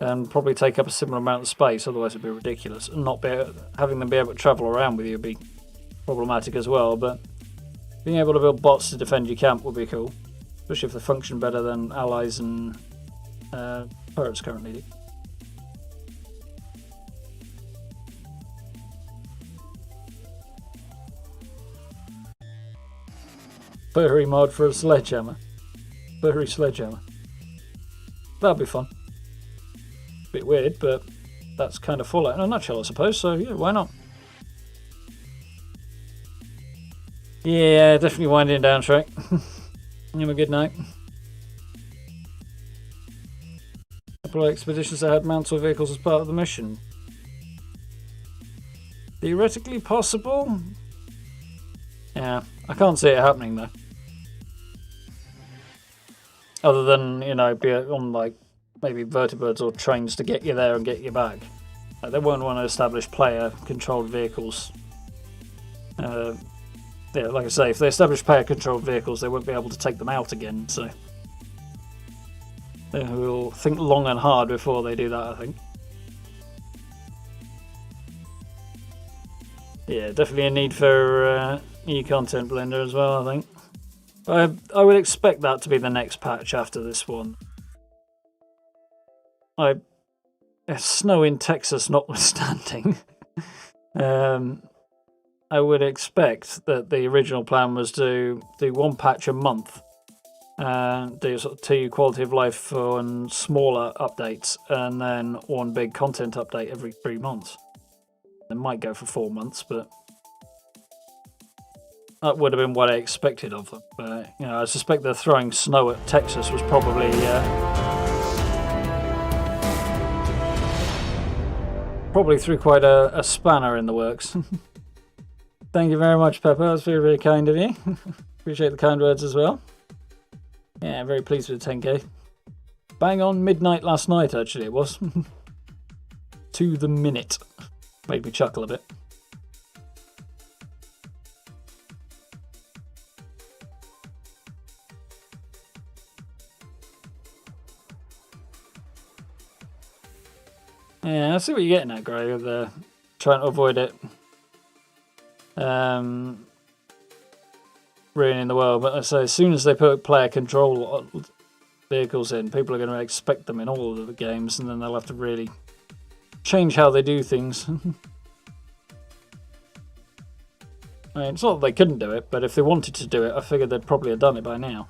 and probably take up a similar amount of space, otherwise it'd be ridiculous. And not having them be able to travel around with you would be problematic as well, but being able to build bots to defend your camp would be cool. Especially if they function better than allies and turrets currently do. Furry mod for a sledgehammer. Furry sledgehammer. That'd be fun. Bit weird, but that's kind of Fallout in a nutshell, I suppose, so yeah, why not? Yeah, definitely winding down, Shrek. Have a good night. A couple of expeditions that had mounted vehicles as part of the mission. Theoretically possible? Yeah, I can't see it happening though. Other than, you know, be on like maybe vertibirds or trains to get you there and get you back. They won't want to establish player-controlled vehicles. Yeah, like I say, if they establish player-controlled vehicles, they won't be able to take them out again, so they will think long and hard before they do that, I think. Yeah, definitely a need for new content blender as well, I think. I would expect that to be the next patch after this one. I snow in Texas notwithstanding, I would expect that the original plan was to do one patch a month, do sort of 2 quality of life and smaller updates, and then one big content update every 3 months. They might go for 4 months, but that would have been what I expected of them. But I suspect that throwing snow at Texas was probably threw quite a spanner in the works. Thank you very much, Pepper. That's very, very kind of you. Appreciate the kind words as well. Yeah, very pleased with the 10k. Bang on midnight last night, actually, it was. To the minute. Made me chuckle a bit. Yeah, I see what you're getting at, Gray, with trying to avoid it ruining the world. But I say, as soon as they put player control vehicles in, people are going to expect them in all of the games, and then they'll have to really change how they do things. I mean, it's not that they couldn't do it, but if they wanted to do it, I figured they'd probably have done it by now,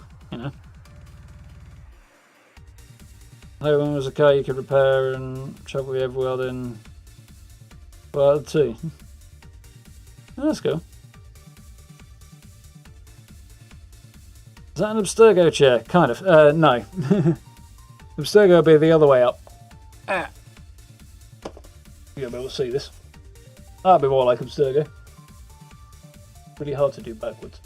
Hey, when was a car you could repair and travel the overworld in World 2? That's cool. Is that an Abstergo chair? Kind of. No. Abstergo will be the other way up. Ah. You'll be able to see this. That'd be more like Abstergo. Pretty hard to do backwards.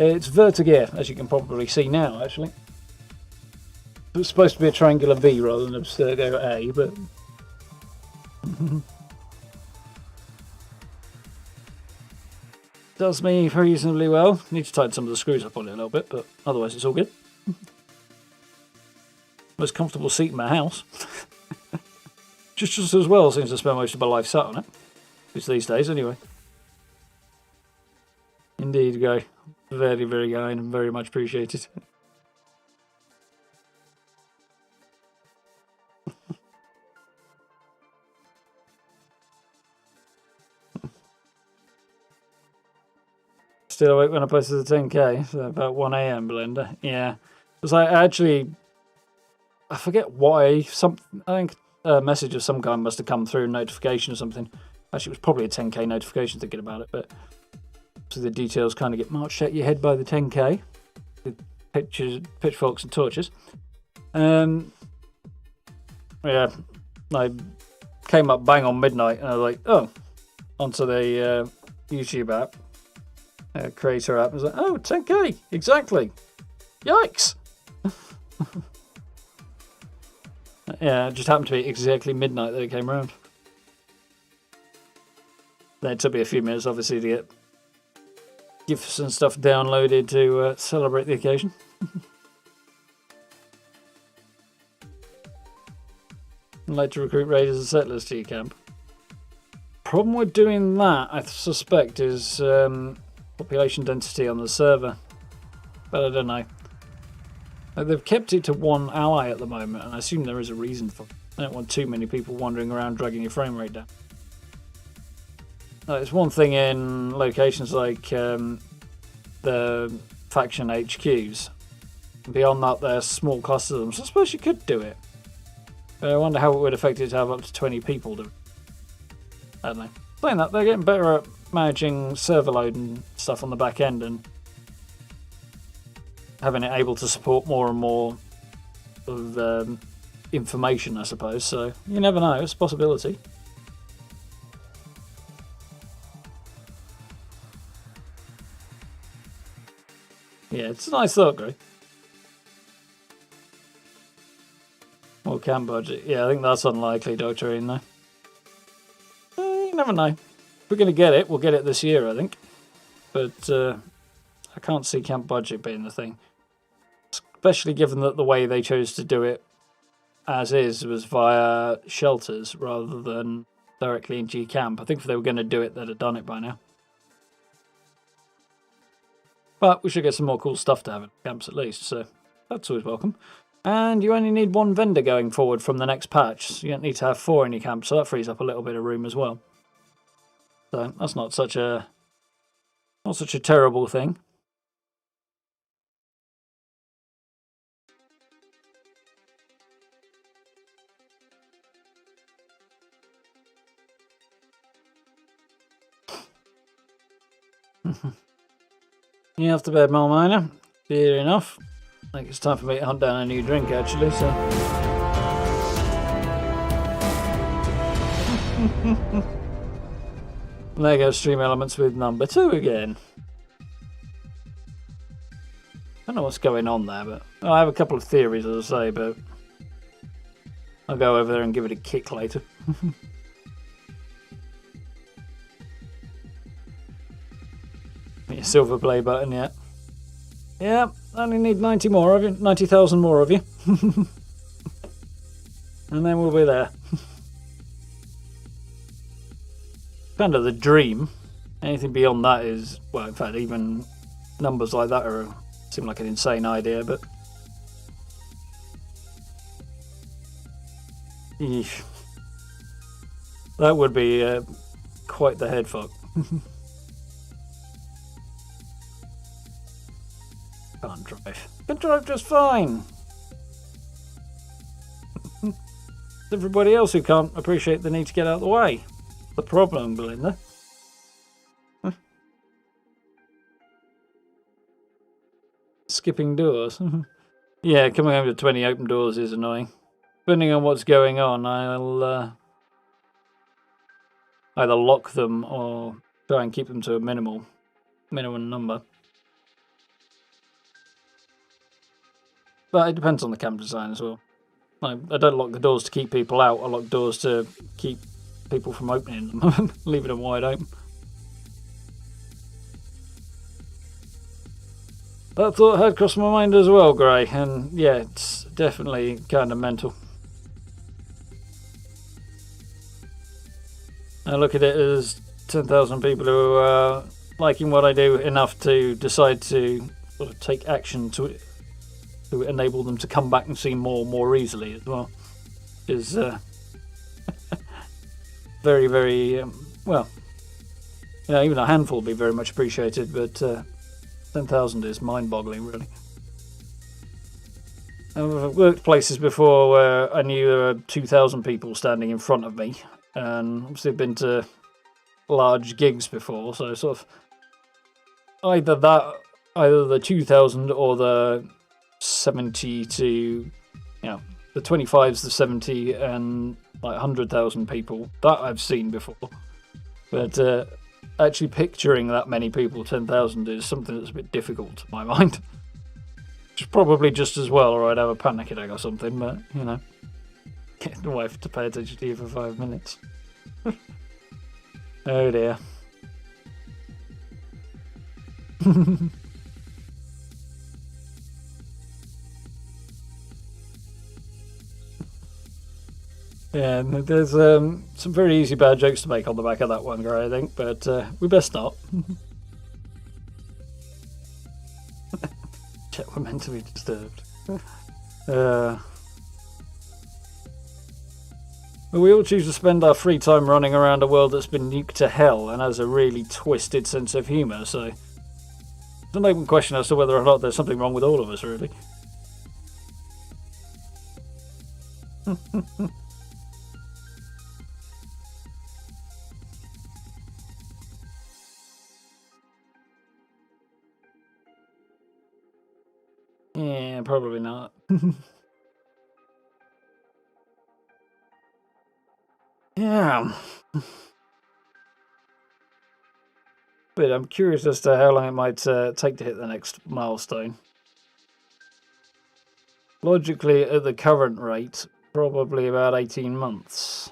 It's vertigear, as you can probably see now, actually. It's supposed to be a triangular V rather than Abstergo A, but... Does me reasonably well. Need to tighten some of the screws up on it a little bit, but otherwise it's all good. Most comfortable seat in my house. just as well seems to spend most of my life sat on it. It's these days, anyway. Indeed, Guy. Very, very kind and very much appreciated. Still awake when I posted the 10k, so about 1 AM, Blender. Yeah. Because I forget why, I think a message of some kind must have come through, notification or something. Actually, it was probably a 10k notification thinking about it, but so the details kind of get marched at your head by the 10k. With pictures, pitchforks and torches. Yeah, I came up bang on midnight and I was like, oh, onto the YouTube app. Creator app. I was like, oh, 10k, exactly. Yikes. Yeah, it just happened to be exactly midnight that it came around. Then it took me a few minutes, obviously, to get GIFs and stuff downloaded to celebrate the occasion. I'd like to recruit raiders and settlers to your camp. Problem with doing that, I suspect, is population density on the server. But I don't know. They've kept it to 1 ally at the moment, and I assume there is a reason for it. I don't want too many people wandering around dragging your frame rate down. It's one thing in locations like the faction HQs. Beyond that, there's small clusters of them, so I suppose you could do it. But I wonder how it would affect it to have up to 20 people do it. I don't know. Saying that, they're getting better at managing server load and stuff on the back end and having it able to support more and more of information, I suppose. So you never know, it's a possibility. Yeah, it's a nice thought, Gray. More camp budget. Yeah, I think that's unlikely, Doctorine, though. You never know. If we're going to get it, we'll get it this year, I think. But I can't see camp budget being the thing. Especially given that the way they chose to do it as is was via shelters rather than directly in G-Camp. I think if they were going to do it, they'd have done it by now. But we should get some more cool stuff to have in camps at least, so that's always welcome. And you only need 1 vendor going forward from the next patch. So you don't need to have 4 in your camp, so that frees up a little bit of room as well. So that's not such a terrible thing. You off to bed, Mole Miner. Fair enough. I think it's time for me to hunt down a new drink, actually, so... Lego Stream Elements with number 2 again. I don't know what's going on there, but... I have a couple of theories, as I say, but... I'll go over there and give it a kick later. Your silver play button yet? Yeah, I only need 90 more of you, 90,000 more of you. And then we'll be there. Kind of the dream. Anything beyond that is, well, in fact, even numbers like that seem like an insane idea, but... Eesh. That would be quite the head fuck. Can't drive. Can drive just fine. Everybody else who can't appreciate the need to get out of the way. The problem, Belinda. Skipping doors. Yeah, coming home to 20 open doors is annoying. Depending on what's going on, I'll either lock them or try and keep them to a minimum number. But it depends on the camp design as well. I don't lock the doors to keep people out. I lock doors to keep people from opening them, leaving them wide open. That thought had crossed my mind as well, Gray, and yeah, it's definitely kind of mental. I look at it as 10,000 people who are liking what I do enough to decide to sort of take action to enable them to come back and see more easily as well. Is very, very well. You know, even a handful would be very much appreciated, but 10,000 is mind-boggling, really. I've worked places before where I knew there were 2,000 people standing in front of me, and obviously I've been to large gigs before, so sort of either the 2,000 or the 70 to, the 25s, the 70, and like 100,000 people. That I've seen before. But actually picturing that many people, 10,000, is something that's a bit difficult to my mind. It's probably just as well, or I'd have a panic attack or something, but, get the wife to pay attention to you for 5 minutes. Oh dear. Yeah, there's some very easy bad jokes to make on the back of that one, Gray, I think, but we best not. Check, we're meant to be disturbed. We all choose to spend our free time running around a world that's been nuked to hell and has a really twisted sense of humour, so it's an open question as to whether or not there's something wrong with all of us, really. Yeah, probably not. Yeah. But I'm curious as to how long it might take to hit the next milestone. Logically, at the current rate, probably about 18 months.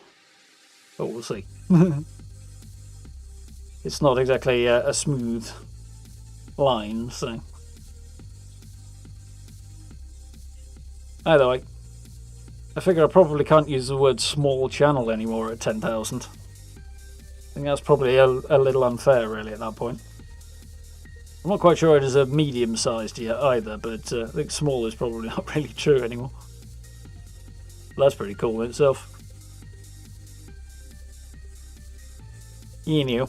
But we'll see. It's not exactly a smooth line, so... Either way, I figure I probably can't use the word small channel anymore at 10,000. I think that's probably a little unfair, really, at that point. I'm not quite sure it is a medium-sized yet either, but I think small is probably not really true anymore. That's pretty cool in itself. You knew.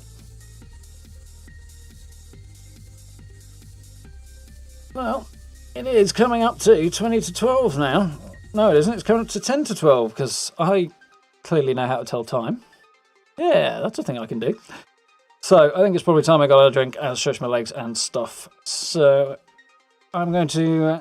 Well, it is coming up to 20 to 12 now. No, it isn't. It's coming up to 10 to 12 because I clearly know how to tell time. Yeah, that's a thing I can do. So I think it's probably time I got a drink and stretch my legs and stuff. So I'm going to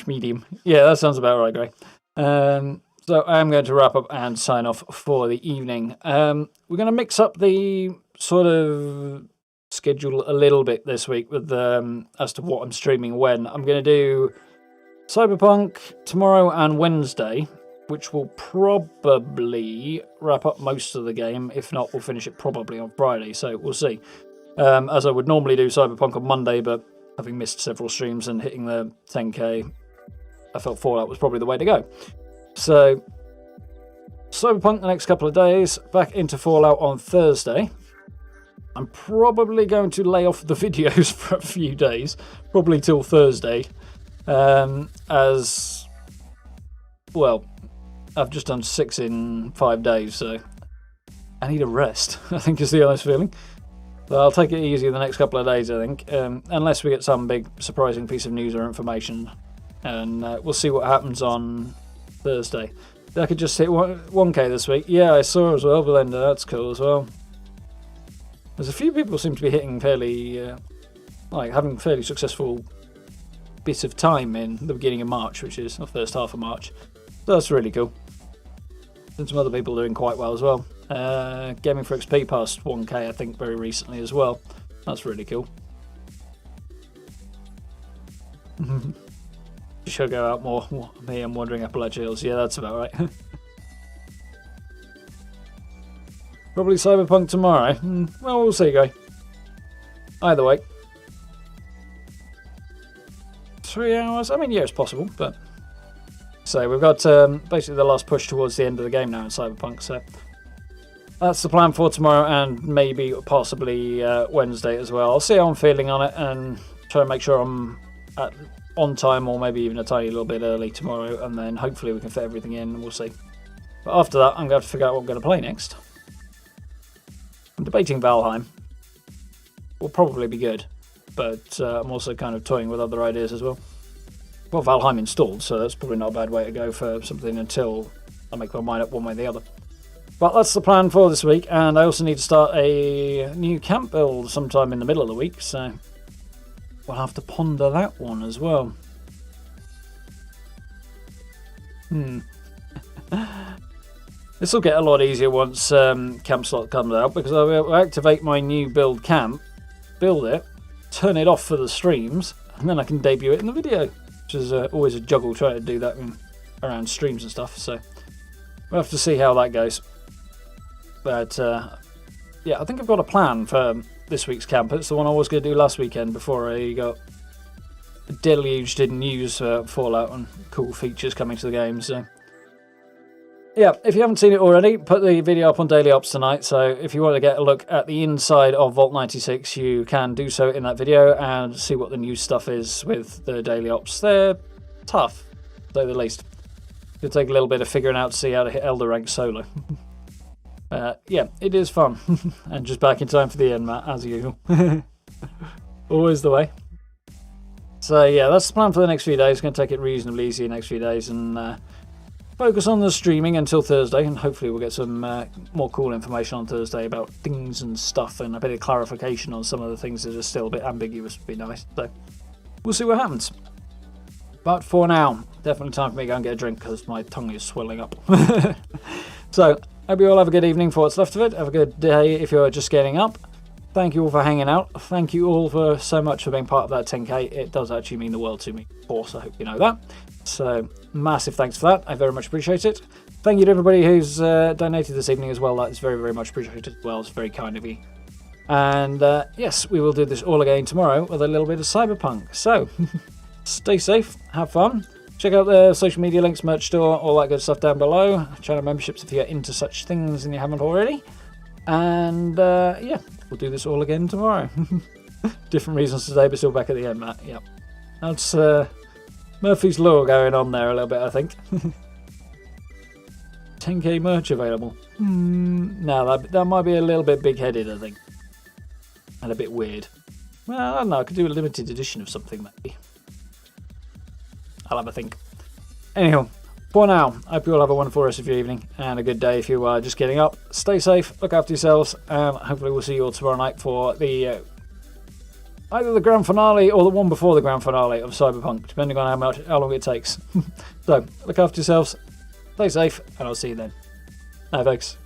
medium. Yeah, that sounds about right, Greg. So I'm going to wrap up and sign off for the evening. We're going to mix up the sort of schedule a little bit this week with as to what I'm streaming when. I'm going to do Cyberpunk tomorrow and Wednesday, which will probably wrap up most of the game. If not, we'll finish it probably on Friday, so we'll see. As I would normally do Cyberpunk on Monday, but having missed several streams and hitting the 10k, I felt Fallout was probably the way to go. So, Cyberpunk the next couple of days, back into Fallout on Thursday. I'm probably going to lay off the videos for a few days, probably till Thursday, as, well, I've just done 6 in 5 days, so I need a rest, I think is the honest feeling. But I'll take it easy the next couple of days, I think, unless we get some big surprising piece of news or information, and we'll see what happens on Thursday. I could just hit 1k this week. Yeah, I saw as well, Belinda, that's cool as well. There's a few people seem to be hitting fairly, like having fairly successful bit of time in the beginning of March, which is the first half of March. So that's really cool. And some other people doing quite well as well. Gaming for XP passed 1k, I think, very recently as well. That's really cool. Should go out more. Me, I'm wandering Appalachia Hills. Yeah, that's about right. Probably Cyberpunk tomorrow. Well, we'll see, guy. Either way. 3 hours? I mean, yeah, it's possible, but... So, we've got basically the last push towards the end of the game now in Cyberpunk, so... That's the plan for tomorrow and maybe, possibly, Wednesday as well. I'll see how I'm feeling on it and try and make sure I'm on time or maybe even a tiny little bit early tomorrow, and then hopefully we can fit everything in and we'll see. But after that, I'm going to have to figure out what I'm going to play next. I'm debating Valheim. Will probably be good, but I'm also kind of toying with other ideas as well. Well, Valheim installed, so that's probably not a bad way to go for something until I make my mind up one way or the other. But that's the plan for this week, and I also need to start a new camp build sometime in the middle of the week, so we'll have to ponder that one as well. This will get a lot easier once camp slot comes out, because I will activate my new build camp, build it, turn it off for the streams, and then I can debut it in the video, which is always a juggle trying to do that around streams and stuff, so we'll have to see how that goes. But yeah, I think I've got a plan for this week's camp. It's the one I was going to do last weekend before I got deluged in news for Fallout and cool features coming to the game, so... Yeah, if you haven't seen it already, put the video up on Daily Ops tonight, so if you want to get a look at the inside of Vault 96, you can do so in that video and see what the new stuff is with the Daily Ops. They're tough, to say the least. It'll take a little bit of figuring out to see how to hit Elder Rank solo. Yeah, it is fun. And just back in time for the end, Matt, as usual. Always the way. So yeah, that's the plan for the next few days. Going to take it reasonably easy the next few days and... focus on the streaming until Thursday, and hopefully we'll get some more cool information on Thursday about things and stuff, and a bit of clarification on some of the things that are still a bit ambiguous would be nice. So we'll see what happens. But for now, definitely time for me to go and get a drink because my tongue is swelling up. So, hope you all have a good evening for what's left of it. Have a good day if you're just getting up. Thank you all for hanging out. Thank you all for so much for being part of that 10k. It does actually mean the world to me, of course. I hope you know that. So, massive thanks for that. I very much appreciate it. Thank you to everybody who's donated this evening as well. That is very, very much appreciated as well. It's very kind of you. And yes, we will do this all again tomorrow with a little bit of Cyberpunk. So, stay safe, have fun. Check out the social media links, merch store, all that good stuff down below. Channel memberships if you're into such things and you haven't already. And yeah, we'll do this all again tomorrow. Different reasons today, but still back at the end, Matt. Yep. That's Murphy's Law going on there a little bit, I think. 10k merch available. No, that might be a little bit big-headed, I think. And a bit weird. Well, I don't know, I could do a limited edition of something, maybe. I'll have a think. Anyhow, for now, I hope you all have a wonderful rest of your evening and a good day if you are just getting up. Stay safe, look after yourselves, and hopefully we'll see you all tomorrow night for the either the grand finale or the one before the grand finale of Cyberpunk, depending on how long it takes. So, look after yourselves, stay safe, and I'll see you then. Bye, folks.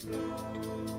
Thank you.